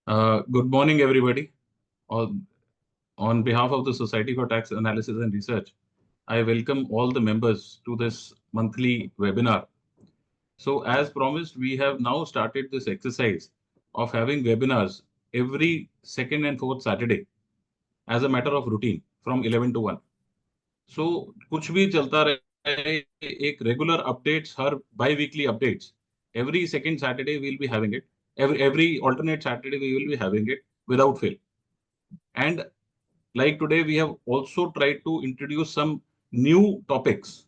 Good morning, everybody. On, on behalf of the Society for Tax Analysis and Research, I welcome all the members to this monthly webinar. So, as promised, we have now started this exercise of having webinars every second and fourth Saturday as a matter of routine from 11 to 1. So, कुछ भी चलता रहे, एक regular updates, her bi-weekly updates. Every second Saturday we'll be having it. Every alternate Saturday we will be having it without fail. And like today, we have also tried to introduce some new topics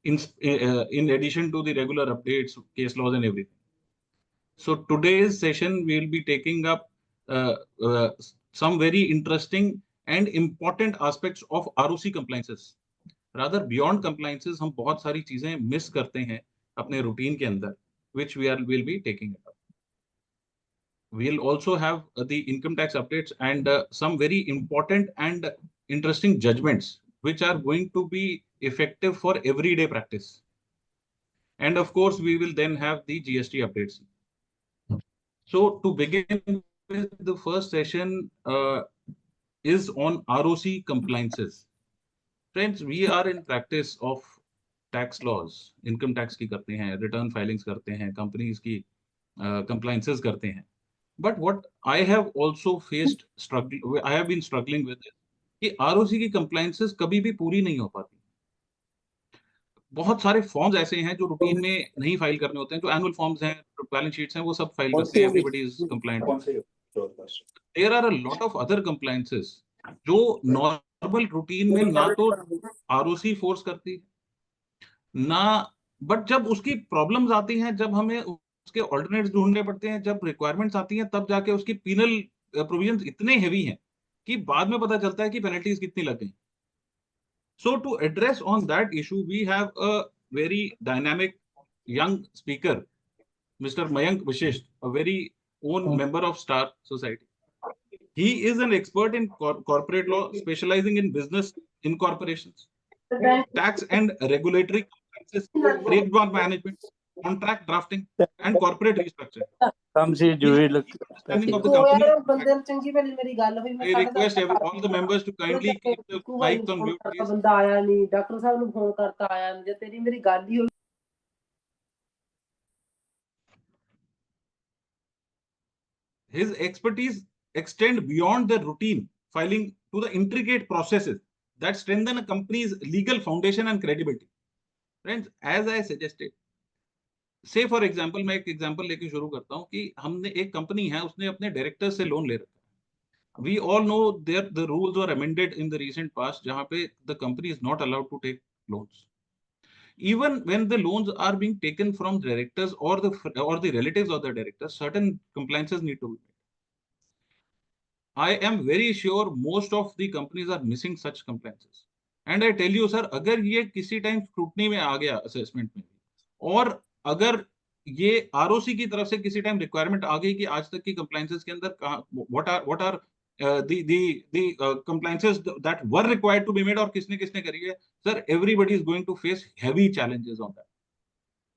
in addition to the regular updates, case laws, and everything. So today's session we will be taking up uh, uh, some very interesting and important aspects of ROC compliances. Rather beyond compliances, हम बहुत सारी चीजें miss करते हैं अपने routine के अंदर, which will be taking it up. We'll also have the income tax updates and some very important and interesting judgments which are going to be effective for everyday practice. And of course, we will then have the GST updates. So to begin with, the first session is on ROC compliances. Friends, we are in practice of tax laws, income tax की करते हैं, return filings करते हैं, companies की compliances करते हैं. But what I have also I have been struggling with it, कि ROC की compliances कभी भी पूरी नहीं हो पाती. बहुत सारे फॉर्म्स ऐसे हैं जो रूटीन में नहीं फाइल करने होते हैं, जो एनुअल फॉर्म्स हैं, बैलेंस शीट्स हैं, वो सब फाइल करते हैं, everybody is compliant. There are a lot of other compliances जो नॉर्मल रूटीन में ना तो आरओसी फोर्स करती है ना, बट जब उसकी प्रॉब्लम्स आती हैं, जब हमें उसके ऑल्टरनेट्स ढूंढने पड़ते हैं, जब रिक्वायरमेंट्स आती हैं, तब जाके उसकी पीनल प्रोविजंस इतने हेवी हैं कि बाद में पता चलता है कि पेनल्टीज कितनी लग गई. So to address on that issue, we have a very dynamic young speaker, Mr. Mayank Vishisht, a very own member of Star Society. He is an expert in corporate law, specializing in business incorporations, tax and regulatory compliances, trademark management, contract drafting, and corporate restructuring. Understanding of the company. I request all the members to kindly keep the mics on mute, please. ਬੰਦਾ ਆਇਆ ਨਹੀਂ, doctor ਸਾਹਿਬ ਨੂੰ phone ਕਰਤਾ ਆਇਆ ਨਹੀਂ, ਜੇ ਤੇਰੀ ਮੇਰੀ ਗੱਲ ਹੀ ਹੋਈ. His expertise extend beyond the routine filing to the intricate processes that strengthen a company's legal foundation and credibility. Friends, as I suggested, say for example, मैं एक एग्जांपल लेके शुरू करता हूँ कि हमने एक कंपनी है, उसने अपने डायरेक्टर से लोन ले रखा है. We all know that the rules were amended in the recent past, जहाँ पे the company is not allowed to take loans. Even when the loans are being taken from directors or the relatives of the directors, certain compliances need to be made. I am very sure most of the companies are missing such compliances. And I tell you, sir, अगर ये किसी time scrutiny में आ गया assessment में, और अगर ये ROC की तरफ से किसी टाइम रिक्वायरमेंट आ गई कि आज तक की कंप्लायंसेस के अंदर what are the compliances that were required to be made और किसने किसने करी है, sir, everybody is going to face heavy challenges on that.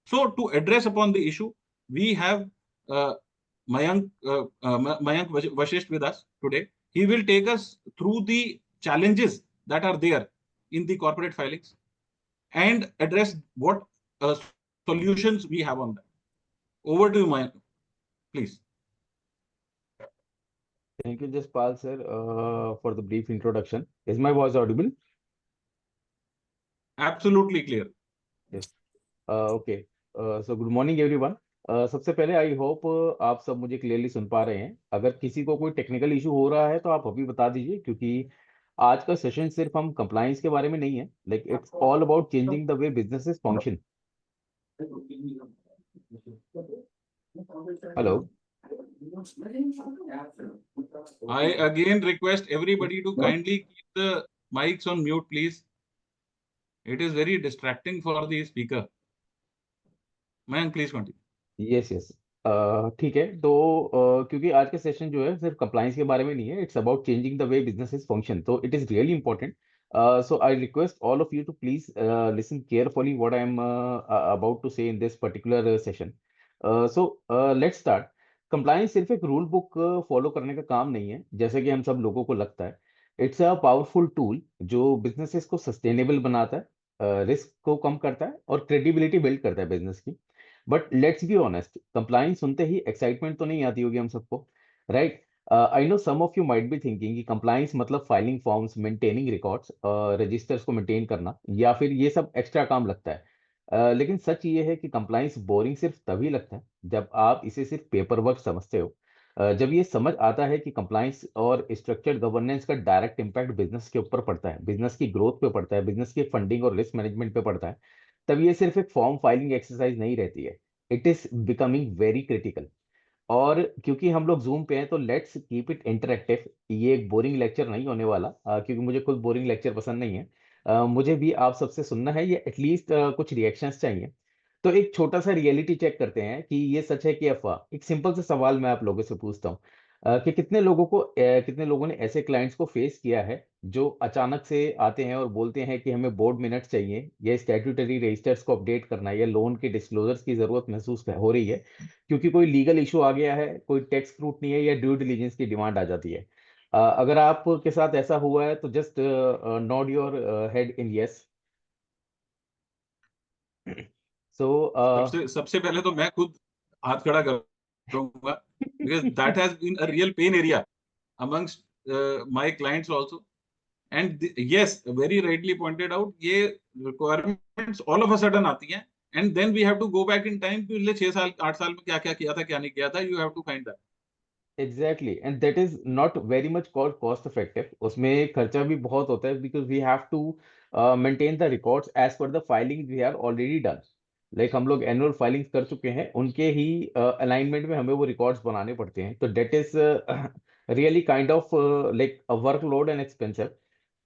So to address upon the issue, we have Mayank Vashisht with us today. He will take us through the challenges that are there in the corporate filings and address what solutions we have on that. Over to you, Mayank, please. Thank you, Jaspal sir, for the brief introduction. Is my voice audible? Absolutely clear. Yes. Okay. So good morning everyone. सबसे पहले I hope आप सब मुझे clearly सुन पा रहे हैं. अगर किसी को कोई टेक्निकल इशू हो रहा है तो आप अभी बता दीजिए, क्योंकि आज का सेशन सिर्फ हम कंप्लायंस के बारे में नहीं है, like it's all about changing the way businesses function. Hello. I again request everybody to kindly keep the mics on mute, please. It is very distracting for the speaker. Mayank, please continue. Yes yes. ठीक है. तो क्योंकि आज का session जो है सिर्फ compliance के बारे में नहीं है, it's about changing the way businesses function, तो it is really important. So I request all of you to please listen carefully what I am about to say in this particular session. So let's start. Compliance सिर्फ एक rule book follow करने का काम नहीं है जैसे कि हम सब लोगों को लगता है। इट्स अ पावरफुल टूल जो बिजनेसेस को सस्टेनेबल बनाता है, रिस्क को कम करता है और क्रेडिबिलिटी बिल्ड करता है बिजनेस की। But let's be honest, compliance सुनते ही एक्साइटमेंट तो नहीं आती होगी हम सबको, right? I know some of you might be thinking कि कंप्लायंस मतलब filing forms, maintaining records, registers को मेंटेन करना, या फिर ये सब एक्स्ट्रा काम लगता है। लेकिन सच ये है कि कंप्लायंस बोरिंग सिर्फ तभी लगता है जब आप इसे सिर्फ पेपर वर्क समझते हो। जब ये समझ आता है कि कंप्लायंस और स्ट्रक्चर्ड गवर्नेंस का डायरेक्ट इम्पैक्ट बिजनेस के ऊपर पड़ता है, बिजनेस की ग्रोथ पे पड़ता है, बिजनेस की फंडिंग और रिस्क मैनेजमेंट पे पड़ता है, तब ये सिर्फ एक फॉर्म फाइलिंग एक्सरसाइज नहीं रहती है। It is becoming very critical. और क्योंकि हम लोग जूम पे हैं तो लेट्स कीप इट इंटरेक्टिव। ये एक बोरिंग लेक्चर नहीं होने वाला, क्योंकि मुझे खुद बोरिंग लेक्चर पसंद नहीं है। मुझे भी आप सबसे सुनना है, या एटलीस्ट कुछ रिएक्शंस चाहिए। तो एक छोटा सा रियलिटी चेक करते हैं कि ये सच है कि अफवाह। एक सिंपल सा सवाल मैं आप लोगों से पूछता हूँ, कि कितने लोगों ने ऐसे क्लाइंट्स को फेस किया है जो अचानक से आते हैं और बोलते हैं कि हमें बोर्ड मिनट्स चाहिए, या स्टैट्यूटरी रजिस्टर्स को अपडेट करना है, या लोन के डिस्क्लोजर्स की जरूरत महसूस हो रही है क्योंकि कोई लीगल इशू आ गया है, कोई टैक्स स्क्रूटनी है, या ड्यू डिलिजेंस की डिमांड आ जाती है। अगर आपके साथ ऐसा हुआ है तो just nod your head in yes. So सबसे सबसे पहले तो मैं खुद हाथ खड़ा करूंगा, because that has been a real pain area amongst my clients also. And yes, very rightly pointed out, ये requirements all of a sudden आती हैं, and then we have to go back in time कि पिछले 6 साल 8 साल में क्या क्या किया था, क्या नहीं किया था. You have to find that. Exactly, and that is not very much cost effective. उसमें खर्चा भी बहुत होता है because we have to maintain the records as per the filing we have already done. Like हम लोग एनुअल फाइलिंग्स कर चुके हैं, उनके ही अलाइनमेंट में हमें वो रिकॉर्ड्स बनाने पड़ते हैं। तो that is really kind of like a workload and expensive.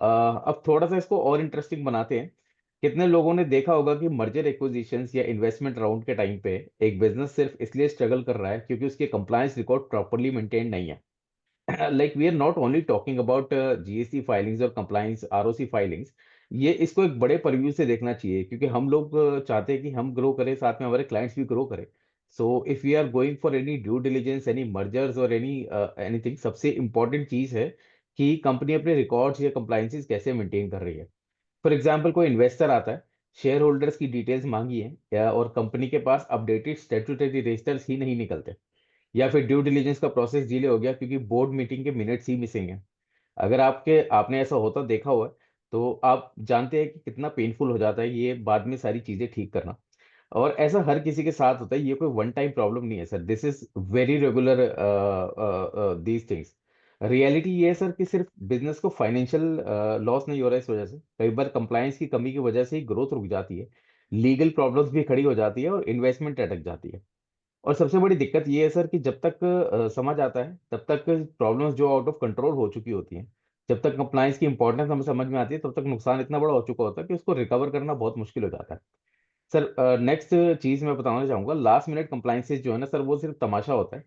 अब थोड़ा सा इसको और इंटरेस्टिंग बनाते हैं। कितने लोगों ने देखा होगा कि मर्जर एक्विजिशंस या इन्वेस्टमेंट राउंड के टाइम पे एक बिजनेस सिर्फ इसलिए स्ट्रगल कर रहा है क्योंकि उसके कंप्लायंस रिकॉर्ड प्रॉपरली मेंटेन नहीं है। Like we are not only talking about GST filings और कंप्लायंस आरओसी फाइलिंग्स। ये इसको एक बड़े परिव्यू से देखना चाहिए, क्योंकि हम लोग चाहते हैं कि हम ग्रो करें, साथ में हमारे क्लाइंट्स भी ग्रो करें। So if we are going for any due diligence, any mergers और एनी एनीथिंग, सबसे इंपॉर्टेंट चीज है कि कंपनी अपने रिकॉर्ड्स या कंप्लायंसेस कैसे मेंटेन कर रही है। फॉर एग्जाम्पल, कोई इन्वेस्टर आता है, शेयर होल्डर्स की डिटेल्स मांगी है, और कंपनी के पास अपडेटेड स्टेट्यूटरी रजिस्टर्स ही नहीं निकलते, या फिर ड्यू डिलिजेंस का प्रोसेस डिले हो गया क्योंकि बोर्ड मीटिंग के मिनट्स ही मिसिंग है। अगर आपने ऐसा होता देखा हुआ है तो आप जानते हैं कि कितना पेनफुल हो जाता है ये बाद में सारी चीजें ठीक करना। और ऐसा हर किसी के साथ होता है, ये कोई वन टाइम प्रॉब्लम नहीं है sir, this is very regular these things. Reality ये है सर कि सिर्फ बिजनेस को फाइनेंशियल लॉस नहीं हो रहा है इस वजह से, कई बार कंप्लायंस की कमी की वजह से ही ग्रोथ रुक जाती है, लीगल प्रॉब्लम्स भी खड़ी हो जाती है और इन्वेस्टमेंट अटक जाती है। और सबसे बड़ी दिक्कत ये है सर कि जब तक समझ आता है तब तक प्रॉब्लम्स जो आउट ऑफ कंट्रोल हो चुकी होती हैं, जब तक कंप्लायंस की इंपॉर्टेंस हमें समझ में आती है, तब तक नुकसान इतना बड़ा हो चुका होता है कि उसको रिकवर करना बहुत मुश्किल हो जाता है। सर नेक्स्ट चीज मैं बताना चाहूंगा, लास्ट मिनट कंप्लायंसेस जो है ना सर, वो सिर्फ तमाशा होता है।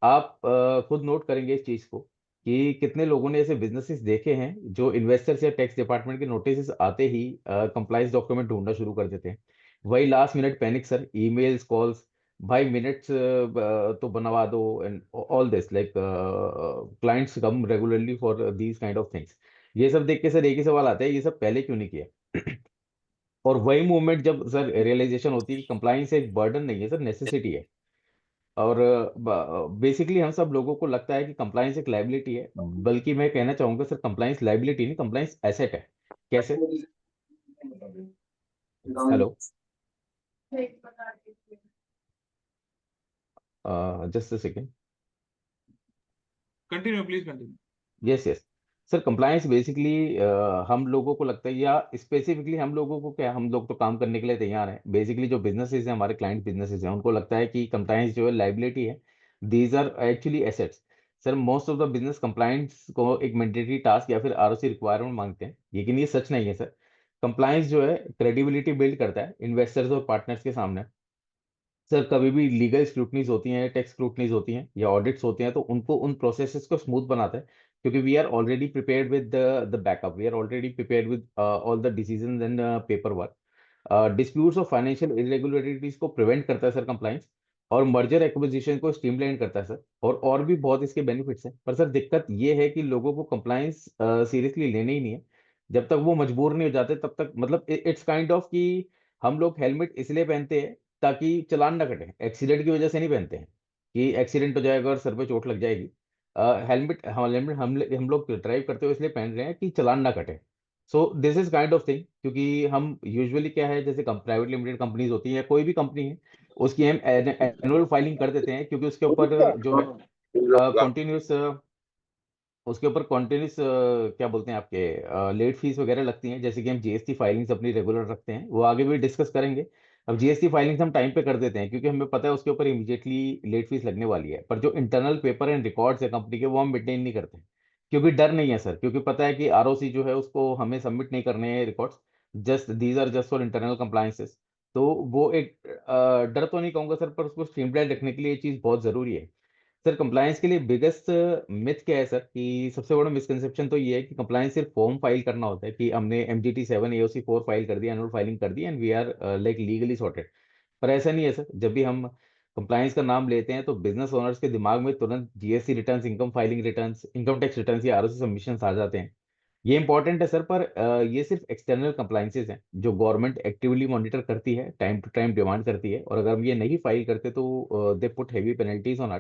आप खुद नोट करेंगे इस चीज को कि कितने लोगों ने ऐसे बिजनेसेस देखे हैं जो इन्वेस्टर्स या टैक्स डिपार्टमेंट के नोटिस आते ही कंप्लायंस डॉक्यूमेंट ढूंढना शुरू कर देते हैं। वही last minute panic sir, emails, calls, भाई मिनट्स तो बनवा दो, and all this like clients come regularly for these kind of things. ये सब देख के सर एक ही सवाल आता है, ये सब पहले क्यों नहीं किया? और वही मूवमेंट जब सर रियलाइजेशन होती है कि कंप्लाइंस एक बर्डन नहीं है सर, नेसेसिटी है। और बेसिकली हम सब लोगों को लगता है कि कंप्लाइंस एक लाइबिलिटी है, बल्कि मैं कहना चाहूंगा सर, कंप्लाइंस लाइबिलिटी नहीं, कंप्लाइंस एसेट है। कैसे? Hello, just a second. Continue, please continue. Yes yes. Sir compliance basically हम लोगों को लगता है, या स्पेसिफिकली हम लोगों को क्या, हम लोग तो काम करने के लिए तैयार हैं, बेसिकली जो बिजनेसेस हैं, हमारे क्लाइंट बिजनेसेस हैं, उनको लगता है कि कंप्लायंस जो है लाइबिलिटी है, these are actually assets. Sir most of the business compliance को एक मैंडेटरी टास्क या फिर आरओसी रिक्वायरमेंट मांगते हैं, लेकिन ये सच नहीं है सर। कंप्लायंस जो है क्रेडिबिलिटी बिल्ड करता है इन्वेस्टर्स और पार्टनर्स के सामने। सर कभी भी लीगल स्क्रूटनीज होती हैं, टैक्स स्क्रूटनीज होती हैं, या ऑडिट्स होते हैं, तो उनको उन प्रोसेसेस को स्मूथ बनाता है, क्योंकि we are already prepared with the backup, we are already prepared with all the decisions and paper work. Disputes और फाइनेंशियल इरेगुलरिटीज को प्रिवेंट करता है सर कंप्लाइंस। और मर्जर एक्विजिशन को स्ट्रीमलाइन करता है सर, और भी बहुत इसके बेनिफिट्स हैं। पर सर दिक्कत ये है कि लोगों को कंप्लायंस सीरियसली लेने ही नहीं है। जब तक वो मजबूर नहीं हो जाते तब तक, मतलब इट्स काइंड ऑफ कि हम लोग हेलमेट इसलिए पहनते हैं ताकि चालान ना कटे, एक्सीडेंट की वजह से नहीं पहनते हैं कि एक्सीडेंट हो जाएगा और सर पे चोट लग जाएगी। हेलमेट हेलमेट हम लोग ड्राइव करते हुए इसलिए पहन रहे हैं कि चालान ना कटे। सो this is kind of thing, क्योंकि हम यूजुअली क्या है, जैसे प्राइवेट लिमिटेड कंपनीज होती हैं या कोई भी कंपनी है, उसकी हम एनुअल फाइलिंग कर देते हैं, क्योंकि उसके ऊपर जो है कंटिन्यूस उसके ऊपर कॉन्टिन्यूस क्या बोलते हैं आपके लेट फीस वगैरह लगती हैं। जैसे कि हम जीएसटी फाइलिंग्स अपनी रेगुलर रखते हैं, वो आगे भी डिस्कस करेंगे। अब जीएसटी फाइलिंग्स हम टाइम पे कर देते हैं क्योंकि हमें पता है उसके ऊपर इमीडिएटली लेट फीस लगने वाली है। पर जो इंटरनल पेपर एंड रिकॉर्ड्स है कंपनी के, वो हम मेंटेन नहीं करते, क्योंकि डर नहीं है सर, क्योंकि पता है कि आरओसी जो है उसको हमें सबमिट नहीं करने हैं records, just these are just for internal compliances. तो वो एक डर तो नहीं कहूंगा सर, पर उसको स्ट्रीमलाइन रखने के लिए ये चीज़ बहुत जरूरी है। सर कंप्लायंस के लिए बिगेस्ट मिथ क्या है सर, कि सबसे बड़ा मिसकंसेप्शन तो ये है कि कंप्लायंस सिर्फ फॉर्म फाइल करना होता है, कि हमने MGT 7 AOC 4 फाइल कर दिया, एनुअल फाइलिंग कर दी, and we are like legally sorted. पर ऐसा नहीं है सर। जब भी हम कंप्लायंस का नाम लेते हैं तो बिजनेस ओनर्स के दिमाग में तुरंत GST returns, income filing returns, income tax returns या आरओसी सबमिशन आ जाते हैं। ये इंपॉर्टेंट है सर, पर ये सिर्फ एक्सटर्नल कंप्लायंसेस हैं जो गवर्नमेंट एक्टिवली मॉनिटर करती है, टाइम टू टाइम डिमांड करती है, और अगर हम ये नहीं फाइल करते तो they put heavy penalties on.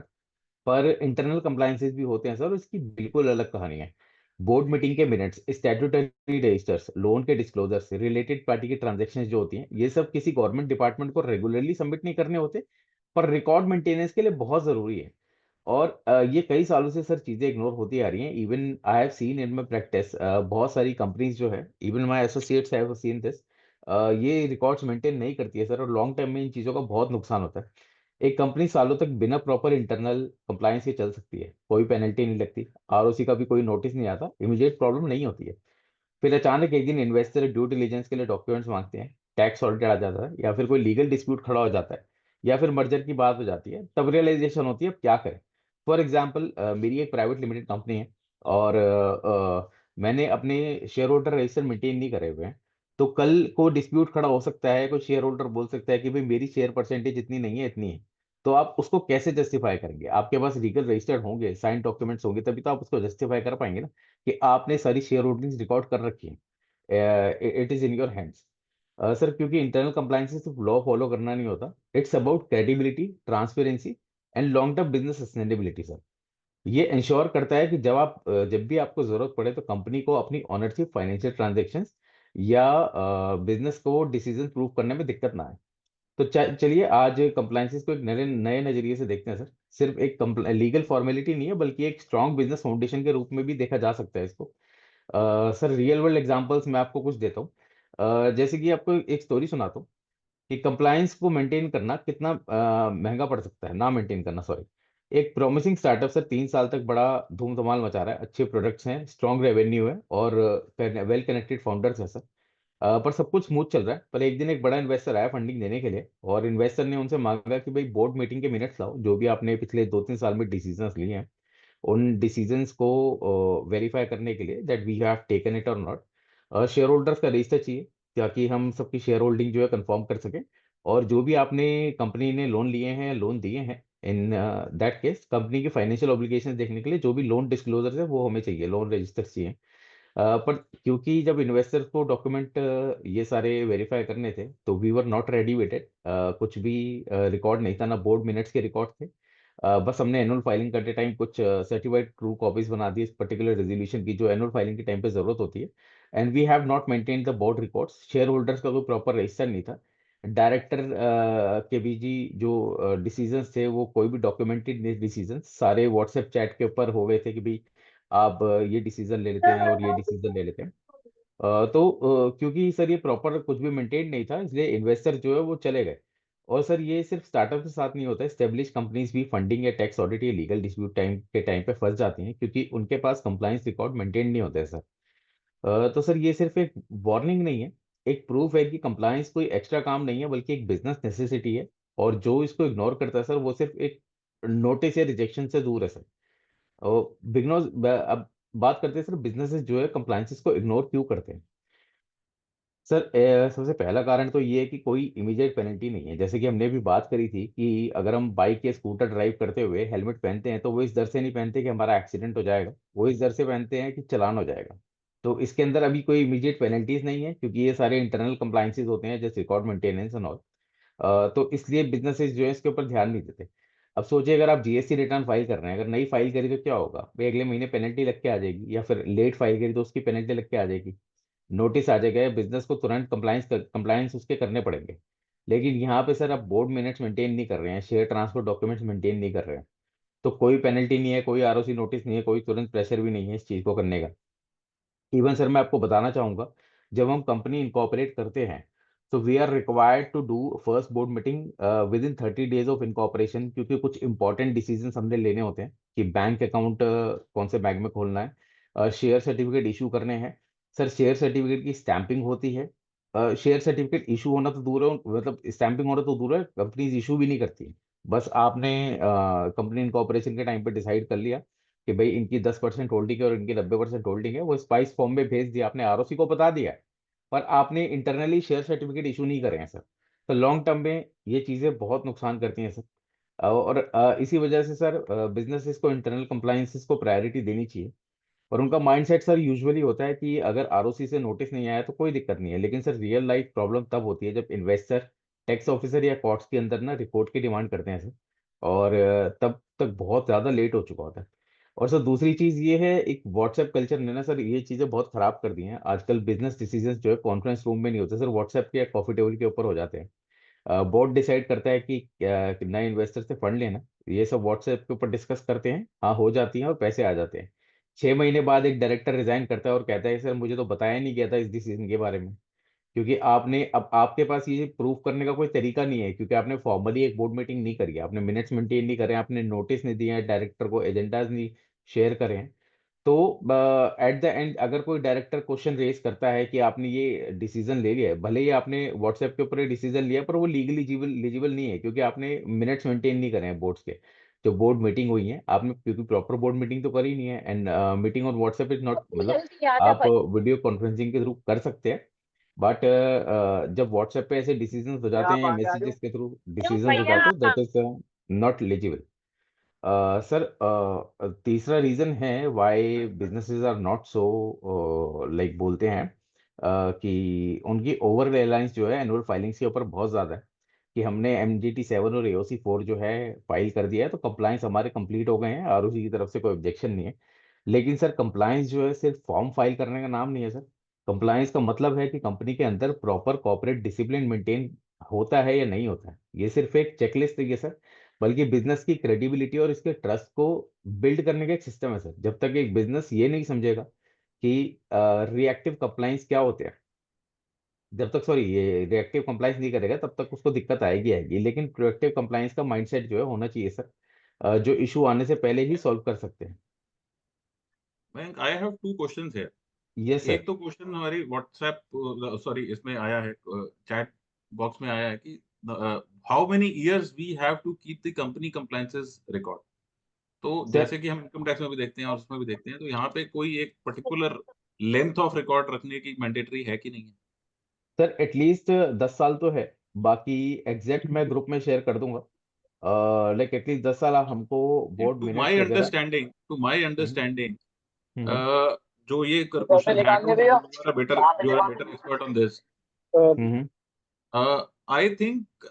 पर इंटरनल कंप्लायंसेस भी होते हैं सर, इसकी बिल्कुल अलग कहानी है। बोर्ड मीटिंग के मिनट्स, स्टैट्यूटरी रजिस्टर्स, लोन के डिस्क्लोजर्स, रिलेटेड पार्टी की ट्रांजैक्शंस जो होती हैं, ये सब किसी गवर्नमेंट डिपार्टमेंट को रेगुलरली सबमिट नहीं करने होते, पर रिकॉर्ड मेंटेनेंस के लिए बहुत जरूरी है। और ये कई सालों से सर चीजें इग्नोर होती आ रही हैं। Even I have seen in my practice, बहुत सारी कंपनीज जो है, even my associates have seen this, ये रिकॉर्ड्स मेंटेन नहीं करती है सर, और लॉन्ग टर्म में इन चीजों का बहुत नुकसान होता है। एक कंपनी सालों तक बिना प्रॉपर इंटरनल कंप्लायंस के चल सकती है, कोई पेनल्टी नहीं लगती, आरओसी का भी कोई नोटिस नहीं आता, इमीडिएट प्रॉब्लम नहीं होती है। फिर अचानक एक दिन इन्वेस्टर ड्यू डिलीजेंस के लिए डॉक्यूमेंट्स मांगते हैं, टैक्स ऑडिट आ जाता है, या फिर कोई लीगल डिस्प्यूट खड़ा हो जाता है, या फिर मर्जर की बात हो जाती है, तब रियलाइजेशन होती है अब क्या करें। फॉर एग्जाम्पल, मेरी एक प्राइवेट लिमिटेड कंपनी है, और मैंने अपने शेयर होल्डर रजिस्टर मेंटेन नहीं करे हुए हैं। तो कल को डिस्प्यूट खड़ा हो सकता है, कोई शेयर होल्डर बोल सकता है कि भाई मेरी शेयर परसेंटेज इतनी नहीं है, इतनी है। तो आप उसको कैसे जस्टिफाई करेंगे? आपके पास लीगल रजिस्टर्ड होंगे, साइन डॉक्यूमेंट्स होंगे, तभी तो आप उसको जस्टिफाई कर पाएंगे ना, कि आपने सारी शेयर होल्डिंग्स रिकॉर्ड कर रखी है, it is in your hands. Sir क्योंकि इंटरनल कंप्लायंस सिर्फ लॉ फॉलो करना नहीं होता, it's about credibility, transparency and long term business sustainability sir. ये इंश्योर करता है कि जब भी आपको जरूरत पड़े तो कंपनी को अपनी ऑनरशिप, फाइनेंशियल ट्रांजेक्शन्स या बिजनेस को डिसीजन प्रूव करने में दिक्कत ना आए। तो चलिए आज कंप्लायंसेस को एक नए नए नजरिए से देखते हैं सर। सिर्फ एक लीगल फॉर्मेलिटी नहीं है, बल्कि एक स्ट्रांग बिजनेस फाउंडेशन के रूप में भी देखा जा सकता है इसको। सर रियल वर्ल्ड एग्जांपल्स मैं आपको कुछ देता हूँ। जैसे कि आपको एक स्टोरी सुनाता हूँ कि कंप्लायंस को मेंटेन करना कितना महंगा पड़ सकता है, ना मेंटेन करना, सॉरी। एक प्रॉमिसिंग स्टार्टअप सर 3 साल तक बड़ा धूम धमाल मचा रहा है, अच्छे प्रोडक्ट्स हैं, स्ट्रॉन्ग रेवेन्यू है, और वेल कनेक्टेड फाउंडर्स हैं सर। पर सब कुछ स्मूथ चल रहा है। पर एक दिन एक बड़ा इन्वेस्टर आया फंडिंग देने के लिए, और इन्वेस्टर ने उनसे मांगा कि भाई बोर्ड मीटिंग के मिनट्स लाओ, जो भी आपने पिछले 2-3 साल में डिसीजंस लिए हैं, उन डिसीजंस को वेरीफाई करने के लिए that we have taken it और नॉट। शेयर होल्डर्स का रजिस्टर चाहिए, ताकि हम सबकी शेयर होल्डिंग जो है कंफर्म कर सकें, और जो भी आपने कंपनी ने लोन लिए हैं, लोन दिए हैं, इन दैट केस कंपनी की फाइनेंशियल ऑब्लिगेशंस देखने के लिए जो भी लोन डिस्क्लोजर्स है वो हमें चाहिए, लोन रजिस्टर चाहिए। पर क्योंकि जब इन्वेस्टर को डॉक्यूमेंट ये सारे वेरीफाई करने थे, तो we were not ready with it. कुछ भी रिकॉर्ड नहीं था, ना बोर्ड मिनट्स के रिकॉर्ड थे। बस हमने एनुअल फाइलिंग करते टाइम कुछ सर्टिफाइड ट्रू कॉपीज बना दी इस पर्टिकुलर रेजोल्यूशन की, जो एनुअल फाइलिंग के टाइम पे जरूरत होती है। And we have not maintain the board records, shareholders का कोई प्रॉपर रजिस्टर नहीं था। डायरेक्टर के भी जी जो डिसीजंस थे, वो कोई भी डॉक्यूमेंटेड डिसीजन सारे व्हाट्सएप चैट के ऊपर हो गए थे कि भाई आप ये डिसीजन ले लेते हैं और ये डिसीजन ले लेते हैं। क्योंकि सर ये प्रॉपर कुछ भी मेंटेन नहीं था, इसलिए इन्वेस्टर जो है वो चले गए। और सर ये सिर्फ स्टार्टअप के साथ नहीं होता, एस्टेब्लिश कंपनीज भी फंडिंग या टैक्स ऑडिट या लीगल डिस्प्यूट टाइम पे फंस जाती हैं, क्योंकि उनके पास कंप्लायंस रिकॉर्ड मेंटेन नहीं होते हैं सर। तो सर ये सिर्फ एक वार्निंग नहीं है, एक प्रूफ है कि कंप्लायंस कोई एक्स्ट्रा काम नहीं है, बल्कि एक बिजनेस नेसेसिटी है। और जो इसको इग्नोर करता है सर, वो सिर्फ एक नोटिस या रिजेक्शन से दूर है सर। और बिगनोज अब बात करते हैं सर, बिजनेसेस जो है कंप्लायंसेस को इग्नोर क्यों करते हैं। सर सबसे पहला कारण तो ये है कि कोई इमीडिएट पेनल्टी नहीं है। जैसे कि हमने भी बात करी थी कि अगर हम बाइक या स्कूटर ड्राइव करते हुए हेलमेट पहनते हैं तो वो इस डर से नहीं पहनते कि हमारा एक्सीडेंट हो जाएगा, वो इस डर से पहनते हैं कि चालान हो जाएगा। तो इसके अंदर अभी कोई इमीडिएट पेनल्टीज नहीं है, क्योंकि ये सारे इंटरनल कंप्लाइंसेस होते हैं जैसे रिकॉर्ड मेंटेनेंस एंड ऑल। तो इसलिए बिजनेसेस जो है इसके ऊपर ध्यान नहीं देते। अब सोचिए, अगर आप जीएसटी रिटर्न फाइल कर रहे हैं, अगर नई फाइल करी तो क्या होगा भाई, अगले महीने पेनल्टी लग के आ जाएगी, या फिर लेट फाइल करी तो उसकी पेनल्टी लग के आ जाएगी, नोटिस आ जाएगा, बिजनेस को तुरंत कंप्लायंस उसके करने पड़ेंगे। लेकिन यहाँ पे सर आप बोर्ड मिनट्स मेंटेन नहीं कर रहे हैं, शेयर ट्रांसफर डॉक्यूमेंट्स मेंटेन नहीं कर रहे हैं, तो कोई पेनल्टी नहीं है, कोई आरओसी नोटिस नहीं है, कोई तुरंत प्रेशर भी नहीं है इस चीज़ को करने का। इवन सर मैं आपको बताना चाहूंगा, जब हम कंपनी इनकॉर्पोरेट करते हैं तो we are required to do first board meeting within 30 days of incorporation, क्योंकि कुछ इंपॉर्टेंट डिसीजन हमने लेने होते हैं कि बैंक अकाउंट कौन से बैंक में खोलना है, शेयर सर्टिफिकेट इशू करने हैं। सर शेयर सर्टिफिकेट की स्टैंपिंग होती है, शेयर सर्टिफिकेट इशू होना तो दूर है, मतलब स्टैंपिंग होना तो दूर है, कंपनीज इशू भी नहीं करती। बस आपने कंपनी इनकॉर्पोरेशन के टाइम पे डिसाइड कर लिया कि भाई इनकी 10% होल्डिंग है और इनकी 90% होल्डिंग है, वो स्पाइस फॉर्म में भेज दिया, आपने आरओसी को बता दिया है, पर आपने इंटरनली शेयर सर्टिफिकेट इशू नहीं करे हैं सर। तो लॉन्ग टर्म में ये चीज़ें बहुत नुकसान करती हैं सर। और इसी वजह से सर बिजनेसेस को इंटरनल कंप्लायंसेस को प्रायोरिटी देनी चाहिए। और उनका माइंडसेट सर यूजुअली होता है कि अगर आरओसी से नोटिस नहीं आया तो कोई दिक्कत नहीं है, लेकिन सर रियल लाइफ प्रॉब्लम तब होती है जब इन्वेस्टर टैक्स ऑफिसर या कोर्ट्स के अंदर ना रिपोर्ट की डिमांड करते हैं सर, और तब तक बहुत ज़्यादा लेट हो चुका होता है। और सर दूसरी चीज़ ये है, एक व्हाट्सएप कल्चर ने ना सर ये चीज़ें बहुत ख़राब कर दी हैं। आजकल बिजनेस डिसीजंस जो है कॉन्फ्रेंस रूम में नहीं होते सर, व्हाट्सएप के या कॉफी टेबल के ऊपर हो जाते हैं। बोर्ड डिसाइड करता है कि नए इन्वेस्टर से फंड लेना, ये सब व्हाट्सएप के ऊपर डिस्कस करते हैं, हाँ हो जाती हैं और पैसे आ जाते हैं। 6 महीने बाद एक डायरेक्टर रिजाइन करता है और कहता है सर मुझे तो बताया नहीं गया था इस डिसीजन के बारे में, क्योंकि आपने, अब आपके पास ये प्रूव करने का कोई तरीका नहीं है, क्योंकि आपने फॉर्मली एक बोर्ड मीटिंग नहीं करी है, आपने मिनट्स मेंटेन नहीं करे, आपने नोटिस नहीं दिए हैं डायरेक्टर को, एजेंडाज नहीं शेयर करे हैं। तो एट द एंड अगर कोई डायरेक्टर क्वेश्चन रेज करता है कि आपने ये डिसीजन ले लिया है, भले ही आपने व्हाट्सएप के ऊपर ये डिसीजन लिया, पर वो लीगली एलिजिबल नहीं है, क्योंकि आपने मिनट्स मेंटेन नहीं करे हैं बोर्ड्स के। जो बोर्ड मीटिंग हुई है आपने, क्योंकि प्रॉपर बोर्ड मीटिंग तो करी नहीं है, and meeting on WhatsApp is not, मतलब आप वीडियो कॉन्फ्रेंसिंग के थ्रू कर सकते हैं, बट जब व्हाट्सएप पे ऐसे डिसीजंस हो जाते हैं, मैसेजेस के थ्रू डिसीजंस हो जाते हैं, that is not eligible. Sir तीसरा रीजन है why businesses are not so, like बोलते हैं कि उनकी ओवर रिलायंस जो है एनुअल फाइलिंग्स के ऊपर बहुत ज़्यादा है, कि हमने MGT 7 और AOC 4 जो है फाइल कर दिया है, तो कंप्लायंस हमारे कंप्लीट हो गए हैं, आरओसी की तरफ से कोई ऑब्जेक्शन नहीं है। लेकिन सर कंप्लायंस जो है सिर्फ फॉर्म फाइल करने का नाम नहीं है सर। कंप्लायंस का मतलब है कि कंपनी के अंदर प्रॉपर कॉर्पोरेट डिसिप्लिन मेंटेन होता है या नहीं होता है। ये सिर्फ एक चेकलिस्ट है सर, बल्कि बिजनेस की क्रेडिबिलिटी और इसके ट्रस्ट को बिल्ड करने का एक सिस्टम है सर। जब तक एक बिजनेस ये नहीं समझेगा कि रिएक्टिव कंप्लायंस क्या होते हैं, जब तक, सॉरी, ये रिएक्टिव कंप्लायंस नहीं करेगा तब तक उसको दिक्कत आएगी आएगी। लेकिन प्रोएक्टिव कंप्लायंस का माइंडसेट जो है होना चाहिए सर, जो इशू आने से पहले ही सॉल्व कर सकते हैं। Mayank, I have two questions here. Yes एक सर। तो क्वेश्चन हमारी व्हाट्सएप, सॉरी, इसमें आया है, चैट बॉक्स में आया है कि how many years we have to keep the company compliances record. तो सर जैसे कि हम इनकम टैक्स में भी देखते हैं और उसमें भी देखते हैं, तो यहाँ पे कोई एक पर्टिकुलर लेंथ ऑफ रिकॉर्ड रखने की मैंडेटरी है कि नहीं है? सर एटलीस्ट 10 साल तो है, बाकी एग्जैक्ट मैं ग्रुप में शेयर कर दूंगा। लाइक एटलीस्ट 10 साल हमको बोर्ड टू मिनट्स माय वगैरह। Understanding, hmm. हम्म। जो ये क्वेश्चन है, you are better expert on this. Hmm. I think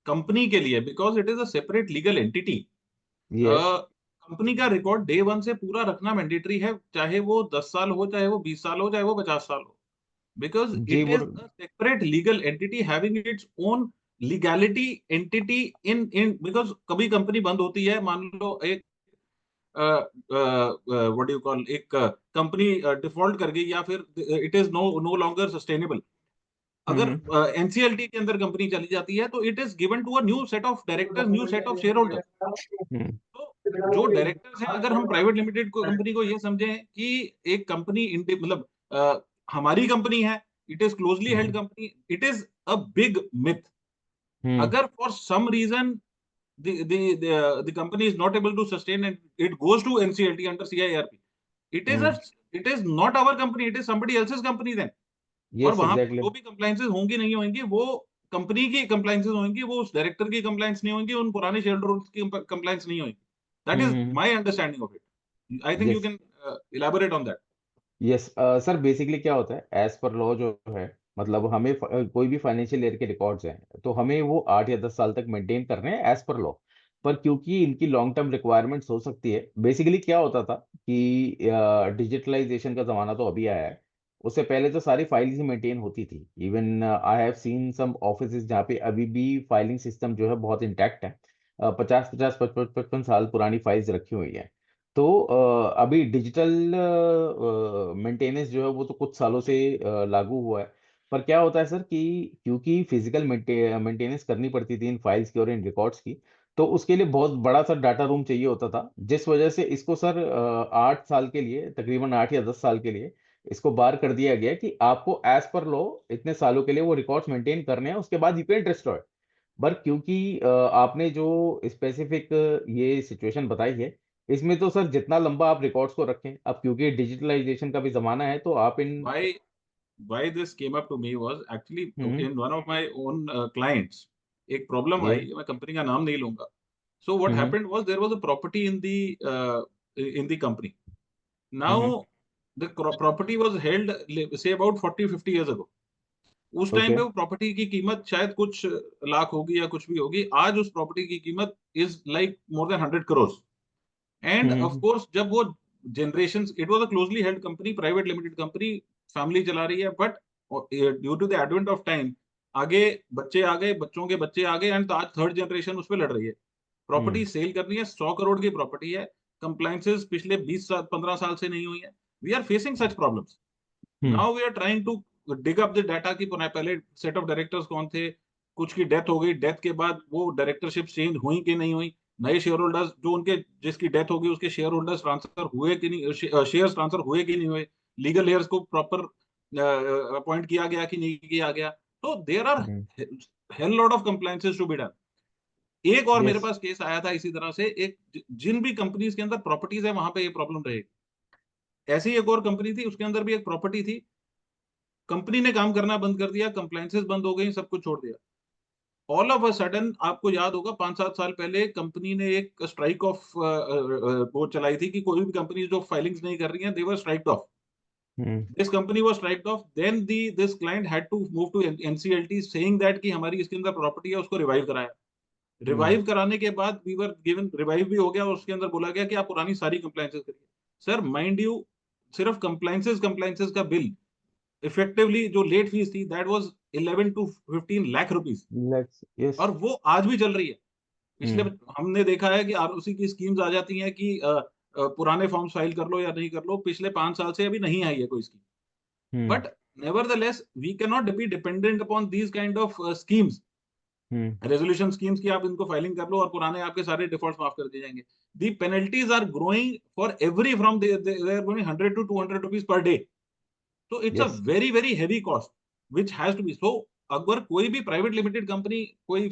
company के लिए, because it is a separate legal entity, yes. Company का रिकॉर्ड डे वन से पूरा रखना मैंडेटरी है, चाहे वो 10 साल हो, चाहे वो 20 साल हो, चाहे वो 50 साल हो, बिकॉज जी इट वो। Is a separate legal entity having its own legality entity in because कभी कंपनी बंद होती है, मान लो एक व्हाट डू कॉल, एक कंपनी डिफॉल्ट कर गई, या फिर it is no longer sustainable, अगर हम्म। एनसीएलटी के अंदर कंपनी चली जाती है, तो it is given to a new set of directors, new set of shareholders. Hmm. तो जो डायरेक्टर्स हैं, अगर हम प्राइवेट लिमिटेड को कंपनी को ये समझें कि एक कंपनी मतलब हमारी कंपनी है, it is closely held hmm. Company, it is a big myth. Hmm. अगर for some reason the company is not able to sustain and it goes to NCLT under CIRP, it is a hmm. it is not our company, it is somebody else's company then. और yes वहां exactly. जो भी compliances होंगी नहीं होंगी वो company की compliances होंगी, वो उस डायरेक्टर की कंप्लाइंस नहीं होंगी, उन पुराने शेयर होल्डर्स की कंप्लाइंस नहीं होंगी। That is hmm. My understanding of it. I think you yes can elaborate on that. Yes sir, basically क्या होता है एज पर लॉ जो है, मतलब हमें कोई भी फाइनेंशियल ईयर के रिकॉर्ड्स हैं तो हमें वो 8 या 10 साल तक मेंटेन करने हैं एज पर लॉ। पर क्योंकि इनकी लॉन्ग टर्म रिक्वायरमेंट्स हो सकती है, बेसिकली क्या होता था कि डिजिटलाइजेशन का जमाना तो अभी आया है, उससे पहले तो सारी फाइल्स ही मेंटेन होती थी। Even I have seen some offices जहाँ पे अभी भी फाइलिंग सिस्टम जो है बहुत इंटैक्ट है। 50 50 55 55 साल पुरानी फाइल्स रखी हुई है। तो अभी डिजिटल मेंटेनेंस जो है वो तो कुछ सालों से लागू हुआ है। पर क्या होता है सर कि क्योंकि फिजिकल मेंटेनेंस करनी पड़ती थी इन फाइल्स की और इन रिकॉर्ड्स की, तो उसके लिए बहुत बड़ा सा डाटा रूम चाहिए होता था, जिस वजह से इसको सर 8 साल के लिए, तकरीबन 8 या 10 साल के लिए इसको बार कर दिया गया कि आपको एज पर लॉ इतने सालों के लिए वो रिकॉर्ड्स मेंटेन करने हैं, उसके बाद यू कैन डिस्ट्रॉय। पर क्योंकि आपने जो स्पेसिफिक ये सिचुएशन बताई है, इसमें तो सर जितना लंबा आप रिकॉर्ड्स को रखें, अब क्योंकि डिजिटलाइजेशन का भी जमाना है तो आप इन। Why this came up to me was actually hmm. in one of my own clients, एक प्रॉब्लम ये। आई, मैं कंपनी का नाम नहीं लूंगा। So what hmm. happened was there was a property in the company. Now hmm. the property was held say about 40 50 years ago. उस time okay. पे वो प्रॉपर्टी की कीमत शायद कुछ लाख होगी या कुछ भी होगी। आज उस प्रॉपर्टी की कीमत is like more than 100 crores। And of hmm. Course जब वो generation, it was a closely held company, private limited company, family चला रही है, but due to the advent of time आगे बच्चे आ गए, बच्चों के बच्चे आ गए, एंड आज थर्ड जनरेशन उस पर लड़ रही है। हम्म। प्रॉपर्टी सेल करनी है, 100 करोड़ की प्रॉपर्टी है, कंप्लाइंसेस पिछले 20 साल 15 साल से नहीं हुई है। We are facing such problems. Hmm. Now we are trying to dig up the data की पहले सेट ऑफ डायरेक्टर्स कौन थे, कुछ की डेथ हो गई, डेथ के बाद वो डायरेक्टरशिप चेंज हुई कि नहीं हुई, नए शेयर होल्डर्स जो उनके जिसकी डेथ होगी उसके शेयर होल्डर्स ट्रांसफर हुए कि नहीं, शेयर्स ट्रांसफर हुए कि नहीं हुए, लीगल हेयर्स को प्रॉपर अपॉइंट किया गया कि नहीं किया गया। तो there are hmm. Hell lot of compliances to be done. एक और मेरे यस। पास केस आया था इसी तरह से, एक जिन भी कंपनीज के अंदर प्रॉपर्टीज है वहां पे ये प्रॉब्लम रहेगी। ऐसी ही एक और कंपनी थी, उसके अंदर भी एक प्रॉपर्टी थी, कंपनी ने काम करना बंद कर दिया, कंप्लायंसेस बंद हो गई, सब कुछ छोड़ दिया। ऑल ऑफ अ सडन आपको याद होगा 5 7 साल पहले कंपनी ने एक स्ट्राइक ऑफ वो चलाई थी कि कोई भी कंपनी जो फाइलिंग्स नहीं कर रही हैं, they were striked off. Hmm. This company was striked off, then the this client had to move to NCLT saying that कि हमारी इसके अंदर प्रॉपर्टी है, उसको रिवाइव कराया। हम्म। रिवाइव कराने के बाद वी वर गिवन, रिवाइव भी हो गया और उसके अंदर बोला गया कि आप पुरानी सारी कंप्लायंसेस करिए। सर माइंड यू, सिर्फ कंप्लायंसेस कंप्लायंसेस का बिल इफेक्टिवली जो लेट फीस थी that was 11 to 15 lakh rupees, let's. Yes. और वो आज भी चल रही है। पिछले हम्म। हमने देखा है कि आरओसी की स्कीम्स आ जाती हैं कि पुराने फॉर्म्स फाइल कर लो या नहीं कर लो, पिछले 5 साल से अभी नहीं आई है कोई scheme. Hmm. But nevertheless we cannot be dependent upon these kind of schemes, hmm. Resolution schemes की आप इनको फाइलिंग कर लो और पुराने आपके सारे डिफॉल्ट्स माफ कर दिए जाएंगे। The penalties are growing for every from they are going 100 to 200 rupees per day. तो it's a yes. Very very heavy cost which has to be so. अगर कोई भी प्राइवेट लिमिटेड कंपनी कोई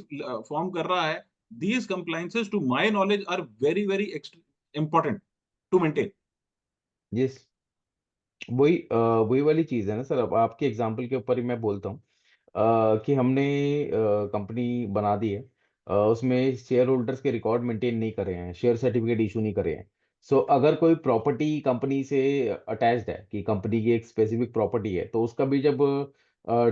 फॉर्म कर रहा है, these compliances to my knowledge are very very important to maintain. Yes. वही वाली चीज है ना सर, अब आपके एग्जांपल के ऊपर ही मैं बोलता हूँ कि हमने कंपनी बना दी है, उसमें शेयर होल्डर्स के रिकॉर्ड मेंटेन नहीं करे हैं, शेयर सर्टिफिकेट इशू नहीं करे हैं। सो अगर कोई प्रॉपर्टी कंपनी से अटैच्ड है, कि कंपनी की एक स्पेसिफिक प्रॉपर्टी है, तो उसका भी जब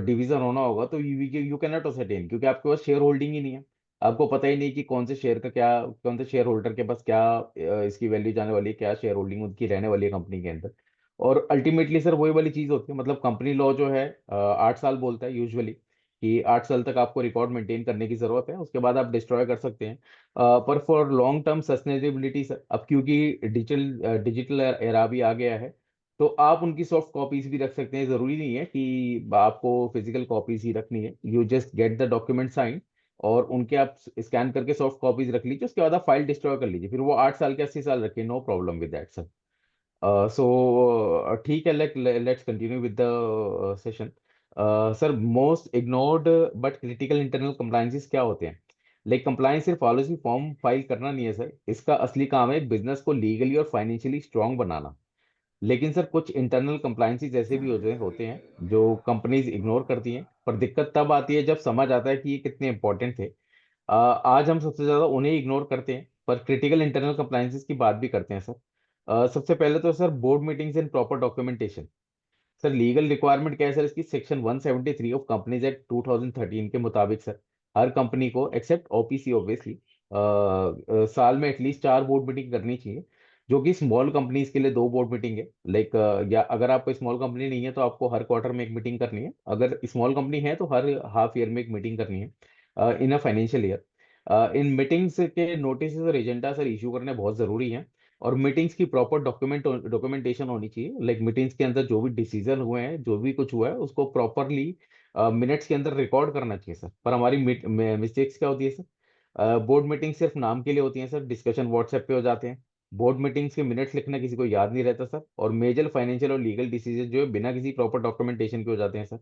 डिवीजन होना होगा तो यू कैन नॉट असरटेन, क्योंकि आपके पास शेयर होल्डिंग ही नहीं है। आपको पता ही नहीं कि कौन से शेयर का क्या, कौन से शेयर होल्डर के पास क्या इसकी वैल्यू जाने वाली है, क्या शेयर होल्डिंग उनकी रहने वाली है कंपनी के अंदर। और अल्टीमेटली सर वही वाली चीज होती है, मतलब कंपनी लॉ जो है 8 साल बोलता है यूजुअली कि 8 साल तक आपको रिकॉर्ड मेंटेन करने की जरूरत है, उसके बाद आप डिस्ट्रॉय कर सकते हैं। पर for long term sustainability sir, अब क्योंकि डिजिटल एरा भी आ गया है, तो आप उनकी सॉफ्ट कॉपीज भी रख सकते हैं। जरूरी नहीं है कि आपको फिजिकल कॉपीज ही रखनी है, you just get the document sign और उनके आप स्कैन करके सॉफ्ट कॉपीज रख लीजिए, उसके बाद आप फाइल डिस्ट्रॉय कर लीजिए, फिर वो 8 साल के 80 साल रखिए, no problem with that sir. ठीक है, let's continue with the session. Sir, most ignored but critical internal compliances क्या होते हैं? लाइक कंप्लायंस सिर्फ पॉलिसी फॉर्म फाइल करना नहीं है सर, इसका असली काम है बिजनेस को लीगली और फाइनेंशियली स्ट्रांग बनाना। लेकिन सर कुछ इंटरनल कंप्लायंसेस ऐसे भी होते हैं जो कंपनीज इग्नोर करती हैं, पर दिक्कत तब आती है जब समझ आता है कि ये कितने इंपॉर्टेंट थे। आज हम सबसे ज्यादा उन्हें इग्नोर करते हैं, पर क्रिटिकल इंटरनल कंप्लायंसेस की बात भी करते हैं सर। सबसे पहले तो sir board meetings and proper documentation. Sir legal requirement क्या है सर इसकी? सेक्शन 173 ऑफ कंपनीज एक्ट 2013 के मुताबिक सर हर कंपनी को एक्सेप्ट ओपीसी ऑब्वियसली साल में एटलीस्ट 4 बोर्ड मीटिंग करनी चाहिए, जो कि स्मॉल कंपनीज के लिए 2 बोर्ड मीटिंग है। लाइक या अगर आपको स्मॉल कंपनी नहीं है तो आपको हर क्वार्टर में एक मीटिंग करनी है, अगर स्मॉल कंपनी है तो हर हाफ ईयर में एक मीटिंग करनी है इन अ फाइनेंशियल ईयर। इन मीटिंग्स के नोटिस और एजेंडा सर इशू करने बहुत जरूरी है, और मीटिंग्स की प्रॉपर डॉक्यूमेंटेशन होनी चाहिए। लाइक मीटिंग्स के अंदर जो भी डिसीजन हुए हैं, जो भी कुछ हुआ है, उसको प्रॉपरली मिनट्स के अंदर रिकॉर्ड करना चाहिए सर। पर हमारी मिस्टेक्स क्या होती है सर? बोर्ड मीटिंग सिर्फ नाम के लिए होती है सर, डिस्कशन व्हाट्सएप पे हो जाते हैं। बोर्ड मीटिंग्स के मिनट्स लिखना किसी को याद नहीं रहता सर, और मेजर फाइनेंशियल और लीगल डिसीजन जो है बिना किसी प्रॉपर डॉक्यूमेंटेशन के हो जाते हैं सर।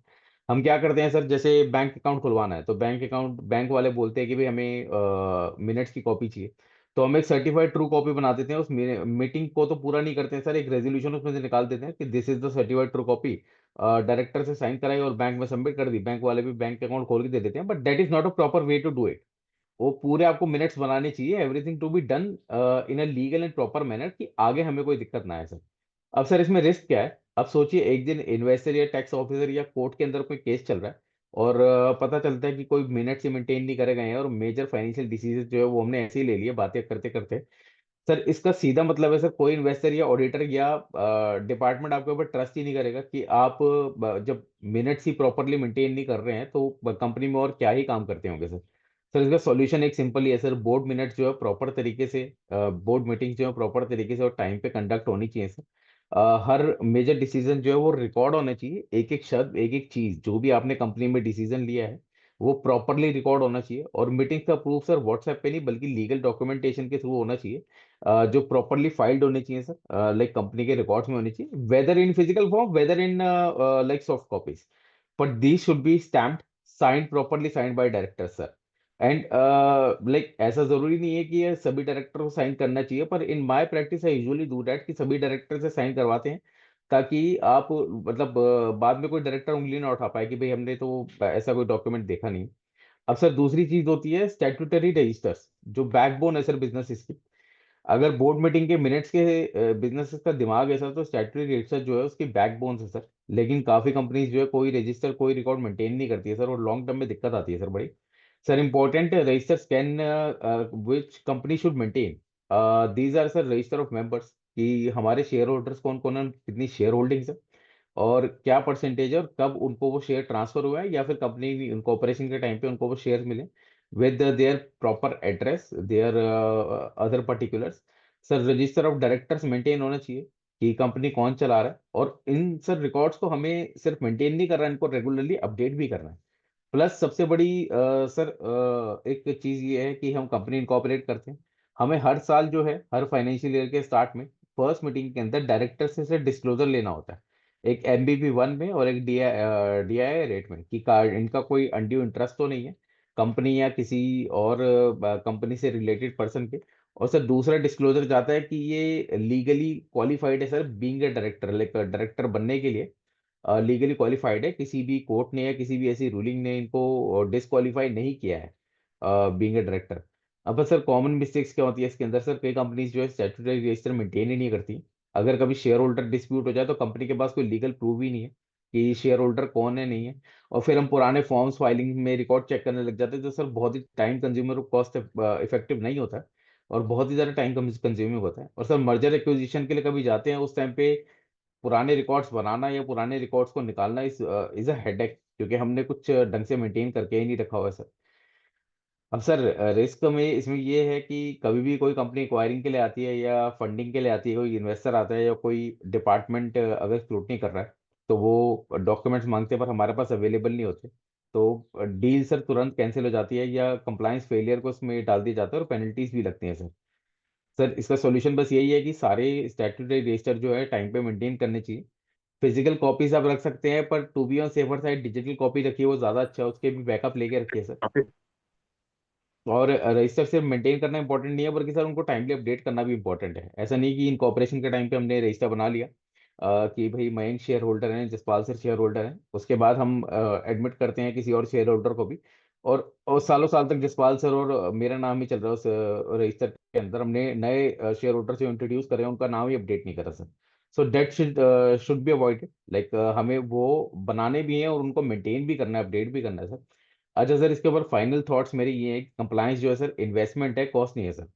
हम क्या करते हैं सर, जैसे बैंक अकाउंट खुलवाना है तो बैंक वाले बोलते हैं कि भाई हमें मिनट्स की कॉपी चाहिए, तो हम एक सर्टिफाइड ट्रू कॉपी बना देते हैं। उस मीटिंग को तो पूरा नहीं करते हैं सर, एक रेजोल्यूशन उसमें से निकाल देते हैं कि this is the certified true copy, director से साइन कराई और बैंक में सबमिट कर दी। बैंक वाले भी बैंक अकाउंट खोल के दे देते हैं, but that is not a proper way to do it. वो पूरे आपको मिनट्स बनाने चाहिए, everything to be done in a legal and proper manner, कि आगे हमें कोई दिक्कत ना आए सर। अब सर इसमें रिस्क क्या है? अब सोचिए एक दिन इन्वेस्टर या टैक्स ऑफिसर या कोर्ट के अंदर कोई केस चल रहा है, और पता चलता है कि कोई मिनट से मेंटेन नहीं करे गए हैं, और मेजर फाइनेंशियल डिसीजन जो है वो हमने ऐसे ही ले लिए बातें करते करते। सर इसका सीधा मतलब है सर, कोई इन्वेस्टर या ऑडिटर या डिपार्टमेंट आपके ऊपर ट्रस्ट ही नहीं करेगा कि आप जब मिनट्स ही प्रॉपरली मेंटेन नहीं कर रहे हैं तो कंपनी में और क्या ही काम करते होंगे सर। सर इसका सॉल्यूशन एक सिंपल ही है सर, बोर्ड मिनट्स जो है प्रॉपर तरीके से, बोर्ड मीटिंग्स जो है प्रॉपर तरीके से और टाइम पे कंडक्ट होनी चाहिए सर। हर मेजर डिसीजन जो है वो रिकॉर्ड होना चाहिए, एक एक शब्द, एक एक चीज, जो भी आपने कंपनी में डिसीजन लिया है वो प्रॉपरली रिकॉर्ड होना चाहिए। और मीटिंग का प्रूफ सर व्हाट्सएप पे नहीं बल्कि लीगल डॉक्यूमेंटेशन के थ्रू होना चाहिए, जो प्रॉपरली फाइल्ड होने चाहिए सर, लाइक कंपनी के रिकॉर्ड्स में होनी चाहिए, whether in physical form whether in like soft copies, but these should be stamped, signed properly signed by director sir. And like ऐसा जरूरी नहीं है कि ये सभी डायरेक्टर को साइन करना चाहिए, पर in my practice I usually do that कि सभी डायरेक्टर से साइन करवाते हैं, ताकि आप मतलब बाद में कोई डायरेक्टर उंगली ना उठा पाए कि भाई हमने तो ऐसा कोई डॉक्यूमेंट देखा नहीं। अब सर दूसरी चीज होती है स्टैट्यूटरी रजिस्टर्स, जो बैकबोन है सर बिजनेस की। अगर बोर्ड मीटिंग के मिनट्स के बिजनेस का दिमाग है सर, तो स्टैट्यूटरी रजिस्टर जो है उसकी बैकबोन है सर। लेकिन काफी कंपनीज जो है कोई रजिस्टर कोई रिकॉर्ड मेंटेन नहीं करती है सर, और लॉन्ग टर्म में दिक्कत आती है सर बड़ी। Sir important registers can which company should maintain, these are sir register of members, कि हमारे शेयर होल्डर्स कौन कौन है, कितनी शेयर होल्डिंग्स है, और क्या परसेंटेज है, और कब उनको वो शेयर ट्रांसफर हुआ है या फिर कंपनी उनको ऑपरेशन के टाइम पे उनको वो शेयर मिले, with their proper address, their other particulars. Sir register of directors maintain होना चाहिए कि कंपनी कौन चला रहा है, और इन सर रिकॉर्ड्स को हमें सिर्फ मेंटेन नहीं करना है, इनको रेगुलरली अपडेट भी करना है। प्लस सबसे बड़ी सर एक चीज ये है कि हम कंपनी इनकॉर्पोरेट करते हैं, हमें हर साल जो है हर फाइनेंशियल ईयर के स्टार्ट में फर्स्ट मीटिंग के अंदर डायरेक्टर से डिस्क्लोजर लेना होता है, एक MBP 1 में और एक DII रेट में, कि इनका कोई अनड्यू इंटरेस्ट तो नहीं है कंपनी या किसी और कंपनी से रिलेटेड पर्सन के। और सर दूसरा डिस्क्लोजर जाता है कि ये लीगली क्वालिफाइड है sir, being a director, like director बनने के लिए लीगली क्वालिफाइड है, किसी भी कोर्ट ने या किसी भी ऐसी रूलिंग ने इनको डिस्क्वालीफाई नहीं किया है बीइंग ए डायरेक्टर। अब सर कॉमन मिस्टेक्स क्या होती है इसके अंदर? सर कई कंपनीज जो है स्टैट्यूटरी रजिस्टर मेंटेन ही नहीं करती। अगर कभी शेयर होल्डर डिस्प्यूट हो जाए तो कंपनी के पास कोई लीगल प्रूफ ही नहीं है कि शेयर होल्डर कौन है नहीं है, और फिर हम पुराने फॉर्म्स फाइलिंग में रिकॉर्ड चेक करने लग जाते हैं, जो सर बहुत ही टाइम कंज्यूमर और कॉस्ट इफेक्टिव नहीं होता है, और बहुत ही ज्यादा टाइम कंज्यूमिंग होता है। और सर मर्जर एक्विजिशन के लिए कभी जाते हैं उस टाइम पे पुराने रिकॉर्ड्स बनाना या पुराने रिकॉर्ड्स को निकालना इज अ हेडेक, क्योंकि हमने कुछ ढंग से मेंटेन करके ही नहीं रखा हुआ है सर। अब सर रिस्क में इसमें ये है कि कभी भी कोई कंपनी एक्वायरिंग के लिए आती है या फंडिंग के लिए आती है, कोई इन्वेस्टर आता है या कोई डिपार्टमेंट अगर स्क्रूटनी कर रहा है, तो वो डॉक्यूमेंट्स मांगते हैं पर हमारे पास अवेलेबल नहीं होते, तो डील सर तुरंत कैंसिल हो जाती है या कंप्लायंस फेलियर को उसमें डाल दिया जाता है, और पेनल्टीज भी लगती हैं सर। सर इसका सॉल्यूशन बस यही है कि सारे स्टैट्यूटरी रजिस्टर जो है टाइम पे मेंटेन करने चाहिए। फिजिकल कॉपीज आप रख सकते हैं, पर to be on safer side digital copy रखिए, वो ज्यादा अच्छा है, उसके भी बैकअप लेके रखिए सर। और रजिस्टर सिर्फ मेंटेन करना इंपॉर्टेंट नहीं है, बल्कि सर उनको टाइमली अपडेट करना भी इंपॉर्टेंट है। ऐसा नहीं कि इनकॉर्पोरेशन के टाइम पे हमने रजिस्टर बना लिया कि भाई मयंक शेयर होल्डर हैं, जसपाल सर शेयर होल्डर हैं, उसके बाद हम एडमिट करते हैं किसी और शेयर होल्डर को भी। और सालों साल तक जसपाल सर और मेरा नाम ही चल रहा है उस रजिस्टर के अंदर। हमने नए शेयर होल्डर जो इंट्रोड्यूस कर रहे हैं उनका नाम ही अपडेट नहीं करा sir. So that should be avoided. Like हमें वो बनाने भी हैं और उनको मेंटेन भी करना है, अपडेट भी करना है सर। अच्छा सर, इसके ऊपर फाइनल थॉट्स मेरे ये हैं कि कंप्लायंस जो है सर इन्वेस्टमेंट है, कॉस्ट नहीं है सर।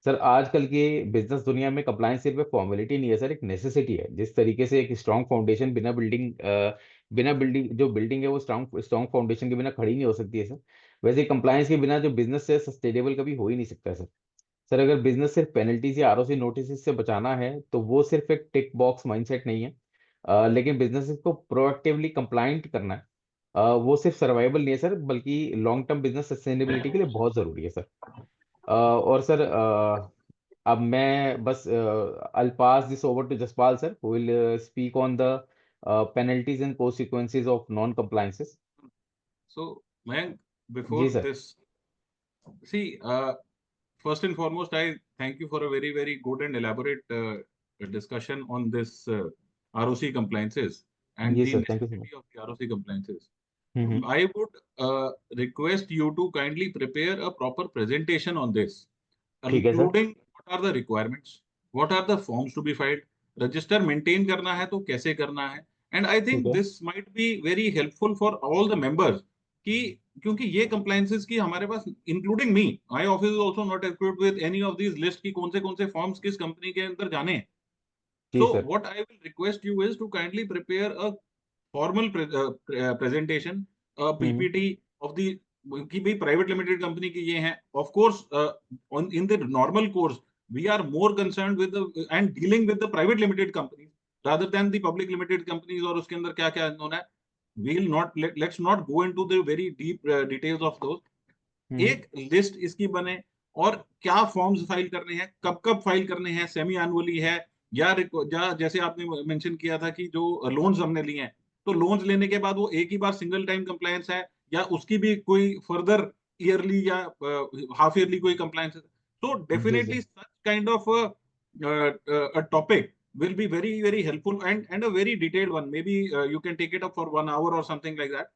सर आजकल की बिजनेस दुनिया में कंप्लायंस सिर्फ एक फॉर्मेलिटी नहीं है सर, एक नेसेसिटी है। जिस तरीके से एक स्ट्रांग फाउंडेशन बिना बिल्डिंग जो बिल्डिंग है वो स्ट्रांग स्ट्रांग फाउंडेशन के बिना खड़ी नहीं हो सकती है सर, वैसे ही कंप्लायंस के बिना जो बिजनेस है सस्टेनेबल कभी हो ही नहीं सकता है सर। सर अगर बिजनेस सिर्फ पेनल्टीज या आरओसी नोटिस से बचाना है तो वो सिर्फ एक टिक बॉक्स माइंडसेट नहीं है। लेकिन बिजनेस को प्रोएक्टिवली कंप्लाइंट करना है, वो सिर्फ सर्वाइवल नहीं है सर, बल्कि लॉन्ग टर्म बिजनेस सस्टेनेबिलिटी के लिए बहुत जरूरी है सर। और सर अब मैं बस I'll pass this over to Jaspal sir, who will speak on the penalties and consequences of non-compliances. So, Mayank, ji before sir. this, see, first and foremost, I thank you for a very, very good and elaborate discussion on this ROC compliances and जी the sir, thank you so necessity much. of the ROC compliances. Hmm. I would request you to kindly prepare a proper presentation on this, ठीक है sir. including what are the requirements, what are the forms to be filed, register maintain करना है तो कैसे करना है, and I ठीक think है। this might be very helpful for all the members कि क्योंकि ये compliances की हमारे पास including me, my office is also not equipped with any of these list कि कौन से forms किस company के अंदर जाने हैं. जी So sir. what I will request you is to kindly prepare a formal presentation, a hmm. PPT of the कि भाई प्राइवेट लिमिटेड कंपनी की ये हैं. Of course on in the normal course we are more concerned with and dealing with the private limited companies rather than the public limited companies और उसके अंदर क्या क्या होना है. We'll not let's not go into the very deep details of those. Hmm. एक list इसकी बने और क्या फॉर्म्स फाइल करने हैं, कब कब फाइल करने हैं, सेमी एनुअली है या जैसे आपने मेंशन किया था कि जो लोन्स हमने लिए हैं तो लोन्स लेने के बाद वो एक ही बार सिंगल टाइम कंप्लायंस है या उसकी भी कोई फर्दर ईयरली या हाफ ईयरली कोई कंप्लायंस है. तो जी definitely sir. Such kind of a topic will be very very helpful and a very detailed one. Maybe you can take it up for 1 hour or something like that.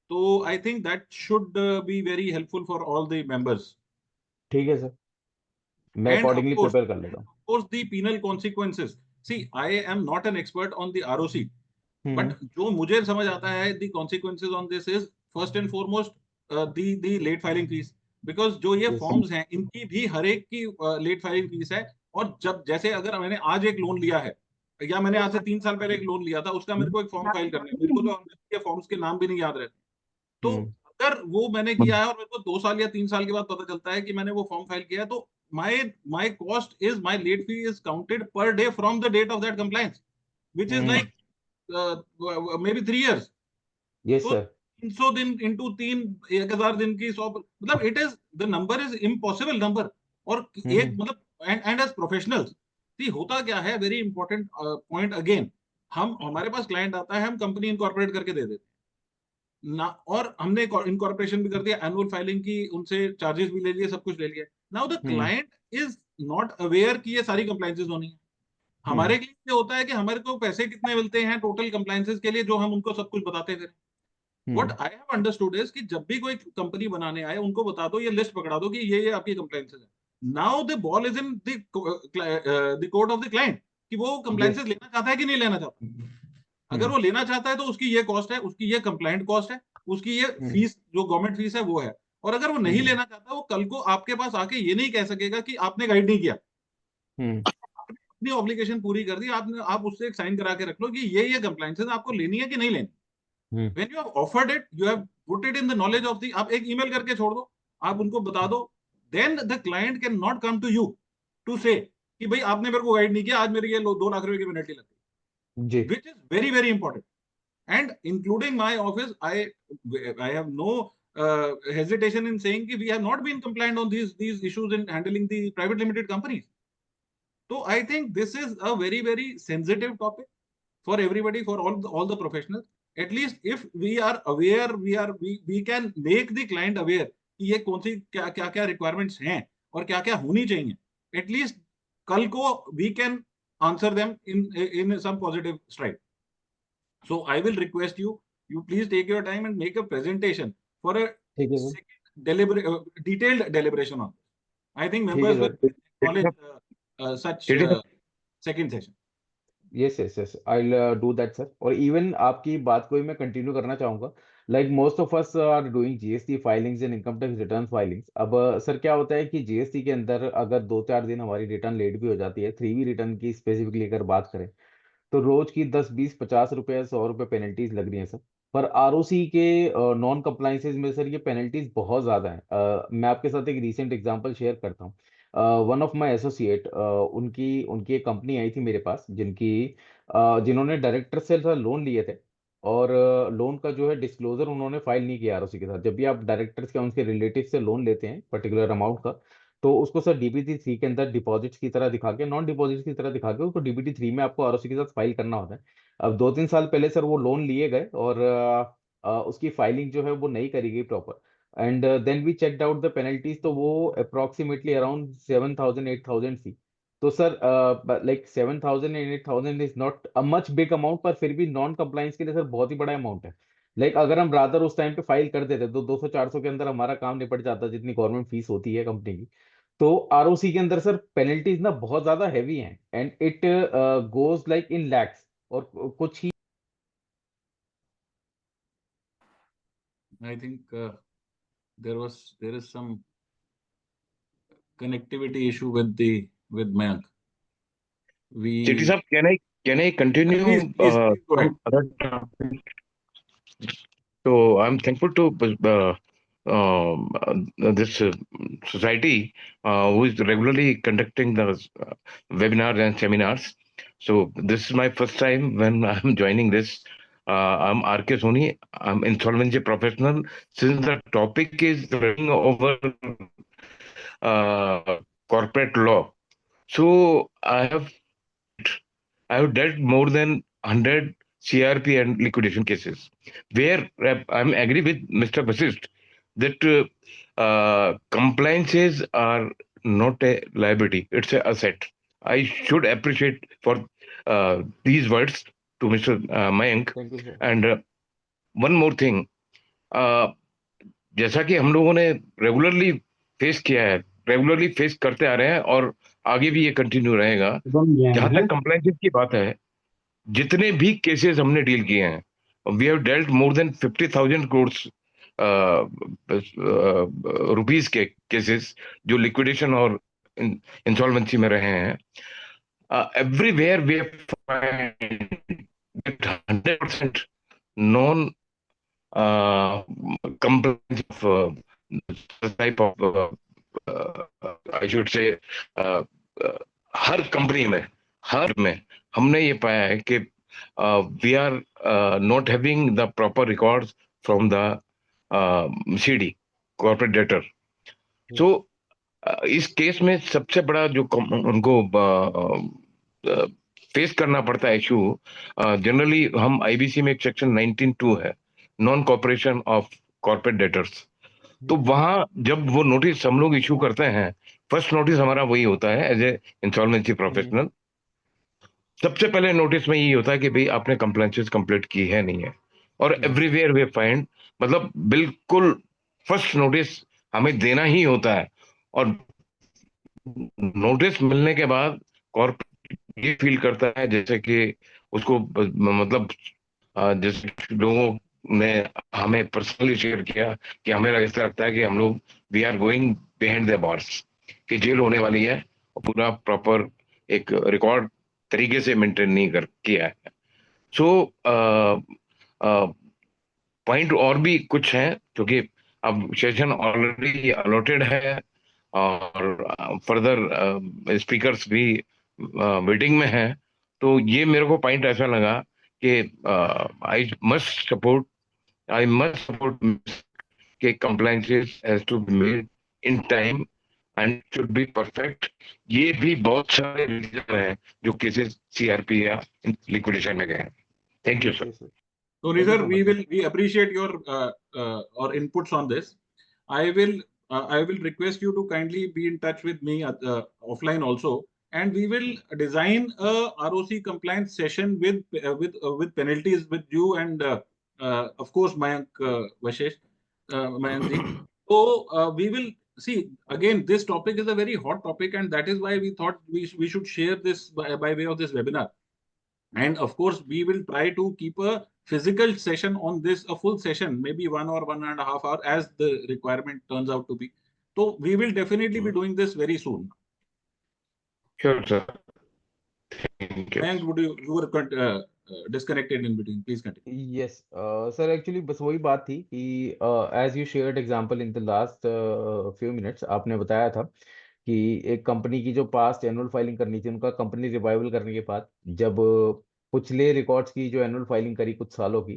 So I think that should be very helpful for all the members. ठीक है sir, मैं accordingly prepare कर लेता And हूँ। of course, the penal consequences. See, I am not an expert on the ROC, hmm. but जो मुझे समझ आता है, the consequences on this is first and foremost the late filing fees. Because जो ये जी सर। फॉर्म्स हैं, इनकी भी हर एक की लेट फाइलिंग फीस है. और जब जैसे अगर मैंने आज एक लोन लिया है या मैंने आज से 3 साल पहले एक लोन लिया था, उसका मेरे को एक फॉर्म फाइल करना है. मेरे को तो फॉर्म्स के नाम भी नहीं याद रहते. तो हम्म। अगर वो मैंने किया है और मेरे को 2 साल या 3 साल के बाद पता चलता है कि मैंने वो फॉर्म फाइल किया है, तो my cost is my late fee is counted per day from the date of that compliance, which is hmm. like maybe 3 years. Yes तो सर। 300 दिन इंटू 1000 दिन की 100 मतलब it is the number is impossible number. और एक हम्म। मतलब and as professionals सी होता क्या है, वेरी इंपॉर्टेंट पॉइंट अगेन. हम हमारे पास क्लाइंट आता है, हम कंपनी इनकॉर्पोरेट करके दे देते ना, और हमने इनकॉर्पोरेशन भी कर दिया, एनुअल फाइलिंग की उनसे चार्जेस भी ले लिए, सब कुछ ले लिया. Now the hmm. Client is not aware कि ये सारी कंप्लाइंसेस होनी है. हम्म। हमारे लिए ये होता है कि हमारे को पैसे कितने मिलते हैं टोटल कंप्लाइंसेस के लिए, जो हम उनको सब कुछ बताते फिर. What hmm. I have understood is कि जब भी कोई कंपनी बनाने आए उनको बता दो, ये लिस्ट पकड़ा दो कि ये आपकी कंप्लाइंसेस है. Now the ball is in the court of the client कि वो यस। कंप्लाइंसेस लेना चाहता है कि नहीं लेना चाहता. अगर हम्म। वो लेना चाहता है तो उसकी ये कॉस्ट है, उसकी ये कंप्लाइंट कॉस्ट है, उसकी ये हम्म। फीस जो गवर्नमेंट फीस है वो है. और अगर वो नहीं हम्म। लेना चाहता, वो कल को आपके पास आके ये नहीं कह सकेगा कि आपने गाइड नहीं किया. हम्म। आपने अपनी ऑब्लिगेशन पूरी कर दी, आपने आप उससे एक साइन करा के रख लो कि ये कंप्लाइंसेस आपको लेनी है कि नहीं लेनी. हम्म। When you have offered it, you have put it in the knowledge of the. आप एक ईमेल करके छोड़ दो, आप उनको बता दो. Then the client can not come to you to say कि भाई आपने मेरे को गाइड नहीं किया, आज मेरे ये 2 लाख रुपए की पेनल्टी लग जी। गई, which is very very important. And including my office, I have no hesitation in saying that we have not been compliant on these issues in handling the private limited companies. So I think this is a very very sensitive topic for everybody, for all the professionals. At least if we are aware, we can make the client aware कि ये कौन सी क्या क्या requirements हैं और क्या क्या होनी चाहिए. At least कल को we can answer them in some positive stride. So I will request you please take your time and make a presentation for a ठीक है sir, detailed deliberation on this. I think ठीक है members will sir, acknowledge such second session. Yes yes yes, I will do that sir. और even आपकी बात को ही मैं कंटिन्यू करना चाहूंगा। Like most of us are doing GST filings and income tax return filings. अब सर क्या होता है कि जीएसटी के अंदर अगर 2-4 दिन हमारी रिटर्न लेट भी हो जाती है, 3B रिटर्न की स्पेसिफिकली अगर बात करें, तो रोज की 10, 20, 50 रुपए, 100 रुपए पेनल्टीज लग रही हैं सर। पर आरओसी के नॉन कंप्लाइंसेज में सर ये पेनल्टीज बहुत ज्यादा हैं। मैं आपके साथ एक रीसेंट एग्जांपल शेयर करता हूँ। वन ऑफ माय एसोसिएट, उनकी उनकी एक कंपनी आई थी मेरे पास, जिन्होंने डायरेक्टर से लोन लिए थे, और लोन का जो है डिस्क्लोजर उन्होंने फाइल नहीं किया आरओसी के साथ। जब भी आप डायरेक्टर्स के उनके रिलेटिव से लोन लेते हैं पर्टिकुलर अमाउंट का, तो उसको सर डीबीटी 3 के अंदर डिपॉजिट्स की तरह दिखा के, नॉन डिपॉजिट्स की तरह दिखा के, उसको डीबीटी 3 में आपको आरओसी के साथ फाइल करना होता है। अब 2-3 साल पहले सर वो लोन लिए गए, और उसकी फाइलिंग जो है वो नहीं करी गई proper. And then we checked out the penalties, तो वो अप्रोक्सीमेटली अराउंड 7,000-8,000 थी। तो sir like 7,000 and 8,000 is not a much big amount, पर फिर भी नॉन कंप्लाइंस के लिए सर बहुत ही बड़ा अमाउंट है। लाइक अगर हम रादर उस टाइम पे फाइल कर देते तो 200-400 के अंदर हमारा काम निपट जाता, जितनी गवर्नमेंट फीस होती है कंपनी की। तो आरओसी के अंदर सर पेनल्टीज ना बहुत ज्यादा हैवी हैं, and it goes like in lakhs, और कुछ ही। I think there is some connectivity issue with Mayank. Chetty sir, can I continue Please go ahead. from other topic? So I'm thankful to this society who is regularly conducting the webinars and seminars. So this is my first time when I'm joining this. I'm R.K. Soni. I'm insolvency professional. Since the topic is running over corporate law, so I have dealt more than 100 CRP and liquidation cases, where I'm agree with Mr. Vasist that compliances are not a liability; it's an asset. I should appreciate for these words to Mr. Mayank. Thank you sir. And one more thing, जैसा कि हम लोगों ने regularly face किया है, regularly face करते आ रहे हैं, और आगे भी ये कंटिन्यू रहेगा। जहां तक कंप्लाइंसेस की बात है, जितने भी केसेस हमने डील किए हैं, we have dealt more than 50,000 crore rupees के केसेस जो लिक्विडेशन और इंसॉल्वेंसी में रहे हैं। Everywhere we have find 100% non compliance of type of I should say हर कंपनी में, हर में हमने ये पाया है कि we are not having the proper records from the CD corporate debtor. So इस केस में सबसे बड़ा जो उनको फेस करना पड़ता है इशू, जनरली हम आईबीसी में एक सेक्शन 19(2) है, non cooperation of corporate debtors. तो वहां जब वो नोटिस हम लोग इशू करते हैं, फर्स्ट नोटिस हमारा वही होता है एज ए इंसॉल्वेंसी प्रोफेशनल। सबसे पहले नोटिस में यही होता है कि भाई आपने कंप्लाइंसेस कंप्लीट की है नहीं है, और एवरीवेयर वी फाइंड, मतलब बिल्कुल फर्स्ट नोटिस हमें देना ही होता है। और नोटिस मिलने के बाद कॉर्पोरेट ये फील करता है जैसे कि उसको मतलब जैसे लोगों ने हमें पर्सनली शेयर किया कि हमें ऐसा लगता है कि हम लोग we are going behind the bars, कि जेल होने वाली है, और पूरा प्रॉपर एक रिकॉर्ड तरीके से मेंटेन नहीं कर किया है। सो पॉइंट और भी कुछ हैं, क्योंकि अब सेशन ऑलरेडी अलॉटेड है और फर्दर स्पीकर्स भी वेटिंग में हैं। तो ये मेरे को पॉइंट ऐसा लगा कि आई मस्ट सपोर्ट कि compliances has to be made in time and should be perfect. ये भी बहुत सारे रीजन हैं जो केसेस सीआरपी या लिक्विडेशन में गए हैं। Thank you sir. So, Nizar, we appreciate your inputs on this. I will request you to kindly be in touch with me offline also, and we will design a ROC compliance session with penalties with you and of course Mayank Mayank ji. So we will see again. This topic is a very hot topic, and that is why we thought we should share this by way of this webinar. And of course, we will try to keep a physical session on this, a full session, maybe 1 or 1.5 hours, as the requirement turns out to be. So we will definitely be doing this very soon. Sure, sir. Thank you. And you were disconnected in between. Please continue. Yes, sir actually बस वही बात थी कि as you shared example in the last few minutes, आपने बताया था कि एक कंपनी की जो पास्ट एनुअल फाइलिंग करनी थी, उनका कंपनी रिवाइवल करने के बाद जब पिछले रिकॉर्ड्स की जो एनुअल फाइलिंग करी कुछ सालों की,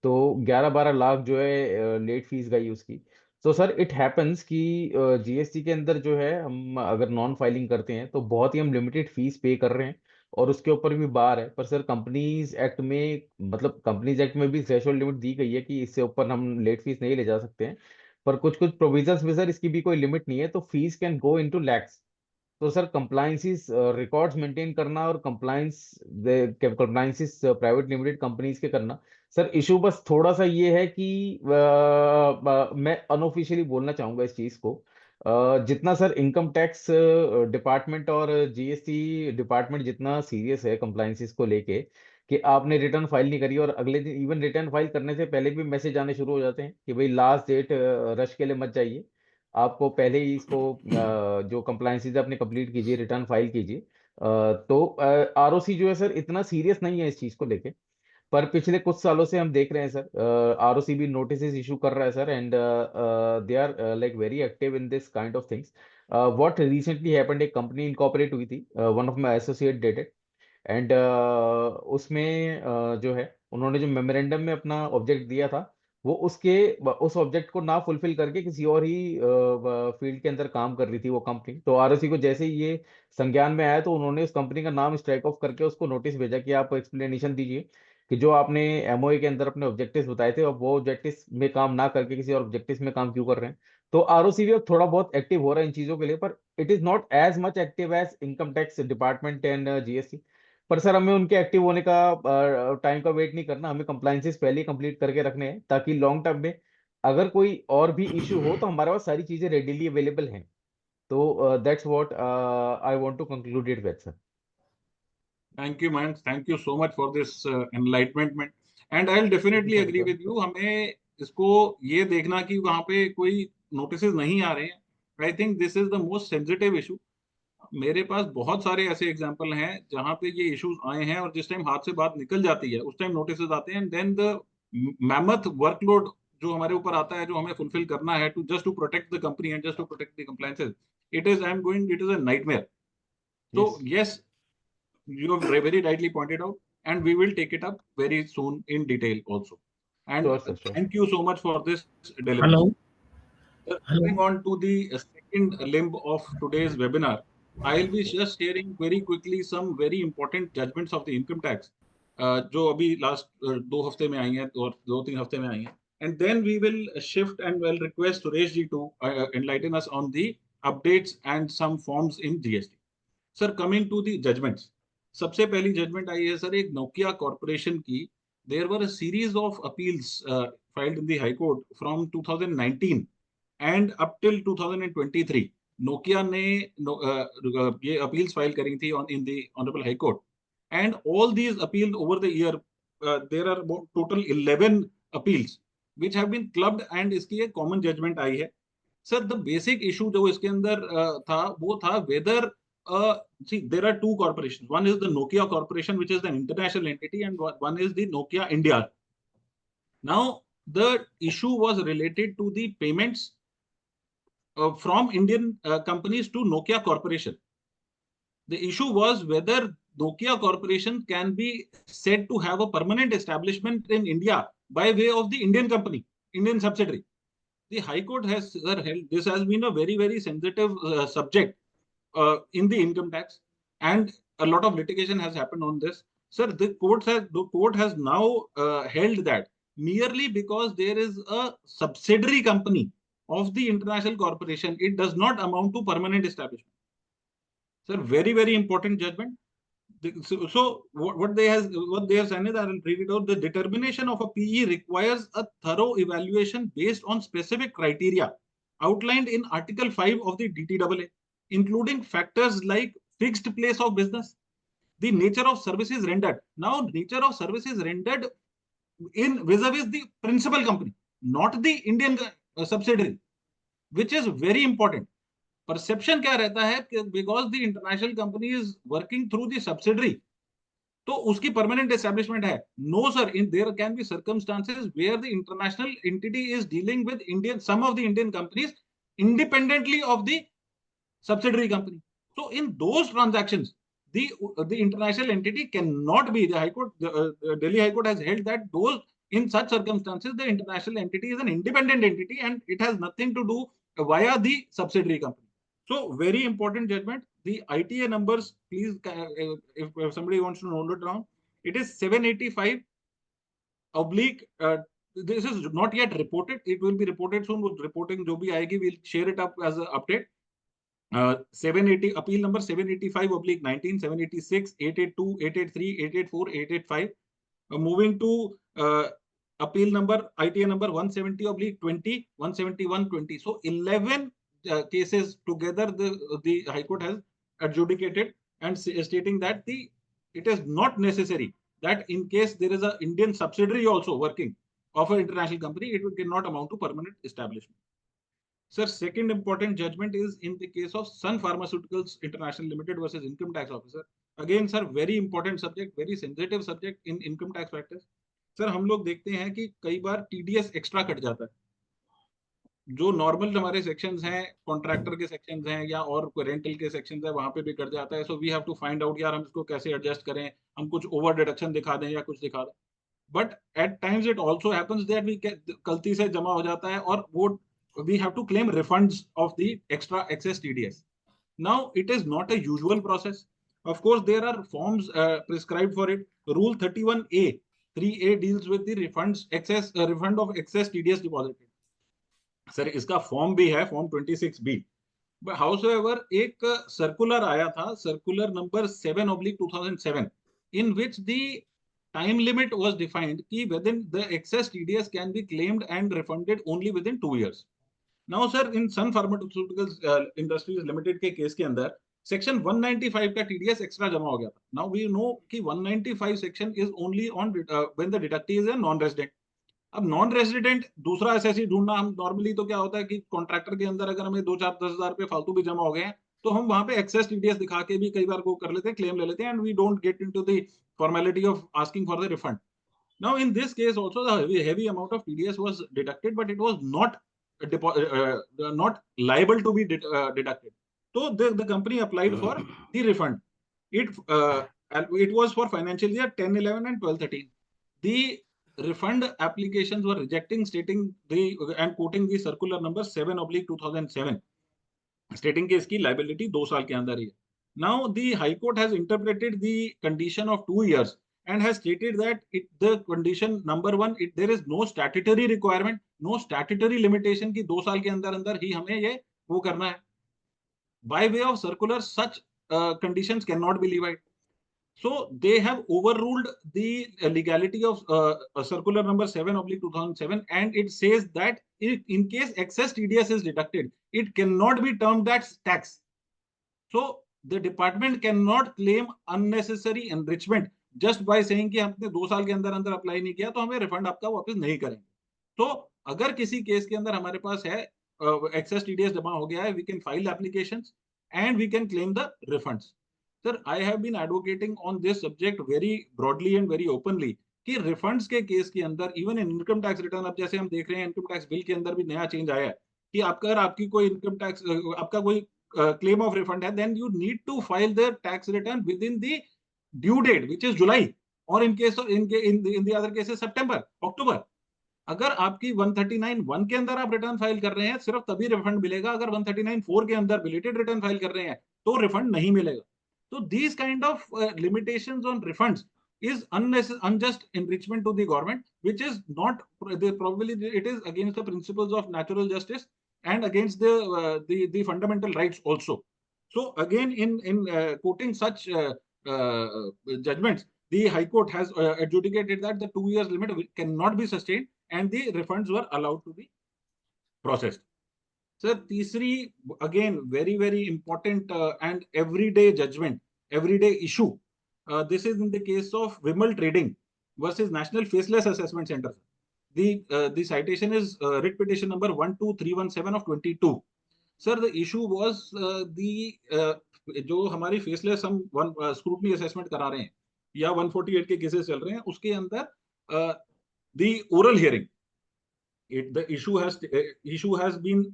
तो 11-12 लाख जो है लेट फीस गई उसकी। तो सर इट हैपन्स कि जीएसटी के अंदर जो है हम अगर नॉन फाइलिंग करते हैं तो बहुत ही हम लिमिटेड फीस पे कर रहे हैं और उसके ऊपर भी बार है। पर सर कंपनीज एक्ट में, मतलब कंपनीज एक्ट में भी थ्रेशोल्ड लिमिट दी गई है कि इससे ऊपर हम लेट फीस नहीं ले जा सकते हैं, पर कुछ कुछ प्रोविजंस में सर इसकी भी कोई लिमिट नहीं है, तो fees can go into lakhs. तो सर कंप्लायंसिस रिकॉर्ड्स मेंटेन करना और कंप्लायंसिस प्राइवेट लिमिटेड कंपनीज के करना, सर इशू बस थोड़ा सा ये है कि मैं अनऑफिशियली बोलना चाहूंगा इस चीज को, जितना सर इनकम टैक्स डिपार्टमेंट और जीएसटी डिपार्टमेंट जितना सीरियस है कंप्लायंसिस को लेके कि आपने रिटर्न फाइल नहीं करी और अगले दिन इवन रिटर्न फाइल करने से पहले भी मैसेज आने शुरू हो जाते हैं कि भाई लास्ट डेट रश के लिए मत जाइए, आपको पहले ही इसको जो कंप्लायंसेस है अपने कंप्लीट कीजिए, रिटर्न फाइल कीजिए। तो आरओसी जो है सर इतना सीरियस नहीं है इस चीज को लेके, पर पिछले कुछ सालों से हम देख रहे हैं सर आरओसी भी नोटिस इशू कर रहा है sir, and they are like very active in this kind of things. What recently happened, एक कंपनी इनकॉर्पोरेट हुई थी, one of my associate did it, and उसमें जो है उन्होंने जो मेमोरेंडम में अपना ऑब्जेक्ट दिया था वो उस ऑब्जेक्ट को ना फुलफिल करके किसी और ही फील्ड के अंदर काम कर रही थी वो कंपनी। तो आरओसी को जैसे ही ये संज्ञान में आया तो उन्होंने उस कंपनी का नाम स्ट्राइक ऑफ करके उसको नोटिस भेजा कि आप एक्सप्लेनेशन दीजिए कि जो आपने एमओए के अंदर अपने ऑब्जेक्टिव्स बताए थे और वो ऑब्जेक्टिव्स में काम ना करके किसी और ऑब्जेक्टिव्स में काम क्यों कर रहे हैं। तो आरओसी भी अब थोड़ा बहुत एक्टिव हो रहा है इन चीजों के लिए, पर it is not as much active as income tax department and GST. पर सर हमें उनके एक्टिव होने का टाइम का वेट नहीं करना, हमें कंप्लायंसेस पहले ही कंप्लीट करके रखने हैं ताकि लॉन्ग टर्म में अगर कोई और भी इशू हो तो हमारे पास सारी चीजें रेडीली अवेलेबल हैं। तो that's what I want to conclude it with sir. Thank you, man. Thank you so much for this enlightenment. And I'll definitely agree with you. हमें इसको ये देखना कि वहाँ पे कोई नोटिसेस नहीं आ रहे हैं. I think this is the most sensitive issue. मेरे पास बहुत सारे ऐसे एग्जाम्पल हैं जहां पे ये इश्यूज आए हैं और जिस टाइम हाथ से बात निकल जाती है उस टाइम नोटिस आते हैं, and then the mammoth workload जो हमारे ऊपर आता है, जो हमें फुलफिल करना है to just to protect the company and just to protect the compliances, it is a nightmare. So yes, you have very rightly pointed out, and we will take it up very soon in detail also. And Sure, sir, sure. Thank you so much for this delivery. Hello. Moving on to the second limb of today's webinar, I'll be just sharing very quickly some very important judgments of the income tax, जो अभी last 2 हफ्ते में आई हैं और 2-3 हफ्ते में आई हैं. And then we will shift and will request Suresh ji to enlighten us on the updates and some forms in GST. Sir, coming to the judgments, सबसे पहली जजमेंट आई है सर एक नोकिया कॉर्पोरेशन की. There were a series of appeals filed in the high court from 2019 and up till 2023. Nokia ने ये appeals file करी थी in the honourable high court, and all these appeal over the year there are total 11 appeals which have been clubbed, and इसकी एक common judgement आई है. Sir the basic issue जो इसके अंदर था वो था weather see, there are two corporations. One is the Nokia Corporation, which is an international entity, and one is the Nokia India. Now, the issue was related to the payments from Indian companies to Nokia Corporation. The issue was whether Nokia Corporation can be said to have a permanent establishment in India by way of the Indian company, Indian subsidiary. The High Court has held this has been a very, very sensitive subject in the income tax, and a lot of litigation has happened on this. Sir, the court has now held that merely because there is a subsidiary company of the international corporation, it does not amount to permanent establishment. Sir, very, very important judgment. So what they have said is, I will read it out. The determination of a PE requires a thorough evaluation based on specific criteria outlined in Article 5 of the DTAA, including factors like fixed place of business, the nature of services rendered. Now, nature of services rendered in vis-a-vis the principal company, not the Indian subsidiary, which is very important. Perception क्या रहता है कि because the international company is working through the subsidiary, तो उसकी permanent establishment है. No sir, in there can be circumstances where the international entity is dealing with Indian, some of the Indian companies independently of the subsidiary company. So in those transactions, the international entity cannot be, the High Court, Delhi High Court has held that those, in such circumstances, the international entity is an independent entity and it has nothing to do via the subsidiary company. So very important judgment. The ITA numbers, please, if somebody wants to note it down, it is 785 oblique. This is not yet reported. It will be reported soon. Reporting jo bhi aayegi, we'll share it up as an update. 780 appeal number 785/19, 786, 882, 883, 884, 885. Moving to appeal number, ITA number 170/20, 171/20. So 11 cases together the High Court has adjudicated and stating that it is not necessary that in case there is an Indian subsidiary also working of an international company, it cannot amount to permanent establishment. Sir, second important judgment is in the case of Sun Pharmaceuticals International Limited versus Income Tax Officer. Again, sir, very important subject, very sensitive subject in income tax practice. Sir, हम लोग देखते हैं कि कई बार TDS extra cut जाता है. जो normal हमारे सेक्शंस हैं, कॉन्ट्रैक्टर के सेक्शंस हैं या और रेंटल के सेक्शंस है, वहां पे भी कट जाता है. So we have to find out, यार हम इसको कैसे एडजस्ट करें, हम कुछ ओवर डिडक्शन दिखा दें या कुछ दिखा दें. But at times it also happens that we गलती से जमा हो जाता है और वो we have to claim refunds of the extra excess TDS. Now, it is not a usual process. Of course, there are forms prescribed for it. Rule 31A, 3A deals with the refund of excess TDS deposited. Sir, इसका form भी है, form 26B. But howsoever, एक circular आया था, circular number 7/2007, in which the time limit was defined कि within the excess TDS can be claimed and refunded only within 2 years. Now, sir, in Sun Pharmaceuticals Industries Limited के case के अंदर section 195 का TDS extra जमा हो गया था. Now we know कि 195 section is only on when the deductee is a non-resident. अब नॉन रेजिडेंट दूसरा एसएससी ढूंढना, हम नॉर्मली तो क्या होता है कि कॉन्ट्रैक्टर के अंदर अगर हमें 2-4-10,000 रुपए फालतू भी जमा हो गए हैं तो हम वहां पे एक्सेस टीडीएस दिखा के भी कई बार वो कर लेते हैं, क्लेम ले लेते हैं, and we don't get into the formality of asking for the refund. Now in this case also the heavy amount of TDS was deducted, but it was not liable to be deducted. So the company applied for the refund. It was for financial year 10-11 and 12-13. The refund applications were rejecting, stating and quoting the circular number 7/2007, stating कि इसकी liability 2 साल के अंदर ही है. Now the High Court has interpreted the condition of 2 years and has stated that the condition number 1, there is no statutory requirement, no statutory limitation कि 2 साल के अंदर ही हमें ये वो करना है. By way of circular, such conditions cannot be levied. So they have overruled the legality of circular number 7/2007, and it says that in case excess TDS is deducted, it cannot be termed as tax. So the department cannot claim unnecessary enrichment just by saying कि हमने 2 साल के अंदर apply नहीं किया तो हमें refund आपका वापस नहीं करेंगे. तो अगर किसी केस के अंदर हमारे पास है excess TDS जमा हो गया है, we can file applications and we can claim the refunds. Sir, I have been advocating on this subject very broadly and very openly कि refunds के केस के अंदर even in income tax return, अब जैसे हम देख रहे हैं income tax bill के अंदर भी नया चेंज आया है कि अगर आपकी कोई income tax आपका कोई claim of refund है, then you need to file the tax return within the due date, which is July, or in case of in the other cases September, October. अगर आपकी 139(1) के अंदर आप रिटर्न फाइल कर रहे हैं, सिर्फ तभी रिफंड मिलेगा. अगर 139(4) के अंदर बिलेटेड रिटर्न फाइल कर रहे हैं तो रिफंड नहीं मिलेगा. तो these kind of limitations on refunds is unjust enrichment to the government, which is not probably it is against the principles of natural justice and against the fundamental rights also. So again, in quoting such judgments, the High Court has adjudicated that the 2 years limit cannot be sustained and the refunds were allowed to be processed. Sir, तीसरी, again, very important and everyday judgment, everyday issue. This is in the case of Vimal Trading versus National Faceless Assessment Center. The citation is writ petition number 12317 of 22. Sir, the issue was जो हमारी faceless हम scrutiny assessment करा रहे हैं या 148 के cases चल रहे हैं, उसके अंदर the oral hearing, the issue has been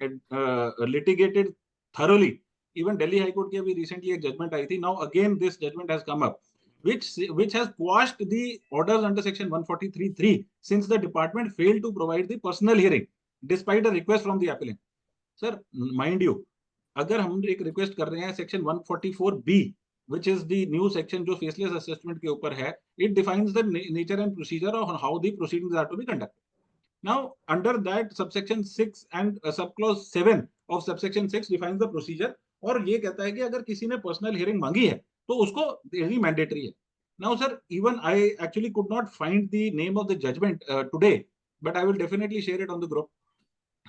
litigated thoroughly. Even Delhi High Court की अभी recently एक judgment आई थी. Now again this judgment has come up, which has quashed the orders under section 143(3) since the department failed to provide the personal hearing despite a request from the appellant. Sir, mind you, अगर हम एक request कर रहे हैं section 144B, which is the new section जो faceless assessment के ऊपर है, it defines the nature and procedure of how the proceedings are to be conducted. Now, under that, subsection 6 and subclause 7 of subsection 6 defines the procedure, और ये कहता है कि अगर किसी ने पर्सनल हियरिंग मांगी है तो उसको देनी मैंडेटरी है. Now, sir, even I actually could not find the name of the judgment today, but I will definitely share it on the group.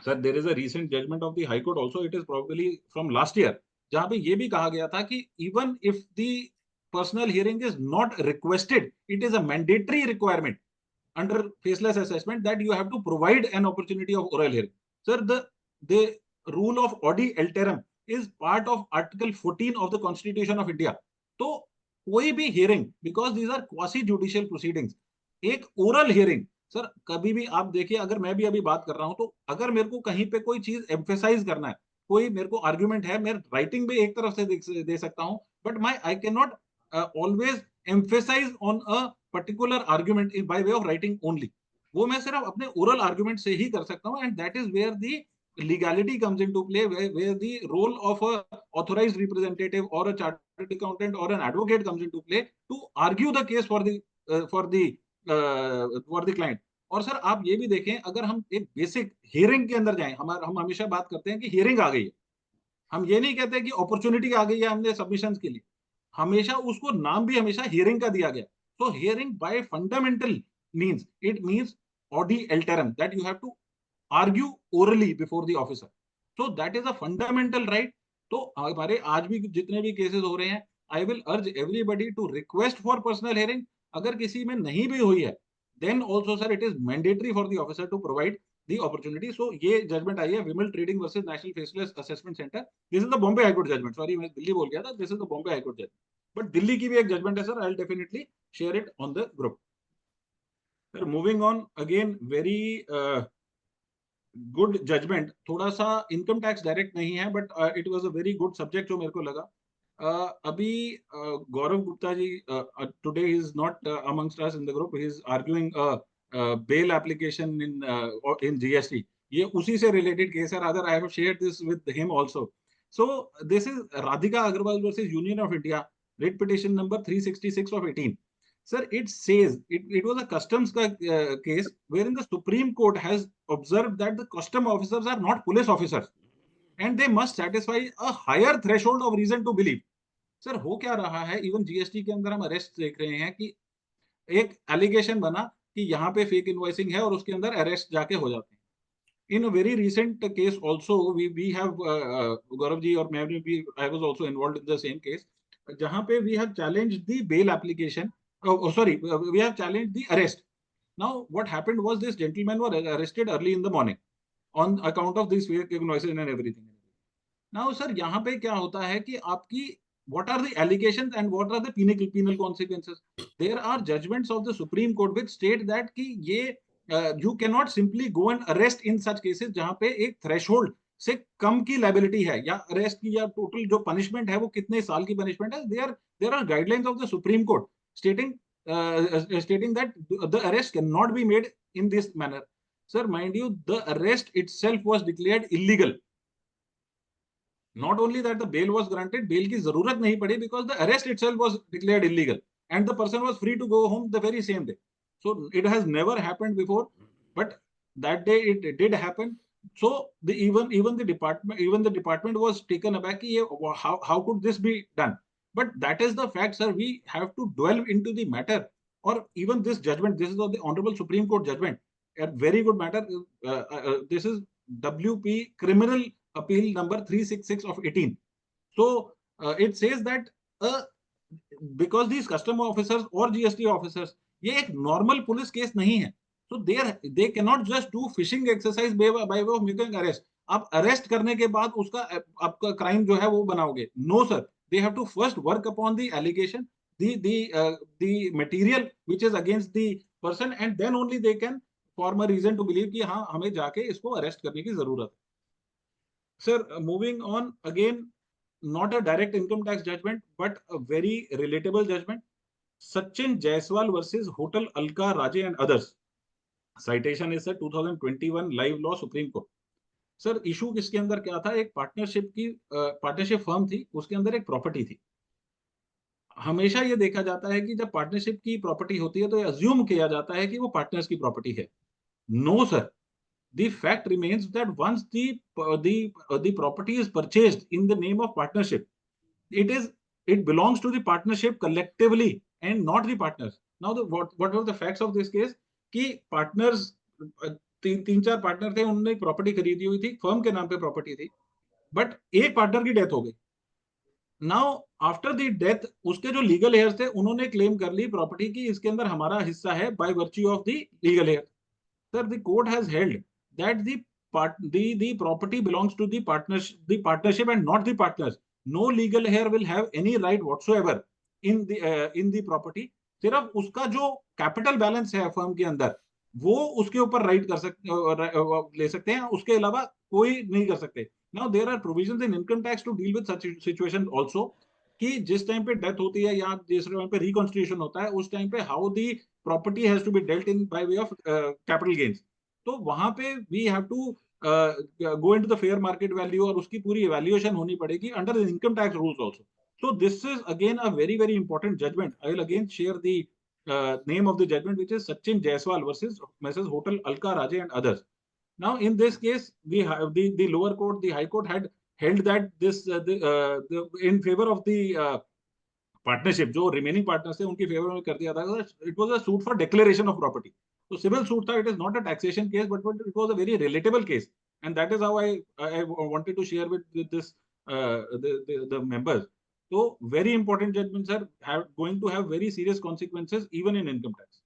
Sir, there is a recent judgment of the High Court also. It is probably from last year, जहाँ पे ये भी कहा गया था कि even if the personal hearing is not requested, it is a mandatory requirement under faceless assessment that you have to provide an opportunity of oral hearing. Sir, the rule of odi alterum is part of Article 14 of the Constitution of India. तो कोई भी hearing, because these are quasi judicial proceedings, एक oral hearing, sir कभी भी आप देखिए, अगर मैं भी अभी बात कर रहा हूं तो अगर मेरे को कहीं पे कोई चीज एम्फेसाइज करना है, कोई मेरे को आर्ग्यूमेंट है, मैं राइटिंग भी एक तरफ से दे सकता हूं, but I can not always emphasise on a particular argument by way of writing only. वो मैं सिर्फ अपने ओरल आर्ग्यूमेंट से ही कर सकता हूं, and that is where the legality comes into play, where the role of a authorized representative or a chartered accountant or an advocate comes into play to argue the case for the client. और sir आप ये भी देखें, अगर हम एक basic hearing के अंदर जाएं, हम हमेशा बात करते हैं कि हियरिंग आ गई है, हम ये नहीं कहते कि अपॉर्चुनिटी आ गई है हमने सबमिशंस के लिए, हमेशा उसको नाम भी हमेशा हियरिंग का दिया गया. So hearing by fundamental means, it means audi alteram, that you have to argue orally before the officer. So that is a fundamental right. तो हमारे आज भी जितने भी केसेस हो रहे हैं, I will urge everybody to request for personal hearing. अगर किसी में नहीं भी हुई है, then also sir it is mandatory for the officer to provide the opportunity. So ये judgment आई है Vimal Trading versus National Faceless Assessment Center. This is the Bombay High Court judgment. Sorry, मैं दिल्ली बोल गया था. This is the Bombay High Court judgment. But Delhi की भी एक judgment है sir. I'll definitely share it on the group. Sir, moving on, again very good judgment. थोड़ा सा income tax direct नहीं है, but it was a very good subject जो मेरे को लगा. अभी गौरव Gupta ji, today is not amongst us in the group. He is arguing a bail application in GST. ये उसी से related case है. Rather, I have shared this with him also. So this is Radhika Agarwal versus Union of India, writ petition number 366 of 18. Sir, it says it was a customs case wherein the Supreme Court has observed that the custom officers are not police officers, and they must satisfy a higher threshold of reason to believe. Sir हो क्या रहा है, even GST के अंदर हम arrest देख रहे हैं कि एक एलिगेशन बना कि यहाँ पे फेक इनवॉइसिंग है और उसके अंदर अरेस्ट जाके हो जाते हैं. In a very recent case also we have Gaurav ji और मैं भी, I was also involved in the same case, जहाँ पे we have challenged the bail application, sorry, we have challenged the arrest. Now what happened was this gentleman was arrested early in the morning on account of these fake invoices and everything. Now sir, यहाँ पे क्या होता है कि आपकी what are the allegations and what are the penal consequences? There are judgments of the Supreme Court which state that कि ये you cannot simply go and arrest in such cases जहाँ पे एक threshold से कम की liability है, या arrest की या total जो punishment है वो कितने साल की punishment है. There are guidelines of the Supreme Court stating that the arrest cannot be made in this manner. Sir, mind you, the arrest itself was declared illegal. Not only that the bail was granted, bail की जरूरत नहीं पड़ी because the arrest itself was declared illegal and the person was free to go home the very same day. So it has never happened before, but that day it did happen. So even the department was taken aback. How could this be done? But that is the fact, sir. We have to delve into the matter. Or even this judgment, this is of the Honorable Supreme Court judgment, a very good matter. This is WP Criminal Appeal number 366 of 18. So it says that because these custom officers or GST officers, ये एक normal police case नहीं है. So they cannot just do fishing exercise by way of making arrest. आप arrest करने के बाद उसका आपका crime जो है वो बनाओगे. No sir, they have to first work upon the allegation, the material which is against the person, and then only they can form a reason to believe कि हाँ हमें जाके इसको arrest करने की जरूरत है. Sir, moving on again, not a direct income tax judgment, but a very relatable judgment. Sachin Jaiswal versus Hotel Alka Raje and others. Citation is sir 2021 live law Supreme Court. Sir issue किसके अंदर क्या था? एक partnership firm थी, उसके अंदर एक property थी. हमेशा ये देखा जाता है कि जब पार्टनरशिप की प्रॉपर्टी होती है तो अज्यूम किया जाता है कि वो पार्टनर्स की प्रॉपर्टी है. No sir, the fact remains that once the property is purchased in the name of partnership, it belongs to the partnership collectively and not the partners. Now what were the facts of this case? कि partners तीन चार partner थे, उन्होंने property खरीदी हुई थी, firm के नाम पे प्रॉपर्टी थी, बट एक पार्टनर की डेथ हो गई. नाउ आफ्टर द डेथ उसके जो लीगल हेयर्स थे उन्होंने क्लेम कर ली प्रॉपर्टी की, इसके अंदर हमारा हिस्सा है by virtue of the legal heir. Sir the court has held that the property belongs to the partnership and not the partners. No legal heir will have any right whatsoever in the property. सिर्फ उसका जो capital balance है firm के अंदर वो उसके ऊपर right ले सकते हैं, उसके अलावा कोई नहीं कर सकते. Now there are provisions in income tax to deal with such situations also, कि जिस टाइम पे डेथ होती है या जिस टाइम पे रिकॉन्स्टिट्यूशन होता है उस टाइम पे how the property has to be dealt in by way of capital gains. तो वहां पे we have to go into the fair market value और उसकी पूरी इवैल्यूएशन होनी पड़ेगी under the income tax rules also. So this is again a very very important judgement. I will again share the name of the judgement which is Sachin Jaiswal versus Mrs. Hotel Alka Raje and others. Now in this case we have the lower court, the high court had held that this in favor of the partnership, जो remaining partners थे उनकी favour में कर दिया था. It was a suit for declaration of property. तो civil suit था, it is not a taxation case but it was a very relatable case, and that is how I wanted to share with this the members. तो very important judgment sir, going to have very serious consequences even in income tax.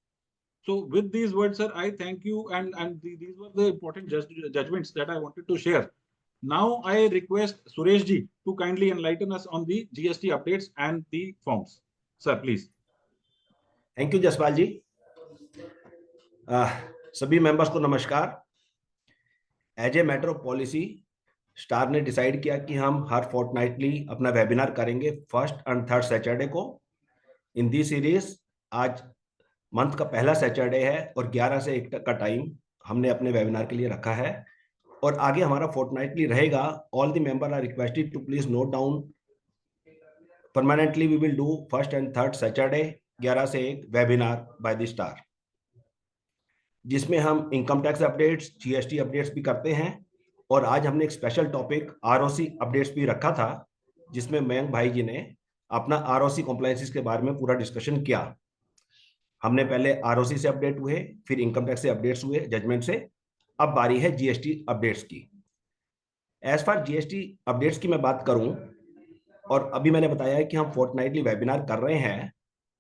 So with these words, sir, I thank you, and these were the important judgments that I wanted to share. Now I request Suresh ji to kindly enlighten us on the GST updates and the forms. Sir, please. Thank you, Jaiswal ji. सभी members को नमस्कार. As a matter of policy star ने decide किया कि हम हर fortnightly अपना webinar करेंगे फर्स्ट एंड थर्ड सैटरडे को. इन दी सीरीज आज मंथ का पहला सैटरडे है और 11 से 1 तक का टाइम हमने अपने वेबिनार के लिए रखा है और आगे हमारा फोर्टनाइटली रहेगा. All the member are requested to please note down. Permanently we will do first and third Saturday 11 से 1 वेबिनार बाय द स्टार, जिसमें हम income tax updates, GST updates भी करते हैं. और आज हमने एक स्पेशल टॉपिक आरओसी अपडेट्स भी रखा था, जिसमें मयंक भाई जी ने अपना आरओसी कॉम्प्लायंसेस के बारे में पूरा डिस्कशन किया. हमने पहले आरओसी से अपडेट हुए, फिर इनकम टैक्स से अपडेट्स हुए जजमेंट से. अब बारी है जीएसटी अपडेट्स की. एज फार जीएसटी अपडेट्स की मैं बात करूं, और अभी मैंने बताया है कि हम फोर्टनाइटली वेबिनार कर रहे हैं,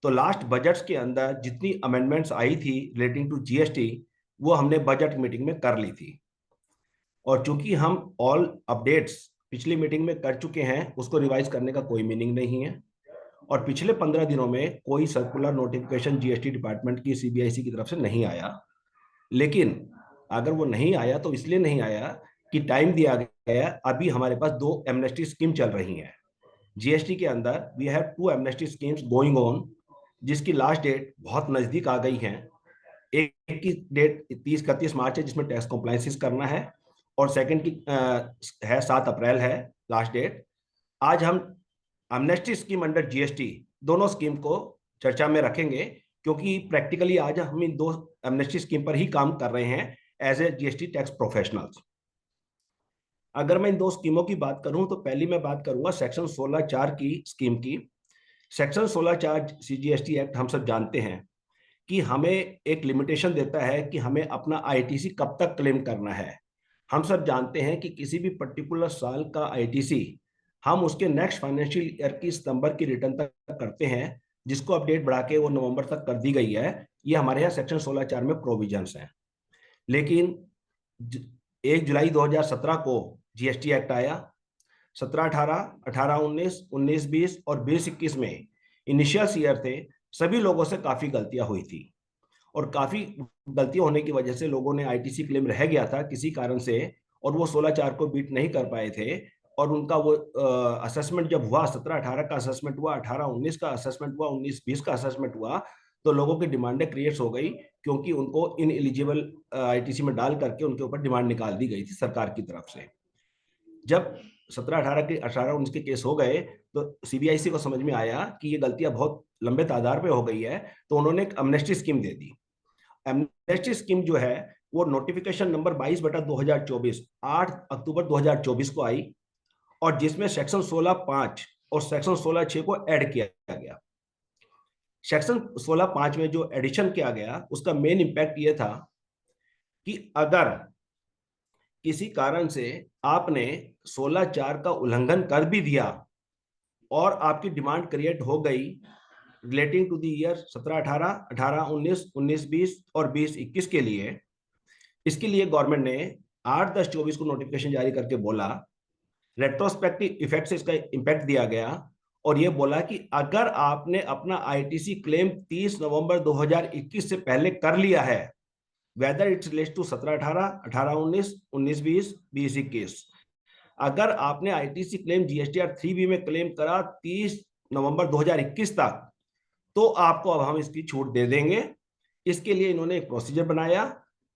तो लास्ट बजट्स के अंदर जितनी अमेंडमेंट्स आई थी रिलेटिंग टू जीएसटी वो हमने बजट मीटिंग में कर ली थी. और चूंकि हम ऑल अपडेट्स पिछली मीटिंग में कर चुके हैं, उसको रिवाइज करने का कोई मीनिंग नहीं है. और पिछले 15 दिनों में कोई सर्कुलर नोटिफिकेशन जीएसटी डिपार्टमेंट की सीबीआईसी की तरफ से नहीं आया. लेकिन अगर वो नहीं आया तो इसलिए नहीं आया कि टाइम दिया गया. अभी हमारे पास 2 एमनेस्टी स्कीम चल रही हैं जीएसटी के अंदर. We have 2 amnesty schemes going on, जिसकी लास्ट डेट बहुत नजदीक आ गई है. एक की डेट 31 मार्च है जिसमें टैक्स कॉम्प्लायंसेस करना है, और सेकंड की है 7 अप्रैल है लास्ट डेट. आज हम एमनेस्टी स्कीम अंडर जीएसटी दोनों स्कीम को चर्चा में रखेंगे, क्योंकि प्रैक्टिकली आज हम इन 2 एमनेस्टी स्कीम पर ही काम कर रहे हैं as a GST tax professionals. अगर मैं इन दो स्कीमों की बात करूं तो पहली मैं बात करूंगा सेक्शन 16(4) की स्कीम की। सेक्शन 16(4) CGST एक्ट हम सब जानते हैं कि हमें एक लिमिटेशन देता है कि हमें अपना ITC कब तक क्लेम करना है। हम सब जानते हैं कि किसी भी पर्टिकुलर साल का ITC हम उसके नेक्स्ट फाइनेंशियल ईयर की सितंबर की रिटर्न तक करते हैं, जिसको अपडेट बढ़ा के वो नवंबर तक कर दी गई है। ये हमारे यहाँ सेक्शन 16(4) में प्रोविजंस हैं। लेकिन 1 जुलाई 2017 को GST एक्ट आया। 17-18, 18-19, 19-20 और 20-21 में इनिशियल ईयर थे, सभी लोगों से काफी गलतियां हुई थी और काफी गलतियां होने की वजह से लोगों ने ITC क्लेम रह गया था किसी कारण से, और वो 16(4) को बीट नहीं कर पाए थे। और उनका वो असेसमेंट जब हुआ, 17-18 का असेसमेंट हुआ, 18-19 का असेसमेंट हुआ, 19-20 का असेसमेंट हुआ, तो लोगों की डिमांडें क्रिएट्स हो गई, क्योंकि उनको इन एलिजिबल ITC में डाल करके उनके ऊपर डिमांड निकाल दी गई थी सरकार की तरफ से। जब 17-18 के 18-19 के केस हो गए तो CBIC को समझ में आया कि ये गलतियां बहुत लंबे तादार पे हो गई है, तो उन्होंने एक एमनेस्टी स्कीम दे दी। एमनेस्टी स्कीम जो है वो नोटिफिकेशन नंबर 22/2024 8 अक्टूबर 2024 को आई, और जिसमें सेक्शन 16(5) और सेक्शन 16(6) को ऐड किया गया। सेक्शन 16(5) में जो एडिशन किया गया उसका मेन इंपैक्ट ये था कि अगर किसी कारण से आपने 16(4) का उल्लंघन कर भी दिया और आपकी डिमांड क्रिएट हो गई रिलेटिंग टू द ईयर 17-18, 18-19, 19-20 और 20-21 के लिए, इसके लिए गवर्नमेंट ने 8/10/24 को नोटिफिकेशन जारी करके बोला, रेट्रोस्पेक्टिव इफेक्ट से इसका इंपैक्ट दिया गया, और ये बोला कि अगर आपने अपना ITC क्लेम 30 नवंबर 2021 से पहले कर लिया है, वेदर इट्स रिलेट्स टू 17-18, 18-19, 19-20, 20-21, अगर आपने ITC क्लेम GSTR 3B में क्लेम करा 30 नवंबर 2021 तक, तो आपको अब हम इसकी छूट दे देंगे। इसके लिए इन्होंने एक प्रोसीजर बनाया।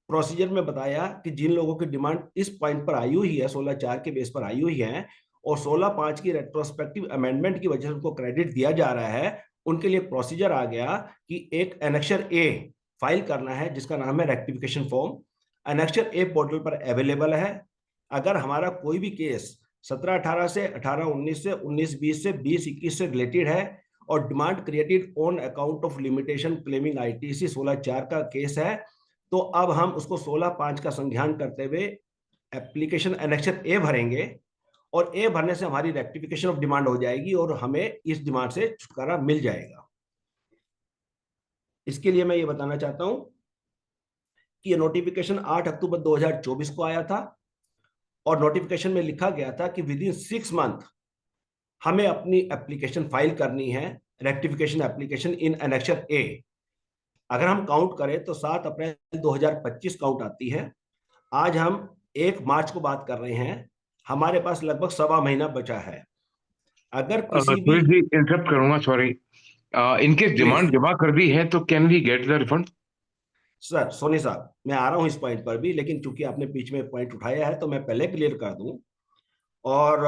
प्रोसीजर में बताया कि जिन लोगों की डिमांड इस पॉइंट पर आई हुई है, 16(4) के बेस पर आई हुई है, और 16(5) की रेट्रोस्पेक्टिव अमेंडमेंट की वजह से उनको क्रेडिट दिया जा रहा है, उनके लिए प्रोसीजर आ गया कि एक एनेक्सर A फाइल करना है, जिसका नाम है rectification form. Annexure A portal पर अवेलेबल है। अगर हमारा कोई भी केस 17-18 से 18-19 से 19-20 से 20-21 से रिलेटेड है और demand created on account of limitation claiming ITC 16(4) का केस है, तो अब हम उसको 16(5) का संज्ञान करते हुए एप्लीकेशन एनेक्सर A भरेंगे, और A भरने से हमारी रेक्टिफिकेशन ऑफ डिमांड हो जाएगी और हमें इस डिमांड से छुटकारा मिल जाएगा। इसके लिए मैं ये बताना चाहता हूं कि ये नोटिफिकेशन 8 अक्टूबर 2024 को आया था, और नोटिफिकेशन में लिखा गया था कि विद इन 6 मंथ हमें अपनी एप्लीकेशन फाइल करनी है, rectification application in annexure A। अगर हम काउंट करें तो 7 अप्रैल 2025 काउंट आती है। आज हम 1 मार्च को बात कर रहे हैं, हमारे पास लगभग 1.25 महीना बचा है। अगर किसी भी इंटरप्ट करूंगा, सॉरी, इनकेस डिमांड जमा कर दी है तो can we get the refund? Sir Soni साहब, मैं आ रहा हूं इस पॉइंट पर भी, लेकिन चूंकि आपने बीच में पॉइंट उठाया है तो मैं पहले क्लियर कर दूं। और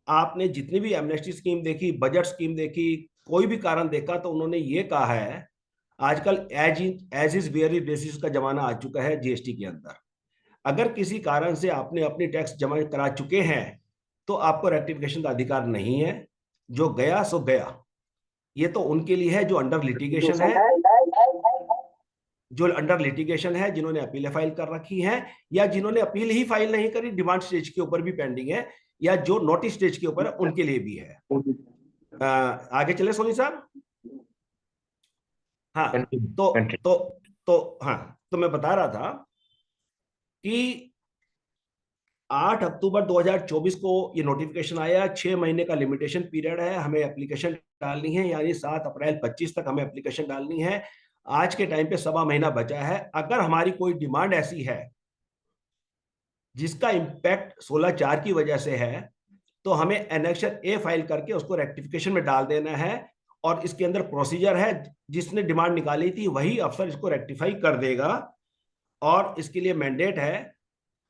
आपने जितनी भी एमनेस्टी स्कीम देखी, बजट स्कीम देखी, कोई भी कारण देखा, तो उन्होंने ये कहा है आजकल एज इज वेयर बेसिस का जमाना आ चुका है GST के अंदर। अगर किसी कारण से आपने अपनी टैक्स जमा करा चुके हैं तो आपको रेक्टिफिकेशन का अधिकार नहीं है। जो गया सो गया। ये तो उनके लिए है जो अंडर लिटिगेशन है, जिन्होंने अपील फाइल कर रखी है, या जिन्होंने अपील ही फाइल नहीं करी, डिमांड स्टेज के ऊपर भी पेंडिंग है, या जो नोटिस स्टेज के ऊपर है, उनके लिए भी है। आगे चले सोनी साहब। हाँ, तो मैं बता रहा था कि 8 अक्टूबर 2024 को ये नोटिफिकेशन आया। 6 महीने का लिमिटेशन पीरियड है, हमें एप्लीकेशन डालनी है, यानी 7 अप्रैल 25 तक हमें एप्लीकेशन डालनी है। आज के टाइम पे 1.25 महीना बचा है। अगर हमारी कोई डिमांड ऐसी है जिसका इंपैक्ट 16(4) की वजह से है, तो हमें एनेक्सर A फाइल करके उसको रेक्टिफिकेशन में डाल देना है, और इसके अंदर प्रोसीजर है, जिसने डिमांड निकाली थी वही अफसर इसको रेक्टिफाई कर देगा। और इसके लिए मैंडेट है,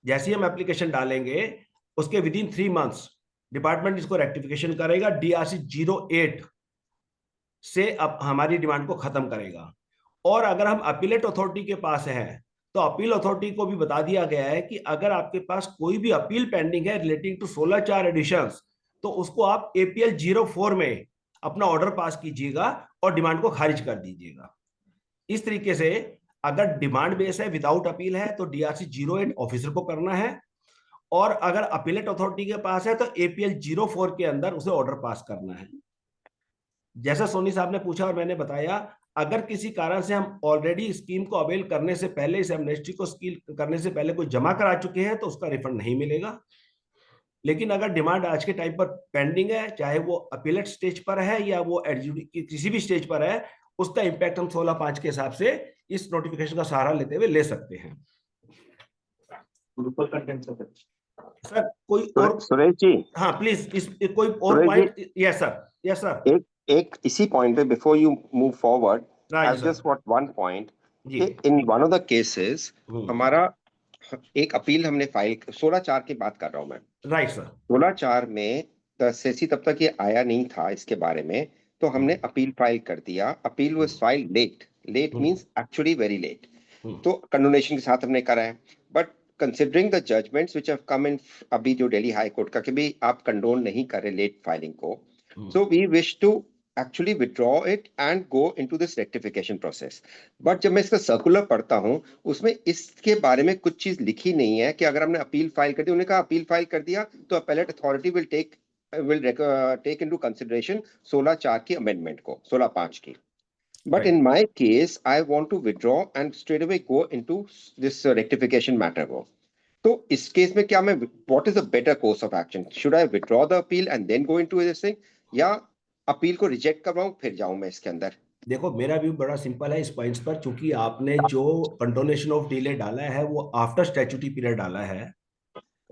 जैसे ही हम एप्लीकेशन डालेंगे उसके विद इन 3 मंथ्स डिपार्टमेंट इसको रेक्टिफिकेशन करेगा, DRC 08 से अब हमारी डिमांड को खत्म करेगा। और अगर हम अपीलेट अथॉरिटी के पास हैं तो अपील अथॉरिटी को भी बता दिया गया है कि अगर आपके पास कोई भी अपील पेंडिंग है रिलेटिंग टू 16(4) एडिशंस, तो उसको आप APL 04 में अपना ऑर्डर पास कीजिएगा और डिमांड को खारिज कर दीजिएगा। इस तरीके से अगर डिमांड बेस है विदाउट अपील है तो DRC 08 ऑफिसर को करना है, और अगर अपीलेट अथॉरिटी के पास है तो APL 04 के अंदर उसे ऑर्डर पास करना है। जैसा सोनी साहब ने पूछा और मैंने बताया, अगर किसी कारण से हम ऑलरेडी स्कीम को अवेल करने से पहले, इस एमनेस्टी को स्कीम करने से पहले कोई जमा करा चुके हैं तो उसका रिफंड नहीं मिलेगा। लेकिन अगर डिमांड आज के टाइम पर पेंडिंग है, चाहे वो अपीलेट स्टेज पर है या वो किसी भी स्टेज पर है, उसका इंपैक्ट हम 16(5) के हिसाब से इस नोटिफिकेशन का सहारा लेते हुए ले सकते हैं। सर कोई और? सुरेश जी, हाँ प्लीज, इस कोई और Suresh point? Yes sir, yes sir. एक इसी पॉइंट पे before you move forward, right I sir just want one point जी। कि in one of the cases हमारा एक अपील हमने फाइल 16(4) की बात कर रहा हूं मैं। Right sir. 16(4) में सेसी तब तक ये आया नहीं था इसके बारे में, तो हमने अपील फाइल कर दिया। Appeal was filed late means actually very late, तो कंडोनेशन के साथ हमने करा है। But considering the judgments which have come in, अभी जो दिल्ली हाई कोर्ट का कि भी आप कंडोन नहीं कर रहे लेट फाइलिंग को, so we wish to actually withdraw it and go into this rectification process. But जब मैं इसका सर्कुलर पढ़ता हूँ उसमें इसके बारे में कुछ चीज लिखी नहीं है कि अगर हमने अपील फाइल कर दी, उन्होंने कहा अपील फाइल कर दिया तो appellate authority will take into consideration 16(4) की अमेंडमेंट को, 16(5) की। But in my case, I want to withdraw and straight away go into this rectification matter को। तो इस केस में क्या मैं, what is the better course of action? Should I withdraw the appeal and then go into this thing, या appeal को reject करवाऊं फिर जाऊं मैं इसके अंदर? देखो मेरा व्यू बड़ा सिंपल है इस पॉइंट्स पर, क्योंकि आपने जो कंडोनेशन ऑफ डिले डाला है वो आफ्टर स्टैट्यूटरी पीरियड डाला है,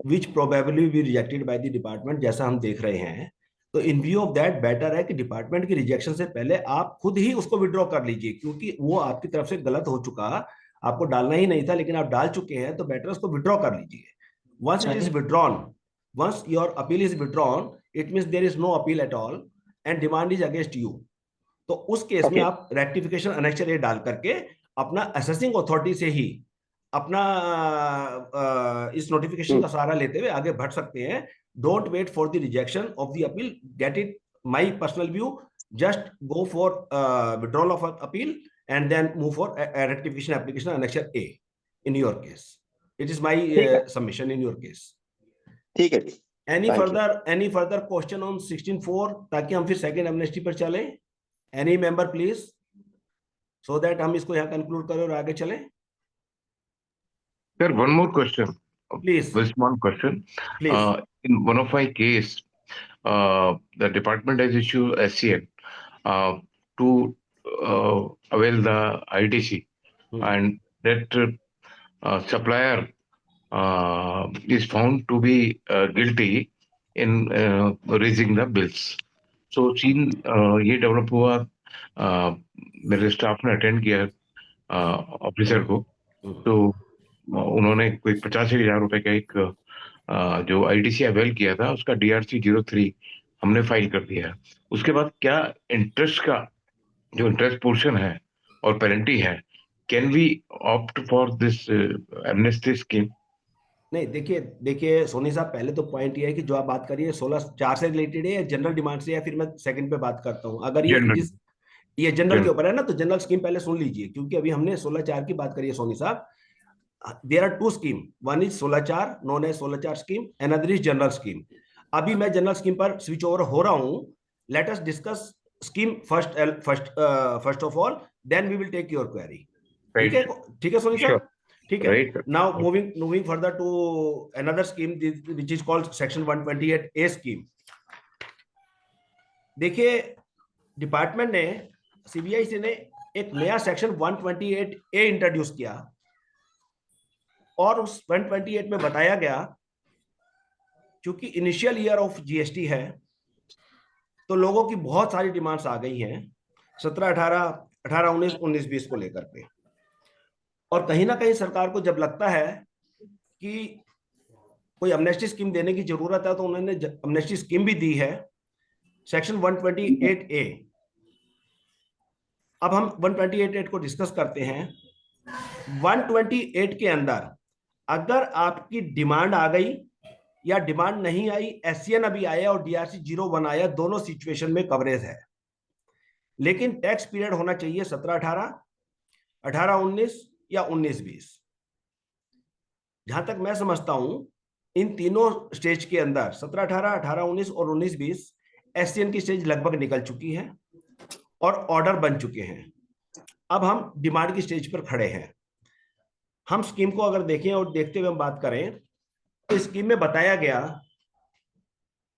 which probably be rejected by the department, जैसा हम देख रहे हैं। तो in view of that better है कि डिपार्टमेंट की रिजेक्शन से पहले आप खुद ही उसको विड्रॉ कर लीजिए, क्योंकि वो आपकी तरफ से गलत हो चुका, आपको डालना ही नहीं था लेकिन आप डाल चुके हैं, तो बेटर उसको विड्रॉ कर लीजिए। Once it is withdrawn, once your appeal is withdrawn, it means there is no appeal at all and demand is against you. तो उस केस में आप रेक्टिफिकेशन अनेक्चर ए डाल करके अपना असेसिंग अथॉरिटी से ही अपना इस नोटिफिकेशन का सहारा लेते हुए आगे बढ़ सकते हैं। Don't wait for the rejection of the appeal, get it, my personal view, just go for withdrawal of appeal and then move for rectification application annexure A in your case. It is my submission in your case. ठीक है जी। Any further question on 16(4) ताकि हम फिर second amnesty पर चलें? Any member please, so that हम इसको यहाँ कंक्लूड करें और आगे चलें। Sir, one more question. Please. Very small question. Please. In one of my case, the department has issued SCN to avail the ITC, and that supplier is found to be guilty in raising the bills. So, ये develop हुआ, मेरे staff ने attend किया officer को, तो उन्होंने कोई 85,000 रुपए का एक जो ITC अवेल किया था उसका DRC 03 हमने फाइल कर दिया है। उसके बाद क्या इंटरेस्ट का जो इंटरेस्ट पोर्शन है और पेनल्टी है, can we opt for this amnesty scheme? नहीं, देखिए सोनी साहब, पहले तो पॉइंट ये है कि जो आप बात करिए 16(4) से रिलेटेड है या जनरल डिमांड से, या फिर मैं सेकंड पे बात करता हूं। अगर ये जनरल के ऊपर है ना, तो जनरल स्कीम पहले सुन लीजिए, क्योंकि अभी हमने 16(4) की बात करी है सोनी साहब। There are 2 scheme, one is 16(4) known as 16(4) scheme, another is general scheme. अभी मैं जनरल स्कीम पर स्विच ओवर हो रहा हूं। Let us discuss scheme first of all, then we will take your query. ठीक है सोनी साहब, ठीक है। Now moving further to another scheme which is called section 128A scheme. देखिए डिपार्टमेंट ने, CBIC ने एक नया सेक्शन 128A इंट्रोड्यूस किया, और उस 128 में बताया गया, क्योंकि इनिशियल ईयर ऑफ GST है तो लोगों की बहुत सारी डिमांड्स आ गई हैं 17, 18, 19, 20 को लेकर के। और कहीं ना कहीं सरकार को जब लगता है कि कोई अमनेस्टी स्कीम देने की जरूरत है, तो उन्होंने अमनेस्टी स्कीम भी दी है, सेक्शन 128A। अब हम 128A को डिस्कस करते हैं। 128 के अंदर अगर आपकी डिमांड आ गई या डिमांड नहीं आई, एससीएन अभी आया और डीआरसी 01 आया, दोनों सिचुएशन में कवरेज है। लेकिन टैक्स पीरियड होना चाहिए 17-18, 18-19 या 19-20। जहां तक मैं समझता हूं इन तीनों स्टेज के अंदर 17-18, 18-19 और 19-20 एससीएन की स्टेज लगभग निकल चुकी है और ऑर्डर बन चुके हैं। अब हम डिमांड की स्टेज पर खड़े हैं। हम स्कीम को अगर देखें और देखते हुए हम बात करें तो स्कीम में बताया गया,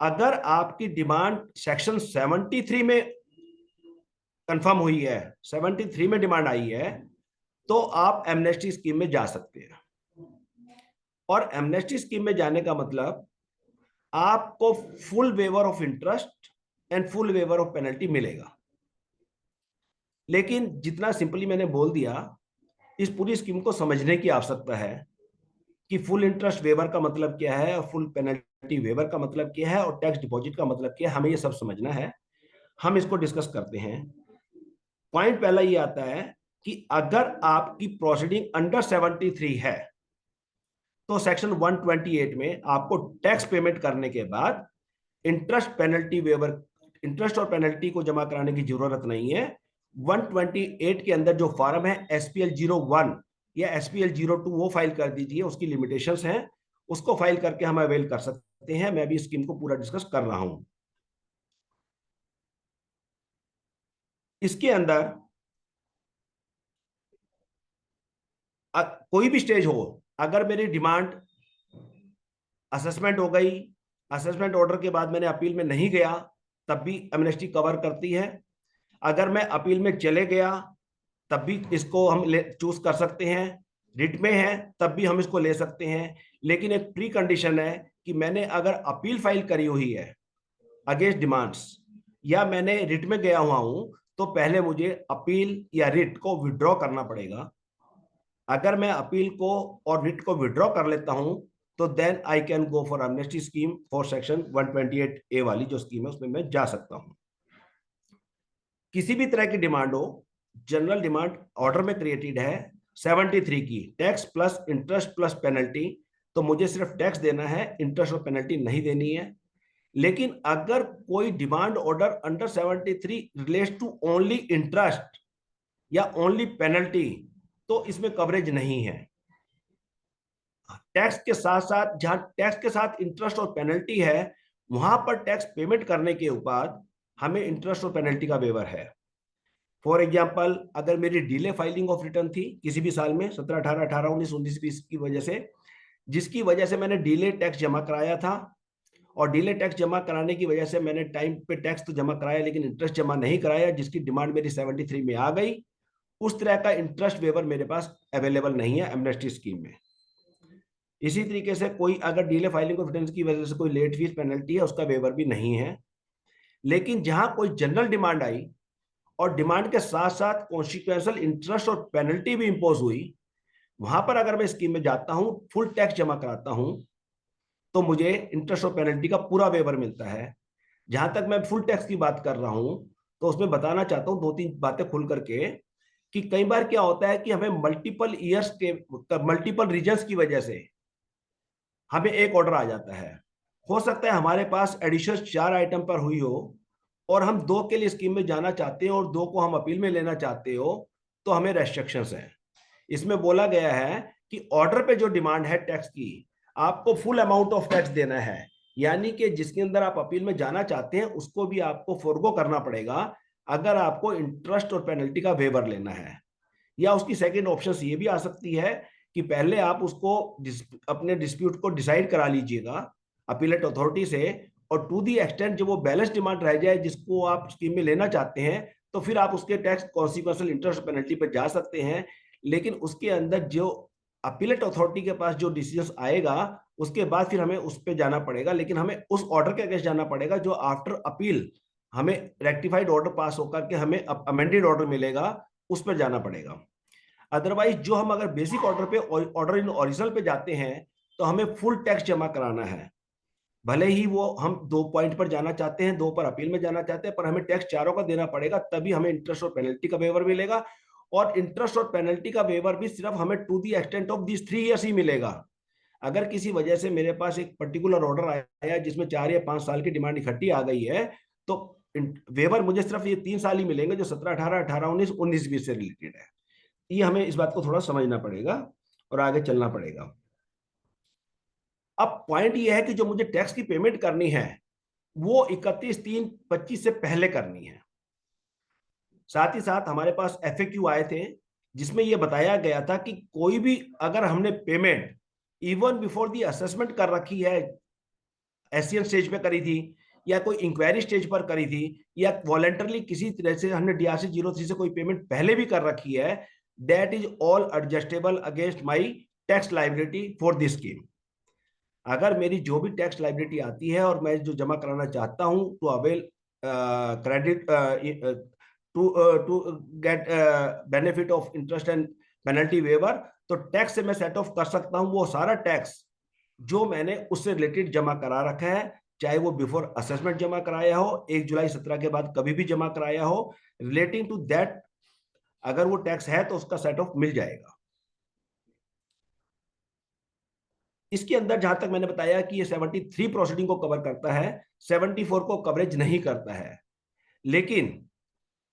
अगर आपकी डिमांड सेक्शन 73 में कंफर्म हुई है, 73 में डिमांड आई है, तो आप एमनेस्टी स्कीम में जा सकते हैं। और एमनेस्टी स्कीम में जाने का मतलब आपको full waiver of interest and full waiver of penalty मिलेगा। लेकिन जितना सिंपली मैंने बोल दिया, इस पूरी स्कीम को समझने की आवश्यकता है कि फुल इंटरेस्ट वेवर का मतलब क्या है और फुल पेनल्टी वेवर का मतलब क्या है और टैक्स डिपॉजिट का मतलब क्या है, हमें ये सब समझना है। हम इसको डिस्कस करते हैं। पॉइंट पहला ये आता है कि अगर आपकी प्रोसीडिंग अंडर 73 है तो सेक्शन 128 में आपको टैक्स पेमेंट करने के बाद इंटरेस्ट पेनल्टी वेवर, इंटरेस्ट और पेनल्टी को जमा कराने की जरूरत नहीं है। 128 के अंदर जो फॉर्म है एसपीएल 01 या एसपीएल 02 वो फाइल कर दीजिए, उसकी लिमिटेशंस हैं, उसको फाइल करके हम अवेल कर सकते हैं। मैं भी स्कीम को पूरा डिस्कस कर रहा हूं। इसके अंदर कोई भी स्टेज हो, अगर मेरी डिमांड असेसमेंट हो गई, असेसमेंट ऑर्डर के बाद मैंने अपील में नहीं गया, तब भी एमनेस्टी कवर करती है। अगर मैं अपील में चले गया तब भी इसको हम चूज कर सकते हैं। रिट में है तब भी हम इसको ले सकते हैं। लेकिन एक प्री कंडीशन है कि मैंने अगर अपील फाइल करी हुई है अगेंस्ट डिमांड्स या मैंने रिट में गया हुआ हूं, तो पहले मुझे अपील या रिट को विड्रॉ करना पड़ेगा। अगर मैं अपील को और रिट को विड्रॉ कर लेता हूं तो then I can go for amnesty scheme for section 128A वाली जो स्कीम है उसमें मैं जा सकता हूं। किसी भी तरह की डिमांड हो, जनरल डिमांड ऑर्डर में क्रिएटेड है 73 की, tax plus interest plus penalty, तो मुझे सिर्फ टैक्स देना है, इंटरेस्ट और पेनल्टी नहीं देनी है। लेकिन अगर कोई demand order under 73 relates to only interest या ओनली पेनल्टी, तो इसमें कवरेज नहीं है। टैक्स के साथ साथ, जहां टैक्स के साथ इंटरेस्ट और पेनल्टी है, वहां पर टैक्स पेमेंट करने के बाद हमें इंटरेस्ट और पेनल्टी का वेवर है। फॉर एग्जांपल, अगर मेरी डिले फाइलिंग ऑफ रिटर्न थी किसी भी साल में 17, 18, 18, 19, 19, 20 की वजह से, जिसकी वजह से मैंने डिले टैक्स जमा कराया था और डिले टैक्स जमा कराने की वजह से मैंने टाइम पे टैक्स तो जमा कराया लेकिन इंटरेस्ट जमा नहीं कराया, जिसकी डिमांड मेरी 73 में आ गई, उस तरह का इंटरेस्ट वेवर मेरे पास अवेलेबल नहीं है एमनेस्टी स्कीम में। इसी तरीके से कोई अगर डिले फाइलिंग ऑफ रिटर्न की वजह से कोई लेट फीस पेनल्टी है, उसका वेवर भी नहीं है। लेकिन जहां कोई जनरल डिमांड आई और डिमांड के साथ साथ कॉन्सिक्वेंशियल इंटरेस्ट और पेनल्टी भी इंपोज हुई, वहां पर अगर मैं स्कीम में जाता हूं, फुल टैक्स जमा कराता हूं, तो मुझे इंटरेस्ट और पेनल्टी का पूरा वेवर मिलता है। जहां तक मैं फुल टैक्स की बात कर रहा हूं, तो उसमें बताना चाहता हूं 2-3 बातें खुल करके कि कई बार क्या होता है कि हमें मल्टीपल ईयर्स के, मल्टीपल रीजन्स की वजह से हमें एक ऑर्डर आ जाता है। हो सकता है हमारे पास एडिशन 4 आइटम पर हुई हो और हम 2 के लिए स्कीम में जाना चाहते हो और 2 को हम अपील में लेना चाहते हो, तो हमें रेस्ट्रिक्शंस हैं। इसमें बोला गया है कि ऑर्डर पे जो डिमांड है टैक्स की, आपको फुल अमाउंट ऑफ टैक्स देना है, यानी कि जिसके अंदर आप अपील में जाना चाहते हैं उसको भी आपको फोरगो करना पड़ेगा अगर आपको इंटरेस्ट और पेनल्टी का वेवर लेना है। या उसकी सेकेंड ऑप्शन ये भी आ सकती है कि पहले आप उसको अपने डिस्प्यूट को डिसाइड करा लीजिएगा अपीलेट अथॉरिटी से, और टू दी एक्सटेंट जो वो बैलेंस डिमांड रह जाए जिसको आप स्कीम में लेना चाहते हैं, तो फिर आप उसके टैक्स कॉन्सिक्वेंशियल इंटरेस्ट पेनल्टी पर जा सकते हैं। लेकिन उसके अंदर जो अपीलेट अथॉरिटी के पास जो डिसीजन आएगा उसके बाद फिर हमें उस पर जाना पड़ेगा, लेकिन हमें उस ऑर्डर के अगेंस्ट जाना पड़ेगा जो आफ्टर अपील हमें रेक्टिफाइड ऑर्डर पास होकर के हमें अमेंडेड ऑर्डर मिलेगा, उस पर जाना पड़ेगा। अदरवाइज जो हम अगर बेसिक ऑर्डर पे, ऑर्डर इन ओरिजिनल पे जाते हैं, तो हमें फुल टैक्स जमा कराना है। भले ही वो हम 2 पॉइंट पर जाना चाहते हैं, 2 पर अपील में जाना चाहते हैं, पर हमें टैक्स चारों का देना पड़ेगा, तभी हमें इंटरेस्ट और पेनल्टी का वेवर मिलेगा। और इंटरेस्ट और पेनल्टी का वेवर भी सिर्फ हमें to the extent of this 3 years ही मिलेगा। अगर किसी वजह से मेरे पास एक पर्टिकुलर ऑर्डर आया जिसमें 4 या 5 साल की डिमांड इकट्ठी आ गई है, तो वेवर मुझे सिर्फ ये 3 साल ही मिलेंगे, जो 17, 18, 18, 19, 19, 20 से रिलेटेड है। ये हमें इस बात को थोड़ा समझना पड़ेगा और आगे चलना पड़ेगा। अब पॉइंट ये है कि जो मुझे टैक्स की पेमेंट करनी है वो 31/3/25 से पहले करनी है। साथ ही साथ हमारे पास FAQ आए थे जिसमें यह बताया गया था कि कोई भी अगर हमने payment even before the assessment कर रखी है, SCN स्टेज पे करी थी या कोई इंक्वायरी स्टेज पर करी थी या वॉलंटरली किसी तरह से हमने DRC 03 से कोई पेमेंट पहले भी कर रखी है, that is all adjustable against my tax liability for this scheme. अगर मेरी जो भी टैक्स लायबिलिटी आती है और मैं जो जमा कराना चाहता हूं to avail credit to get benefit of interest and penalty waiver, तो टैक्स से मैं सेट ऑफ कर सकता हूं वो सारा टैक्स जो मैंने उससे रिलेटेड जमा करा रखा है, चाहे वो बिफोर असेसमेंट जमा कराया हो, 1 जुलाई 17 के बाद कभी भी जमा कराया हो, रिलेटिंग टू दैट अगर वो टैक्स है तो उसका सेट ऑफ मिल जाएगा। इसके अंदर जहां तक मैंने बताया कि ये 73 प्रोसीडिंग को कवर करता है, 74 को कवरेज नहीं करता है। लेकिन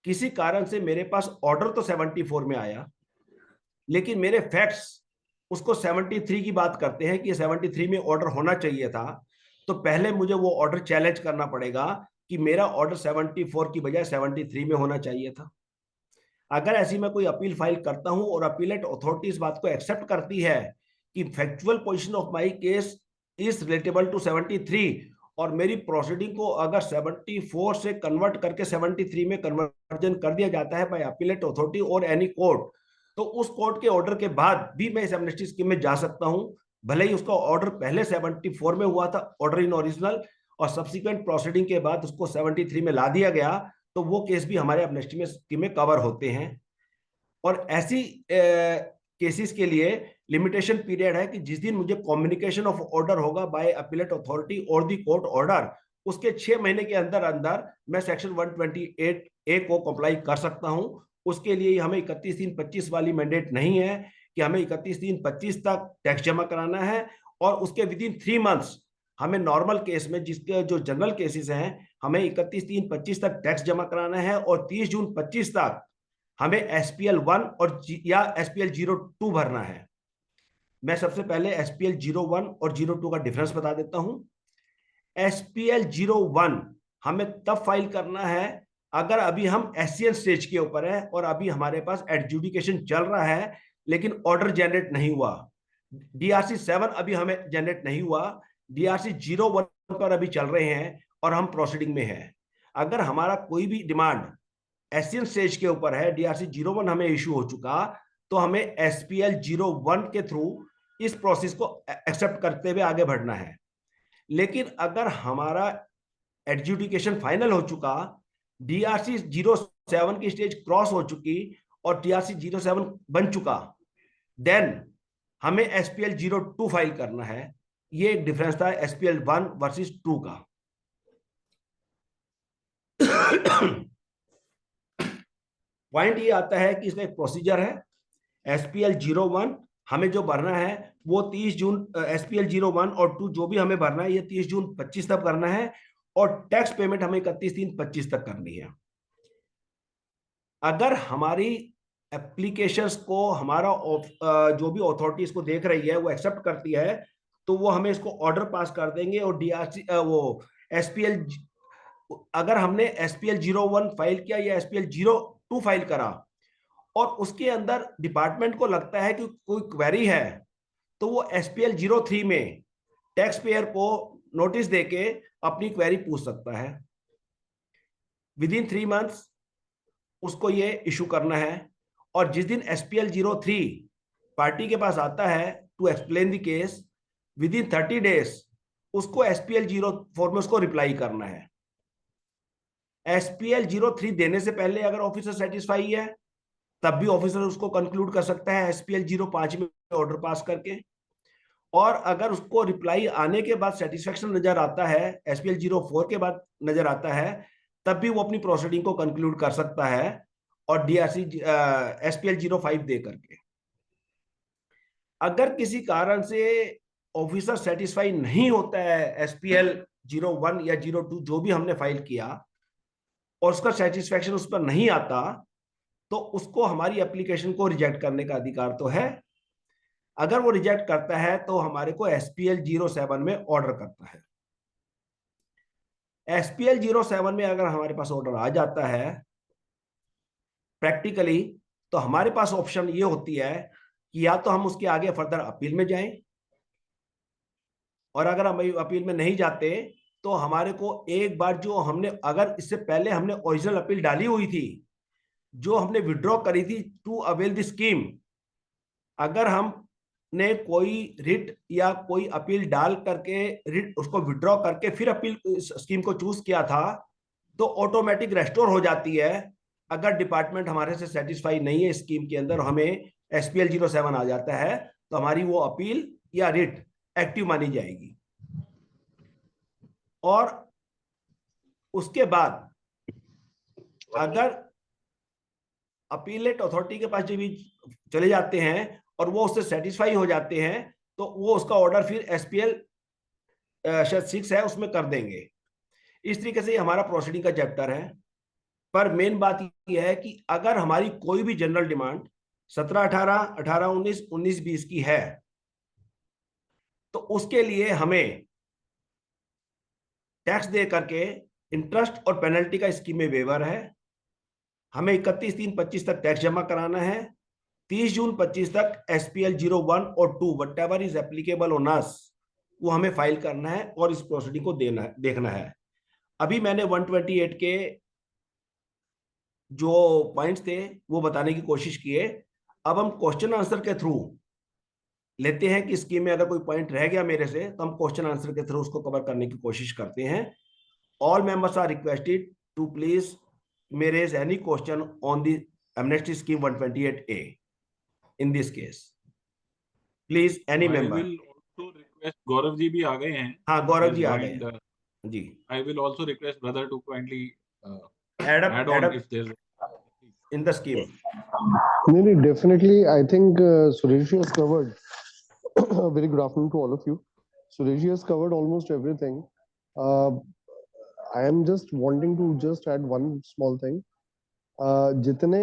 किसी कारण से मेरे पास ऑर्डर तो 74 में आया, लेकिन मेरे फैक्ट्स उसको 73 की बात करते हैं कि 73 में ऑर्डर होना चाहिए था, तो पहले मुझे वो ऑर्डर चैलेंज करना पड़ेगा कि मेरा ऑर्डर 74 की बजाय 73 में होना चाहिए था। अगर ऐसी मैं कोई अपील फाइल करता हूं और अपीलेट अथॉरिटी इस बात को एक्सेप्ट करती है कि factual position of my case is relatable to 73 और मेरी प्रोसीडिंग को अगर 74 से कन्वर्ट करके 73 में कन्वर्जन कर दिया जाता है बाय अपीलेट अथॉरिटी और एनी कोर्ट, तो उस कोर्ट के ऑर्डर के बाद भी मैं इस एमनेस्टी स्कीम में जा सकता हूं, भले ही उसका ऑर्डर पहले 74 में हुआ था, ऑर्डर इन ओरिजिनल, और सब्सिक्वेंट प्रोसीडिंग के बाद उसको 73 में ला दिया गया, तो वो केस भी हमारे एमनेस्टी में स्कीम में कवर होते हैं। और ऐसी केसेस के लिए लिमिटेशन पीरियड है कि जिस दिन मुझे कम्युनिकेशन ऑफ ऑर्डर होगा बाय अपीलेट अथॉरिटी और दी कोर्ट ऑर्डर, उसके 6 महीने के अंदर अंदर मैं सेक्शन 128A को कंप्लाई कर सकता हूं। उसके लिए हमें 31/3/25 वाली मैंडेट नहीं है कि हमें 31/3/25 तक टैक्स जमा कराना है, और उसके विद इन 3 मंथ्स हमें नॉर्मल केस में, जिसके जो जनरल केसेस हैं, हमें 31/3/25 तक टैक्स जमा कराना है और 30 जून 25 तक हमें SPL 1 और या SPL 02 भरना है। मैं सबसे पहले SPL 01 और 02 का डिफरेंस बता देता हूं। SPL 01 हमें तब फाइल करना है अगर अभी हम SCN स्टेज के ऊपर है और अभी हमारे पास एडजुडिकेशन चल रहा है लेकिन ऑर्डर जनरेट नहीं हुआ। DRC 7 अभी हमें जनरेट नहीं हुआ, DRC 01 पर अभी चल रहे हैं और हम प्रोसीडिंग में हैं। अगर हमारा कोई भी डिमांड SCN स्टेज के ऊपर है, DRC 01 हमें इशू हो चुका, तो हमें SPL 01 के थ्रू इस प्रोसेस को एक्सेप्ट करते हुए आगे बढ़ना है। लेकिन अगर हमारा एडजुडिकेशन फाइनल हो चुका, DRC 07 की स्टेज क्रॉस हो चुकी और DRC 07 बन चुका, देन हमें SPL 02 फाइल करना है। ये एक डिफरेंस था SPL 1 वर्सेस 2 का। पॉइंट ये आता है कि इसका एक प्रोसीजर है। SPL 01 हमें जो भरना है वो 30 जून, SPL 01 और 2 जो भी हमें भरना है ये 30 जून 25 तक करना है, और टैक्स पेमेंट हमें 31/3/25 तक करनी है। अगर हमारी एप्लीकेशंस को हमारा जो भी अथॉरिटी इसको देख रही है वो एक्सेप्ट करती है, तो वो हमें इसको ऑर्डर पास कर देंगे और DRC वो SPL, अगर हमने SPL 01 फाइल किया या SPL 02 फाइल करा और उसके अंदर डिपार्टमेंट को लगता है कि कोई क्वेरी है, तो वो SPL 03 में टैक्स पेयर को नोटिस देके अपनी क्वेरी पूछ सकता है। विद इन 3 मंथ्स उसको ये इशू करना है, और जिस दिन SPL 03 पार्टी के पास आता है to explain the case, within 30 days उसको SPL 04 में उसको रिप्लाई करना है। SPL 03 देने से पहले अगर ऑफिसर सेटिस्फाई है तब भी ऑफिसर उसको कंक्लूड कर सकता है SPL 05 में ऑर्डर पास करके, और अगर उसको रिप्लाई आने के बाद सेटिस्फेक्शन नजर आता है, SPL 04 के बाद नजर आता है, तब भी वो अपनी प्रोसीडिंग को कंक्लूड कर सकता है और DRC SPL 05 दे करके। अगर किसी कारण से ऑफिसर सेटिस्फाई नहीं होता है SPL 01 या 02 जो भी हमने फाइल किया, और उसका सेटिस्फेक्शन उस पर नहीं आता, तो उसको हमारी एप्लीकेशन को रिजेक्ट करने का अधिकार तो है। अगर वो रिजेक्ट करता है तो हमारे को SPL 07 में ऑर्डर करता है। SPL 07 में अगर हमारे पास ऑर्डर आ जाता है प्रैक्टिकली, तो हमारे पास ऑप्शन ये होती है कि या तो हम उसके आगे फर्दर अपील में जाएं, और अगर हम अपील में नहीं जाते तो हमारे को एक बार जो हमने, अगर इससे पहले हमने ओरिजिनल अपील डाली हुई थी, जो हमने विड्रॉ करी थी टू अवेल द स्कीम, अगर हमने कोई रिट या कोई अपील डाल करके रिट उसको विड्रॉ करके फिर अपील स्कीम को चूज किया था, तो ऑटोमेटिक रेस्टोर हो जाती है। अगर डिपार्टमेंट हमारे से सेटिस्फाई नहीं है स्कीम के अंदर, हमें SPL 07 आ जाता है, तो हमारी वो अपील या रिट एक्टिव मानी जाएगी। और उसके बाद अगर अपीलेट अथॉरिटी के पास जब भी चले जाते हैं और वो उससे सेटिस्फाई हो जाते हैं, तो वो उसका ऑर्डर फिर SPL 6 है उसमें कर देंगे। इस तरीके से हमारा प्रोसीडिंग का चैप्टर है। पर मेन बात यह है कि अगर हमारी कोई भी जनरल डिमांड 17-18, 18-19, 19-20 की है, तो उसके लिए हमें टैक्स दे करके इंटरेस्ट और पेनल्टी का स्कीम में वेवर है। हमें 31/3/25 तक टैक्स जमा कराना है। 30 जून 25 तक SPL 01 और 2 what ever is applicable on us, वो हमें फाइल करना है और इस प्रोसीडिंग को देखना है। अभी मैंने 128 के जो पॉइंट्स थे वो बताने की कोशिश किए। अब हम क्वेश्चन आंसर के थ्रू लेते हैं कि स्कीम में अगर कोई पॉइंट रह गया मेरे से, तो हम क्वेश्चन आंसर के थ्रू उसको कवर करने की कोशिश करते हैं। All members are requested to please may raise any question on the amnesty scheme 128A in this case. Please, any member. I will also request Gaurav ji भी आ गए हैं। हाँ, गौरव जी आ joined, गए जी। I will also request brother to kindly add on up if there's in the scheme. No, definitely. I think Suresh has covered. Very good afternoon to all of you. Suresh has covered almost everything. I am just wanting to just add one small thing. जितने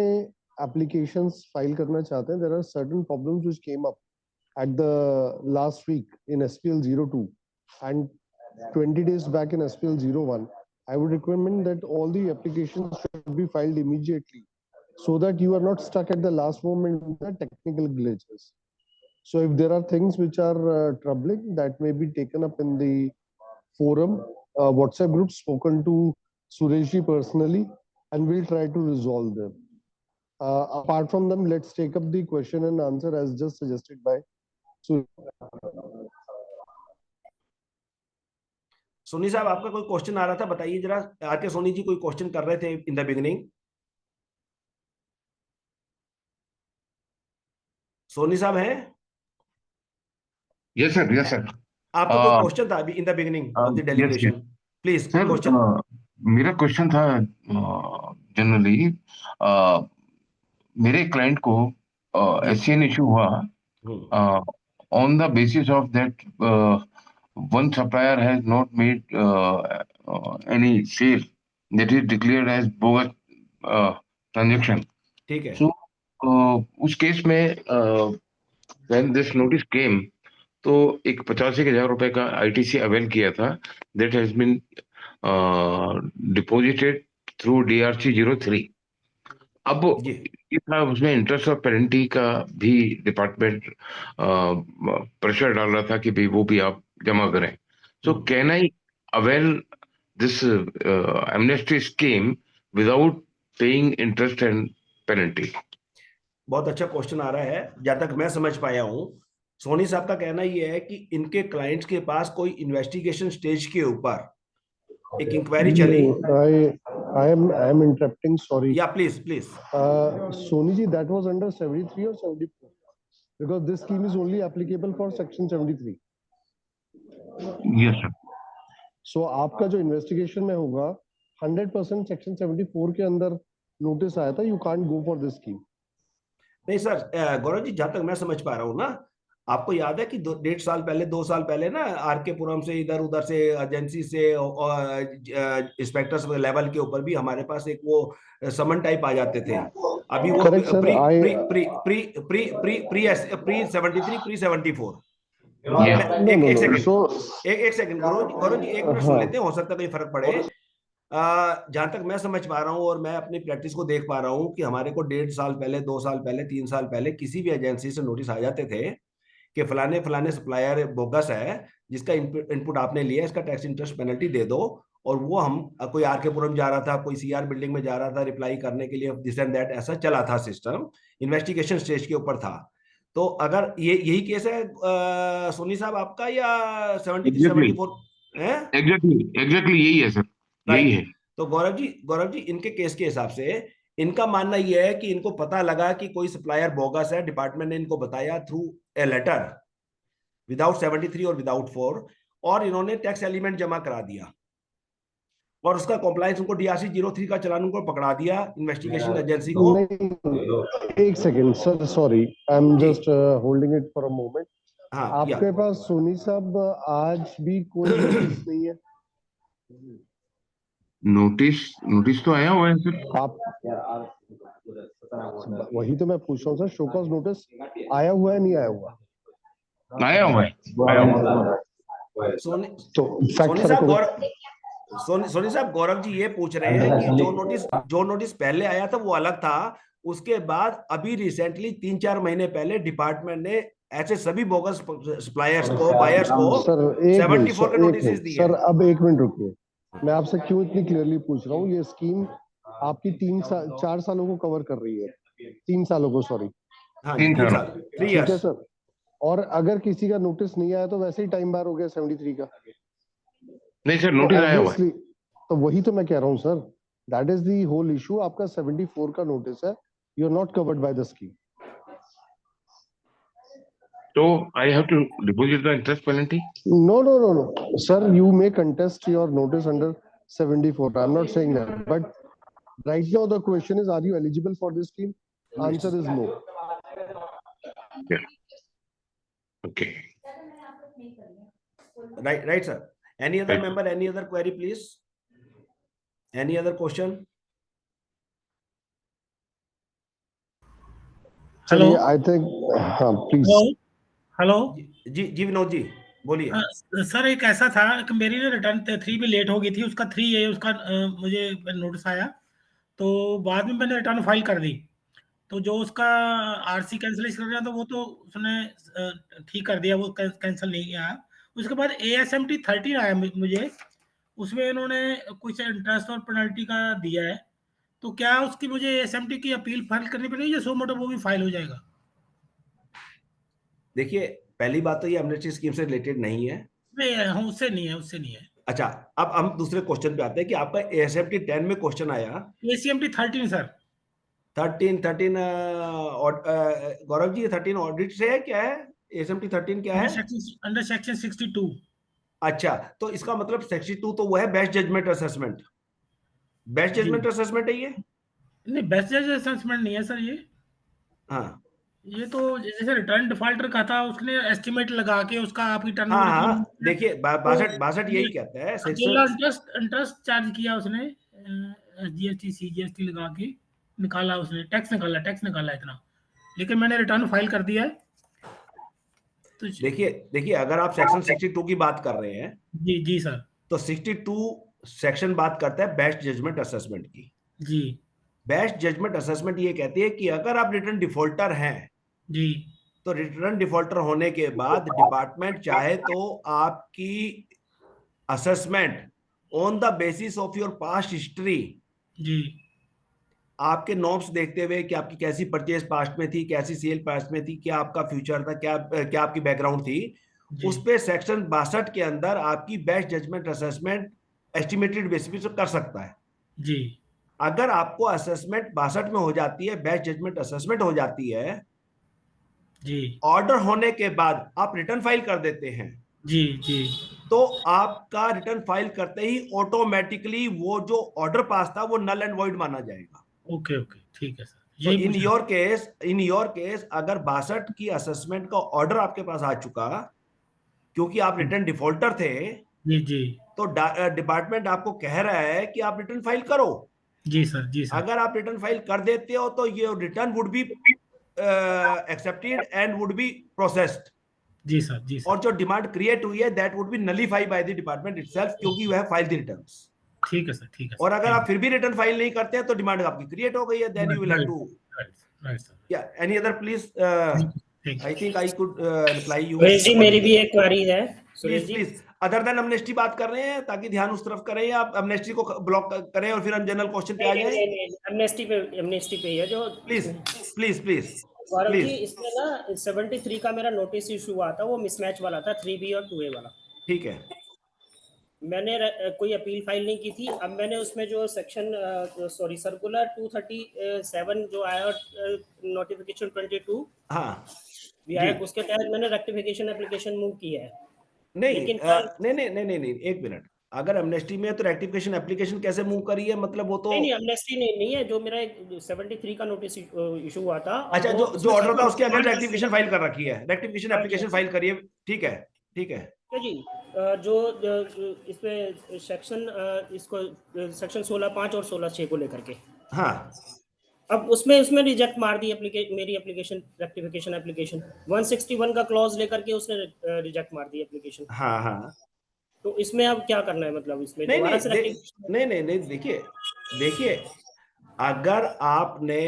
applications file करना चाहते हैं, there are certain problems which came up at the last week in SPL 02 and 20 days back in SPL 01. I would recommend that all the applications should be filed immediately, so that you are not stuck at the last moment with the technical glitches. So if there are things which are troubling, that may be taken up in the forum, WhatsApp group, spoken to Sureshji personally, and we'll try to resolve them. Apart from them, let's take up the question and answer as just suggested by Soni साहब, आपका कोई question आ रहा था, बताइए जरा। आके सोनी जी कोई question कर रहे थे इन द बिगिनिंग। सोनी साहब हैं? Yes sir, yes sir. आपका कोई क्वेश्चन था अभी in the beginning of the deliberation? Please sir, question. मेरा क्वेश्चन था जनरली मेरे क्लाइंट को SCN इशू हुआ on the basis of that one supplier has not made any sale that is declared as bogus transaction. ठीक है। So उस case में when this notice came, तो एक 85,000 रुपए का ITC अवेल किया था, that has been deposited through DRC 03. अब ये था, उसमें इंटरेस्ट और पेनल्टी का भी डिपार्टमेंट प्रेशर डाल रहा था कि भाई वो भी आप जमा करें। So can I avail this amnesty scheme without paying interest and penalty? बहुत अच्छा क्वेश्चन आ रहा है। जहां तक मैं समझ पाया हूं, सोनी साहब का कहना ये है कि इनके क्लाइंट्स के पास कोई इन्वेस्टिगेशन स्टेज के ऊपर एक इंक्वायरी चली। I am interrupting, sorry. Yeah, please. Soni ji, that was under 73 or 74, because this scheme is only applicable for section 73. Yes sir. So आपका जो इन्वेस्टिगेशन में होगा 100% सेक्शन 74 के अंदर नोटिस आया था, you can't go for this scheme. नहीं sir, Gaurav ji जहां तक मैं समझ पा रहा हूँ ना, आपको याद है कि 1.5 साल पहले 2 साल पहले ना आर.के. पुरम से इधर उधर से एजेंसी से इंस्पेक्टर्स लेवल के ऊपर भी हमारे पास एक वो समन टाइप आ जाते थे। अभी वो Correct, sir. Pre I- pre pre pre pre pre pre 73 pre 74। Yeah. No, no, एक no. सेकंड, So, एक सेकंड गौरव जी 1 मिनट सुन हाँ। लेते हैं, हो सकता है कोई फर्क पड़े। जहां तक मैं समझ पा रहा हूँ और मैं अपनी प्रैक्टिस को देख पा रहा हूँ कि हमारे को 1.5 साल पहले, 2 साल पहले, 3 साल पहले किसी भी एजेंसी से नोटिस आ जाते थे कि फलाने फलाने सप्लायर बोगस है, जिसका इनपुट आपने लिया, इसका टैक्स इंटरेस्ट पेनल्टी दे दो। और वो हम कोई आर.के. पुरम जा रहा था, कोई सीआर बिल्डिंग में जा रहा था रिप्लाई करने के लिए, दिस एंड दैट, ऐसा चला था सिस्टम, इन्वेस्टिगेशन स्टेज के ऊपर था। तो अगर ये यही केस है सोनी साहब आपका, या 73 Exactly. 74 है? एग्जैक्टली यही है सर, यही है। तो गौरव जी इनके केस के हिसाब से इनका मानना यह है कि इनको पता लगा कि कोई सप्लायर बोगस है, डिपार्टमेंट ने इनको बताया थ्रू ए लेटर विदाउट 73 और विदाउट 4, और इन्होंने टैक्स एलिमेंट जमा करा दिया और उसका कॉम्प्लायंस उनको DRC 03 का चालान उनको पकड़ा दिया इन्वेस्टिगेशन एजेंसी को। नहीं, एक second sir, sorry, I am जी। Just holding it for a moment. हाँ, आपके पास सोनी साहब आज भी कोई नोटिस नहीं है? नोटिस तो आया हुआ है सर। आप, वही तो मैं पूछ रहा हूँ सर, शो कॉज नोटिस आया हुआ है, नहीं आया हुआ? आया हुआ है, आया हुआ है। सोनी तो सोनी साहब सोनी साहब गौरव जी ये पूछ रहे हैं कि जो नोटिस पहले आया था वो अलग था, उसके बाद अभी रिसेंटली 3-4 महीने पहले डिपार्टमेंट ने ऐसे सभी बोगस सप्लायर्स को, बायर्स को सर, एक मिनट 74 के नोटिस दिए। सर, अब एक मिनट रुकिए, मैं आपसे क्यों इतनी क्लियरली पूछ रहा हूँ। ये स्कीम आपकी 4 सालों को कवर कर रही है, 3 सालों को, सॉरी। हाँ, 3 3 साल। साल, 3 ठीक है इयर्स। सर, और अगर किसी का नोटिस नहीं आया तो वैसे ही टाइम बार हो गया 73 का। नहीं सर, तो नोटिस आया हुआ है। obviously, तो वही तो मैं कह रहा हूँ सर, that is the whole issue. आपका 74 का नोटिस है, you are not covered by the scheme. तो I have to deposit the interest penalty. No, sir, you may contest your notice under 74. I'm not saying that, but right now the question is, are you eligible for this scheme? Answer is no. Okay. Right, sir. Any other member, any other query, please? Any other question? चलिए, I think, हाँ, please. Hello जी विनोद जी बोलिए। Sir, एक ऐसा था कि मेरी ना return 3 भी लेट हो गई थी, उसका 3A उसका मुझे नोटिस आया, तो बाद में मैंने रिटर्न फाइल कर दी। तो जो उसका RC कैंसिलेशन कर रहा था वो तो उसने ठीक कर दिया, वो कैंसिल नहीं आया। उसके बाद ASMT 13 आया मुझे, उसमें इन्होंने कुछ इंटरेस्ट और पेनल्टी का दिया है, तो क्या उसकी मुझे ASMT की अपील फाइल करनी पड़ेगी या सो मोटो वो भी फाइल हो जाएगा? देखिए, पहली बात तो ये एमनेस्टी स्कीम से रिलेटेड नहीं है। नहीं, हाँ, उससे नहीं है। अच्छा, अब हम दूसरे क्वेश्चन पे आते हैं कि आपका ASMT 10 में क्वेश्चन आया। ASMT 13 sir. 13 Gaurav ji, 13 audit से है, क्या है ASMT 13 क्या है? Under section 62। अच्छा, तो इसका मतलब 62 तो वो है best judgement assessment. Best judgement assessment है ये? नहीं, बेस्ट जज असेसमेंट नहीं है सर ये। हाँ, ये तो जैसे रिटर्न डिफॉल्टर का था, उसने एस्टिमेट लगा के उसका आपकी टर्नओवर हाँ, की, देखिए 62 यही कहता है। अकेला इंटरेस्ट चार्ज किया उसने, GST CGST लगा के निकाला, उसने टैक्स निकाला इतना, लेकिन मैंने रिटर्न फाइल कर दिया है। तो देखिए अगर आप सेक्शन 62 की बात कर रहे हैं, जी सर, तो 62 सेक्शन बात करता है बेस्ट जजमेंट असेसमेंट की। जी बेस्ट जजमेंट असेसमेंट ये कहती है कि अगर आप रिटर्न डिफॉल्टर हैं, जी, तो रिटर्न डिफॉल्टर होने के बाद डिपार्टमेंट चाहे तो आपकी assessment on the basis of your past history, जी आपके नॉर्म्स देखते हुए कि आपकी कैसी परचेज पास्ट में थी, कैसी सेल पास्ट में थी, क्या आपका फ्यूचर था, क्या आपकी बैकग्राउंड थी, उस पे सेक्शन 62 के अंदर आपकी best judgement assessment estimated basis पे कर सकता है। जी, अगर आपको असेसमेंट 62 में हो जाती है, बेस्ट जजमेंट असेसमेंट हो जाती है, जी ऑर्डर होने के बाद आप रिटर्न फाइल कर देते हैं, जी, तो आपका रिटर्न फाइल करते ही ऑटोमेटिकली वो जो ऑर्डर पास था वो नल एंड वॉइड माना जाएगा। ओके ओके, ठीक है सर, तो यही इन पूछना। योर केस अगर 62 की असेसमेंट का ऑर्डर आपके पास आ चुका, क्योंकि आप रिटर्न डिफॉल्टर थे, जी जी तो डिपार्टमेंट आपको कह रहा है कि आप रिटर्न फाइल करो। जी सर, जी सर, अगर आप रिटर्न फाइल कर देते हो तो ये return would be accepted and would be processed, जी सर, जी और सर, जो डिमांड क्रिएट हुई है that would be nullified by the department itself, क्योंकि you have filed the returns. ठीक है सर, ठीक है और सर, अगर आप फिर भी रिटर्न फाइल नहीं करते हैं तो डिमांड आपकी क्रिएट हो गई है, then you will have to, right sir, या एनी अदर प्लीज, ठीक I think I could reply you Suresh ji मेरी भी एक क्वेरी है। सुरेश प्लीज जी, प्लीज, अदर देन अमनेस्टी बात कर रहे हैं ताकि ध्यान उस तरफ करें, आप अमनेस्टी को ब्लॉक करें और फिर हम जनरल क्वेश्चन पे आ नहीं जाएं। नहीं नहीं, एमनेस्टी पे ही है जो please please please Gaurav ji, please, इसमें ना 73 का मेरा नोटिस इशू हुआ था, वो मिसमैच वाला था, 3B और 2A वाला। ठीक है। मैंने कोई अपील फाइल नहीं की थी। अब मैंने उसमें जो सेक्शन सर्कुलर 237 जो आया, नोटिफिकेशन 22 हाँ विधायक, उसके तहत मैंने रेक्टिफिकेशन एप्लीकेशन मूव की है। नहीं लेकिन नहीं, एक मिनट, अगर अमनेस्टी में है तो रेक्टिफिकेशन एप्लीकेशन कैसे मूव करी है, मतलब वो तो नहीं अमनेस्टी नहीं है, जो मेरा 73 का नोटिस इशू हुआ था। और अच्छा, वो जो ऑर्डर था उसमें उसके अगेंस्ट रेक्टिफिकेशन फाइल कर रखी है, रेक्टिफिकेशन हाँ जी, एप्लीकेशन फाइल करिए, ठीक है ठीक है। तो जी जो इसमें सेक्शन इसको सेक्शन 16(5) और 16(6) को लेकर के, हाँ अब उसमें रिजेक्ट मार दी मेरी एप्लीकेशन, रेक्टिफिकेशन एप्लीकेशन 161 का क्लॉज लेकर के उसने रिजेक्ट मार दी एप्लीकेशन। हाँ हाँ, तो इसमें अब क्या करना है, मतलब इसमें नहीं दोबारा से नहीं रेक्टिफिकेशन? नहीं, देखिए देखिए, अगर आपने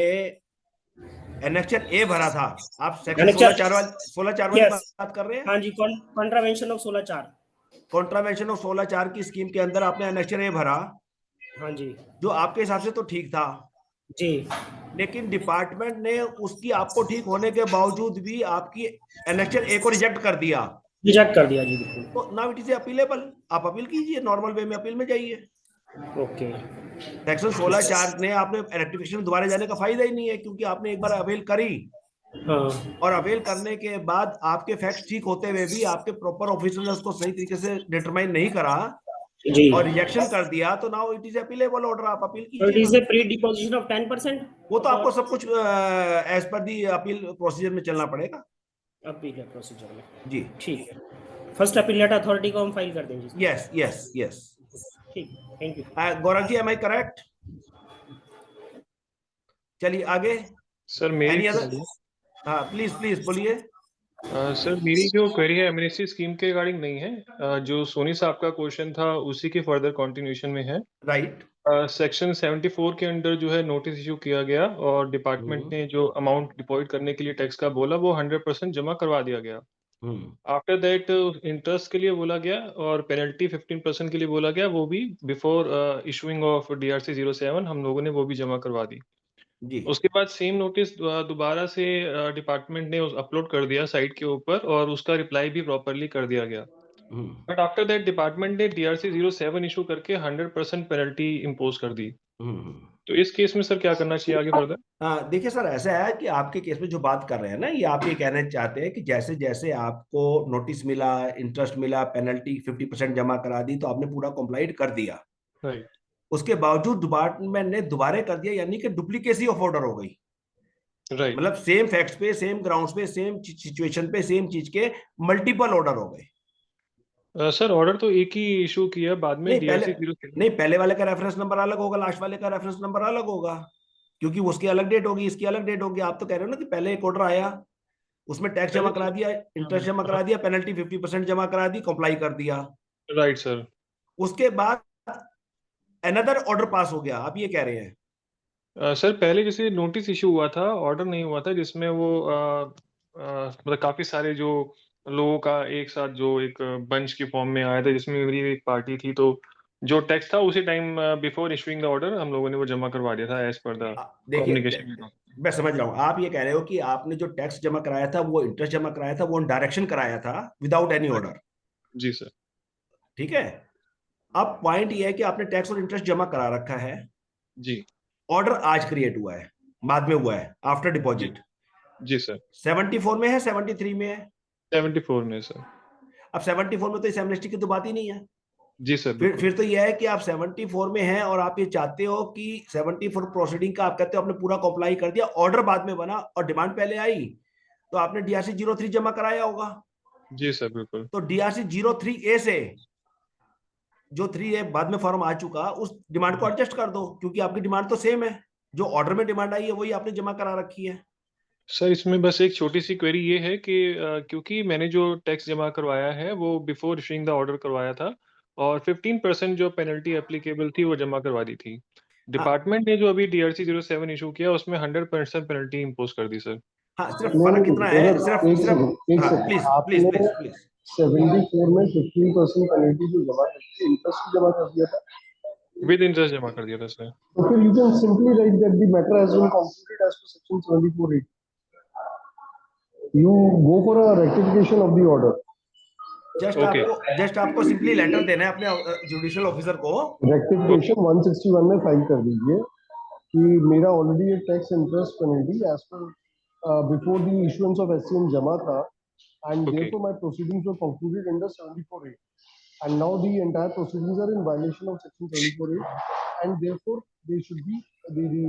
एनेक्शन ए भरा था, आप सेक्शन 16(4) वाली यस, बात कर रहे हैं। हाँ जी, कॉन्ट्रावेंशन ऑफ 16(4), कॉन्ट्रावेंशन ऑफ 16(4) की स्कीम के अंदर आपने एनेक्शन ए भरा, हाँ जी जो आपके हिसाब से तो ठीक था, जी, लेकिन डिपार्टमेंट ने उसकी आपको ठीक होने के बावजूद भी आपकी एनेक्शन ए को रिजेक्ट कर दिया, रिजेक्ट कर दिया जी, बिल्कुल। तो नाउ इट इज अपीलेबल, आप अपील कीजिए, नॉर्मल वे में अपील में जाइए। ओके, सेक्शन 16(4) ने आपने रेक्टिफिकेशन दोबारा जाने का फायदा ही नहीं है, क्योंकि आपने एक बार अपील करी, हाँ और अपील करने के बाद आपके फैक्ट्स ठीक होते हुए भी आपके प्रॉपर ऑफिसर ने उसको सही तरीके से डिटरमाइन नहीं करा जी, और रिजेक्शन कर दिया, तो now it is appealable order, आप अपील तो इट इज कीजिए। ए प्री डिपोजिशन ऑफ 10%। वो तो आपको सब कुछ as per the appeal procedure में चलना पड़ेगा। अपील है प्रोसीजर में, जी, ठीक है। फर्स्ट अपीलेट अथॉरिटी को हम फाइल कर देंगे। यस यस यस, ठीक, thank you. Gaurav ji, am I correct? चलिए आगे। सर मेरी एनी अदर? हाँ प्लीज प्लीज बोलिए। सर मेरी जो क्वेरी है एमनेस्टी स्कीम के रिगार्डिंग नहीं है, जो सोनी साहब का क्वेश्चन था उसी के फर्दर कंटिन्यूएशन में है। राइट, सेक्शन 74 के अंडर जो है नोटिस इशू किया गया और डिपार्टमेंट ने जो अमाउंट डिपॉजिट करने के लिए टैक्स का बोला वो 100% जमा करवा दिया गया। आफ्टर दैट इंटरेस्ट के लिए बोला गया और पेनल्टी 15% के लिए बोला गया, वो भी बिफोर इशूइंग ऑफ DRC 07 हम लोगों ने वो भी जमा करवा दी। जी, उसके बाद सेम नोटिस दोबारा से डिपार्टमेंट ने अपलोड कर दिया साइट के ऊपर और उसका रिप्लाई भी प्रॉपरली कर दिया गया। बट आफ्टर दैट डिपार्टमेंट ने DRC 07 इशू करके 100% पेनल्टी इम्पोज कर दी। तो इस केस में सर क्या करना चाहिए आगे फर्दर? हाँ देखिए सर, ऐसा है कि आपके केस में जो बात कर रहे हैं ना, ये आप ये कहना चाहते हैं कि जैसे जैसे आपको नोटिस मिला, इंटरेस्ट मिला, पेनल्टी 50% जमा करा दी, तो आपने पूरा कंप्लाइंट कर दिया, राइट, उसके बावजूद डिपार्टमेंट ने दोबारा कर दिया, यानी कि डुप्लीकेसी ऑफ ऑर्डर हो गई। राइट, मतलब सेम फैक्ट्स पे, सेम ग्राउंड्स पे, सेम सिचुएशन पे, सेम चीज के मल्टीपल ऑर्डर हो गए। सर ऑर्डर तो एक ही इशू किया, बाद में नहीं DRC 07 नहीं, पहले वाले का रेफरेंस नंबर अलग होगा, लास्ट वाले का रेफरेंस नंबर अलग होगा, क्योंकि उसकी अलग डेट होगी, इसकी अलग डेट होगी। आप तो कह रहे हो ना कि पहले एक ऑर्डर आया, उसमें टैक्स जमा करा दिया, इंटरेस्ट जमा करा दिया, पेनल्टी 50% जमा करा दी, कंप्लाई कर दिया, राइट सर। उसके बाद अनदर ऑर्डर पास हो गया, आप ये कह रहे हैं? सर पहले जैसे नोटिस इशू हुआ था, ऑर्डर नहीं हुआ था, जिसमें वो मतलब काफी सारे जो लोगों का एक साथ जो एक बंच के फॉर्म में आया था, जिसमें मेरी एक पार्टी थी, तो जो टैक्स था उसी time before issuing the order हम लोगों ने वो जमा करवा दिया था एज पर द देखिए, कम्युनिकेशन। मैं समझ रहा हूँ, आप ये कह रहे हो कि आपने जो टैक्स जमा कराया था, वो इंटरेस्ट जमा कराया था, वो डायरेक्शन कराया था विदाउट एनी ऑर्डर। जी सर। ठीक है, अब पॉइंट ये है कि आपने टैक्स और इंटरेस्ट जमा करा रखा है जी, ऑर्डर आज क्रिएट हुआ है, बाद में हुआ है, आफ्टर डिपॉजिट। जी सर। 74 में है, 73 में है? 74 में सर। अब 74 में तो इस एमनेस्टी की तो बात ही नहीं है, जी सर, बिल्कुल। फिर तो यह है कि आप 74 में हैं और आप ये चाहते हो कि 74 प्रोसीडिंग का आप कहते हो आपने पूरा कॉम्प्लाई कर दिया, ऑर्डर बाद में बना और डिमांड पहले आई, तो आपने DRC 03 जमा कराया होगा। जी सर, बिल्कुल। तो DRC 03A से जो 3A बाद में फॉर्म आ चुका, उस डिमांड को एडजस्ट कर दो, क्योंकि आपकी डिमांड तो सेम है, जो ऑर्डर में डिमांड आई है वही आपने जमा करा रखी है। सर, इसमें बस एक छोटी सी क्वेरी ये है कि क्योंकि मैंने जो टैक्स जमा करवाया है वो बिफोर इशूइंग द ऑर्डर करवाया था और 15% जो पेनल्टी एप्लीकेबल थी वो जमा करवा दी थी। डिपार्टमेंट ने जो अभी DRC 07 इशू किया उसमें 100% पेनल्टी इम्पोज कर दी सर। हाँ, सिर्फ फर्क कितना है, एक सिर्फ सेकंड प्लीज आपने प्लीज प्लीज प्लीज 74 में 15% पेनल्टी जो जमा कर दी, इंटरेस्ट जमा कर दिया था, विद इंटरेस्ट जमा कर दिया था सर। तो फिर you can simply write that the matter has been concluded as per section 74(8). You go for a rectification of the order. Just आपको सिंपली लेटर देना है अपने जुडिशियल ऑफिसर को। रेक्टिफिकेशन 161 में फाइल कर दीजिए कि मेरा ऑलरेडी एक tax interest penalty as per before the issuance of SCM जमा था, and therefore my proceedings were concluded under 74(8), and now the entire proceedings are in violation of section 74(8), and therefore they should be the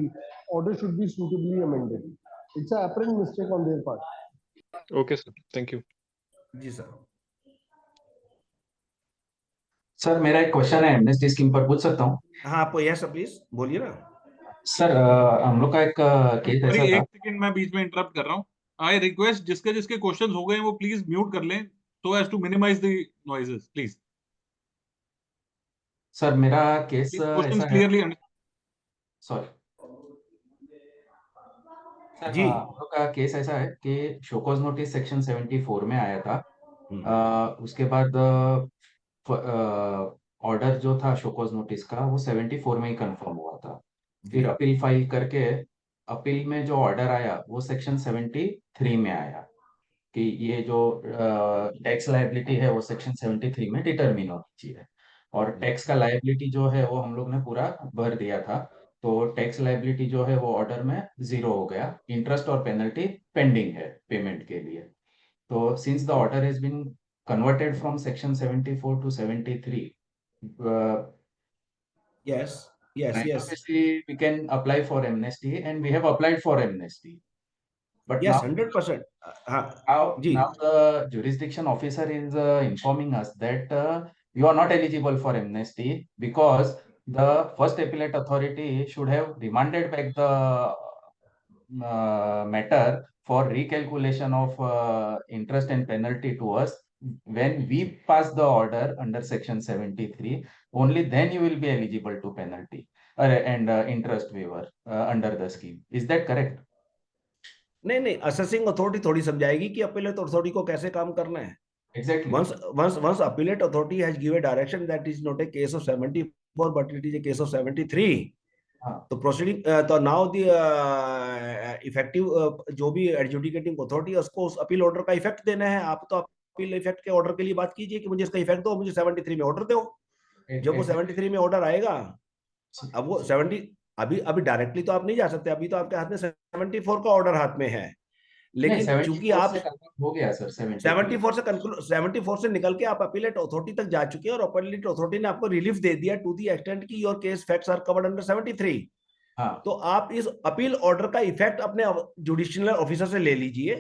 order should be suitably amended. It's an apparent mistake on their part. Okay sir, thank you. जी sir. Sir मेरा एक question है amnesty scheme पर, पूछ सकता हूँ? हाँ, आप यस प्लीज बोलिए ना। सर हम लोग का एक केस ऐसा था। एक सेकंड, मैं बीच में इंटरप्ट कर रहा हूँ। आई रिक्वेस्ट जिसके जिसके क्वेश्चंस हो गए हैं वो प्लीज म्यूट कर लें so as to minimize the noises, please. Sir मेरा केस ऐसा है, सॉरी सर, जी, हम लोग का केस ऐसा है कि शोकॉज नोटिस सेक्शन 74 में आया था। उसके बाद ऑर्डर जो था शोकॉज नोटिस का वो 74 में ही कंफर्म हुआ था। फिर अपील फाइल करके अपील में जो ऑर्डर आया वो सेक्शन 73 में आया कि ये जो टैक्स लायबिलिटी है वो सेक्शन 73 में डिटरमिन होनी चाहिए, और टैक्स का लायबिलिटी जो है वो हम लोग ने पूरा भर दिया था। तो टैक्स लायबिलिटी जो है वो ऑर्डर में 0 हो गया, इंटरेस्ट और पेनल्टी पेंडिंग है पेमेंट के लिए। तो since the order has been converted from section 74 to 73, yes, obviously we can apply for amnesty, and we have applied for amnesty, but yes, now 100%. now the jurisdiction officer is informing us that you are not eligible for amnesty because the first appellate authority should have remanded back the matter for recalculation of interest and penalty to us. When we pass the order under section 73, only then you will be eligible to penalty and interest waiver under the scheme. Is that correct? नहीं, assessing authority थोड़ी समझाएगी कि appellate authority को कैसे काम करना है। Exactly. Once appellate authority has given direction that is not a case of 74 but it is a case of 73, तो proceeding तो नाउ द इफेक्टिव जो भी एडजुडिकेटिंग अथॉरिटी है उसको उस अपील ऑर्डर का इफेक्ट देना है। आप तो अपील इफेक्ट के ऑर्डर के लिए बात कीजिए कि मुझे इसका इफेक्ट दो, मुझे 73 में ऑर्डर दो। जब वो 73 में ऑर्डर आएगा, अब वो 70 अभी डायरेक्टली तो आप नहीं जा सकते, अभी तो आपके हाथ में 74 का ऑर्डर हाथ में है, लेकिन चूंकि आप हो गया सर 74 से निकल के आप अपीलेट अथॉरिटी तक जा चुके हैं और अपीलेट अथॉरिटी ने आपको रिलीफ दे दिया टू दी एक्सटेंट की your case facts are covered under 73। तो आप इस अपील ऑर्डर का इफेक्ट अपने जुडिशियल ऑफिसर से ले लीजिए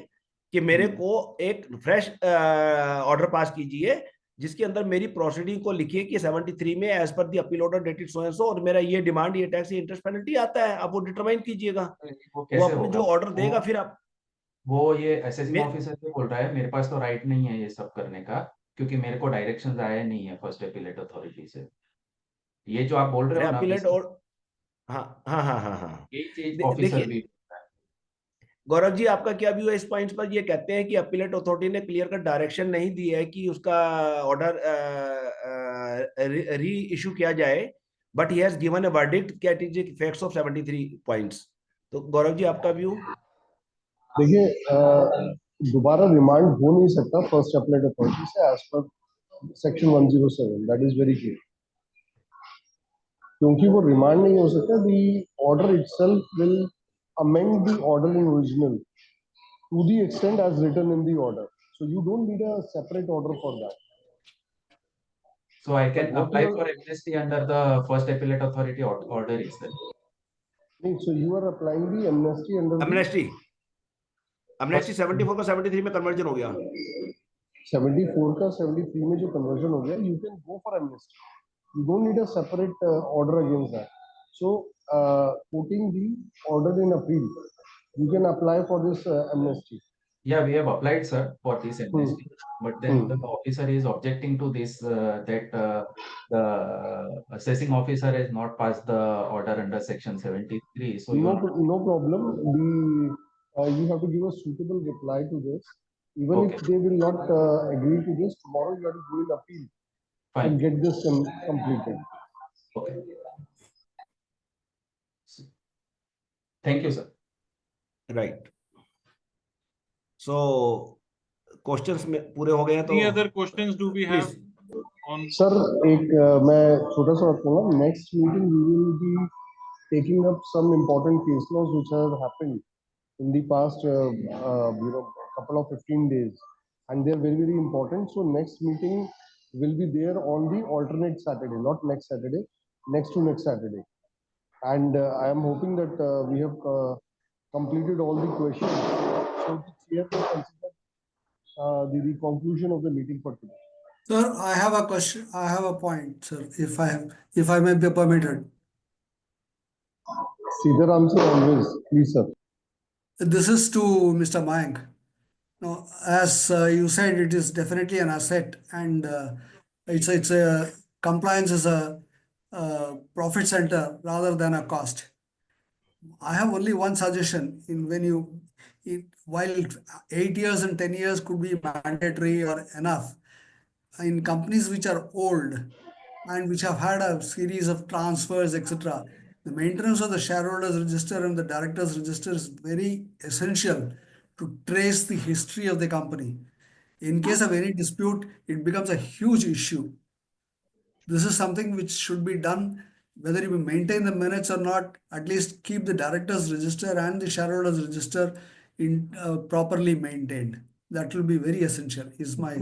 कि मेरे को एक फ्रेश ऑर्डर पास कीजिए जिसके अंदर मेरी प्रोसीडिंग को लिखिए कि 73 में as per the appeal order dated so and so और मेरा ये डिमांड, ये टैक्स, ये इंटरेस्ट पेनल्टी आता है, आप वो डिटरमाइन कीजिएगा। वो अपने जो ऑर्डर देगा फिर आप वो ये असेसिंग ऑफिसर से बोल रहा है, मेरे पास तो राइट नहीं है ये सब करने का क्योंकि मेरे को डायरेक्शंस आया नहीं है फर्स्ट अपीलेट अथॉरिटी से। ये जो आप बोल रहे हो ना अपीलेट और हाँ देखिए गौरव जी, आपका क्या व्यू है इस पॉइंट पर? ये कहते हैं कि अपीलेट अथॉरिटी ने क्लियर कट डायरेक्शन नहीं दी है कि उसका ऑर्डर री इशू किया जाए, but he has given a verdict that is effects of 73 points. तो गौरव जी, आपका व्यू? देखिए, दोबारा रिमांड हो नहीं सकता फर्स्ट अपीलेट अथॉरिटी से as per section 107, that is very clear. क्योंकि वो रिमांड नहीं हो सकता, the order itself will amend the order in original to the extent as written in the order. So you don't need a separate order for that. So I can What apply you for are, amnesty under the first appellate authority order itself. so you are applying the amnesty under the amnesty 74 का 73 में conversion हो गया 74 का 73 में जो conversion हो गया, you can go for amnesty. You don't need a separate order against that. So, quoting the order in appeal, you can apply for this amnesty. Yeah, we have applied, sir, for this amnesty, but then the officer is objecting to this that the assessing officer has not passed the order under section 73. So no problem. You have to give a suitable reply to this. Even Okay. if they will not agree to this, tomorrow you have to go in appeal Fine. and get this completed. Okay. Thank you, sir. Right. So questions में पूरे हो गए हैं तो Any other questions do we have on? Sir, एक मैं छोटा सा बात कहूँगा. Next meeting we will be taking up some important case laws which have happened in the past, couple of 15 days, and they are very, very important. So next meeting will be there on the alternate Saturday, not next Saturday, next to next Saturday. And I am hoping that we have completed all the questions. So the chair will consider the conclusion of the meeting for today. Sir, I have a question. I have a point, sir, if I may be permitted. Sridhar answer always, please, sir. This is to Mr. Mayank. Now, as you said, it is definitely an asset, and it's a compliance is a profit center rather than a cost. I have only one suggestion. While 8 years and 10 years could be mandatory or enough, in companies which are old and which have had a series of transfers, etc., the maintenance of the shareholders register and the directors register is very essential to trace the history of the company. In case of any dispute, it becomes a huge issue. This is something which should be done, whether you maintain the minutes or not. At least keep the directors register and the shareholders register properly maintained. That will be very essential. Is my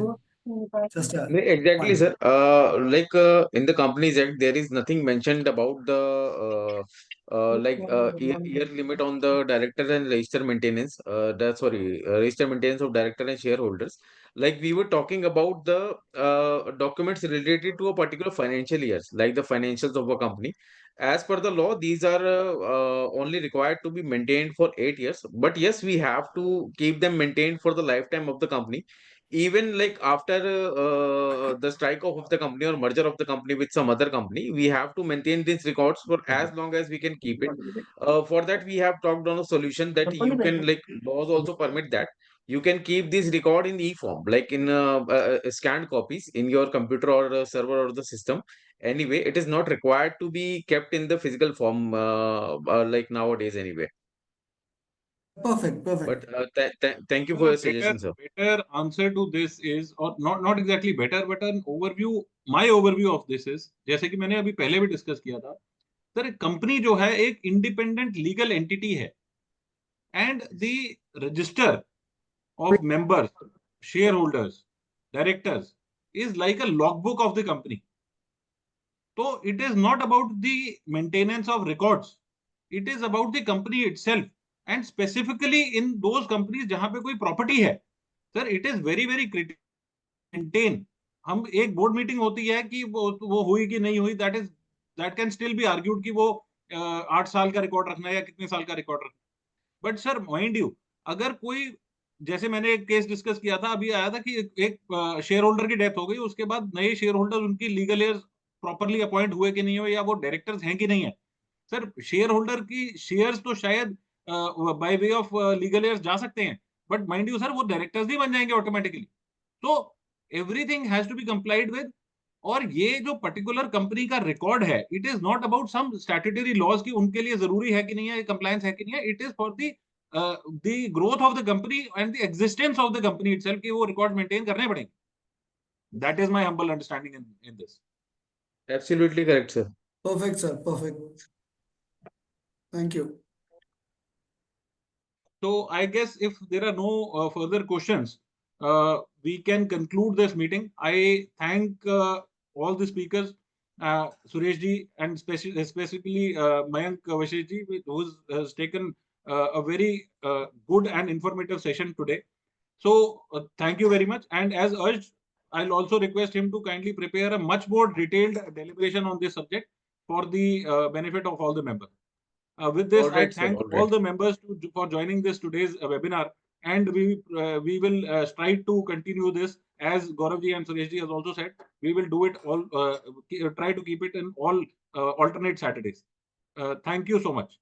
just a Exactly, point. sir. In the Companies Act, there is nothing mentioned about the year limit on the director and register maintenance. Register maintenance of director and shareholders. Like we were talking about the documents related to a particular financial years, like the financials of a company. As per the law, these are only required to be maintained for 8 years. But yes, we have to keep them maintained for the lifetime of the company. Even like after the strike off of the company or merger of the company with some other company, we have to maintain these records for as long as we can keep it. For that, we have talked on a solution that you can, like, laws also permit that you can keep this record in e-form, like in scanned copies in your computer or server or the system. Anyway, it is not required to be kept in the physical form like nowadays anyway. Perfect. But thank you So for your the suggestion, sir. better answer to this is, or not exactly better, but an overview. My overview of this is, जैसे कि मैंने अभी पहले भी discuss किया था, sir एक company जो है एक इंडिपेंडेंट लीगल एंटिटी है, and the register of members, shareholders, directors is like a logbook of the company. So it is not about the maintenance of records. It is about the company itself, and specifically in those companies जहां पे कोई property है. Sir, it is very, very critical to maintain. हम एक board meeting होती है कि वो हुई कि नहीं हुई, that can still be argued कि वो 8 साल का रिकॉर्ड रखना है या कितने साल का रिकॉर्ड रखना है. बट सर माइंड यू, अगर कोई, जैसे मैंने एक केस डिस्कस किया था, अभी आया था कि एक शेयर होल्डर की डेथ हो गई, उसके बाद नए शेयर होल्डर, उनकी लीगल एयर्स प्रॉपरली अपॉइंट हुए कि नहीं हुए, या वो डायरेक्टर्स हैं कि नहीं है. सर शेयर होल्डर की शेयर्स तो शायद by way of legal heirs जा सकते हैं, बट माइंड यू सर वो डायरेक्टर्स नहीं बन जाएंगे ऑटोमेटिकली. तो everything has to be complied with. और ये जो पर्टिकुलर कंपनी का रिकॉर्ड है, it is not about some statutory laws की उनके लिए जरूरी है कि नहीं है, कंप्लायंस है कि नहीं है. It is for the growth of the company and the existence of the company itself कि वो records maintain करने पड़ेंगे. That is my humble understanding in this. Absolutely correct, sir. Perfect, sir. Perfect. Thank you. So I guess if there are no further questions, we can conclude this meeting. I thank all the speakers, Suresh ji, and specifically Mayank Vashesh ji, who has taken a very good and informative session today. So thank you very much. And as urged, I'll also request him to kindly prepare a much more detailed deliberation on this subject for the benefit of all the members. With this, I thank all the members for joining this today's webinar, and we will strive to continue this, as Gaurav ji and Suresh ji has also said. We will do it all, try to keep it in all alternate Saturdays. Thank you so much.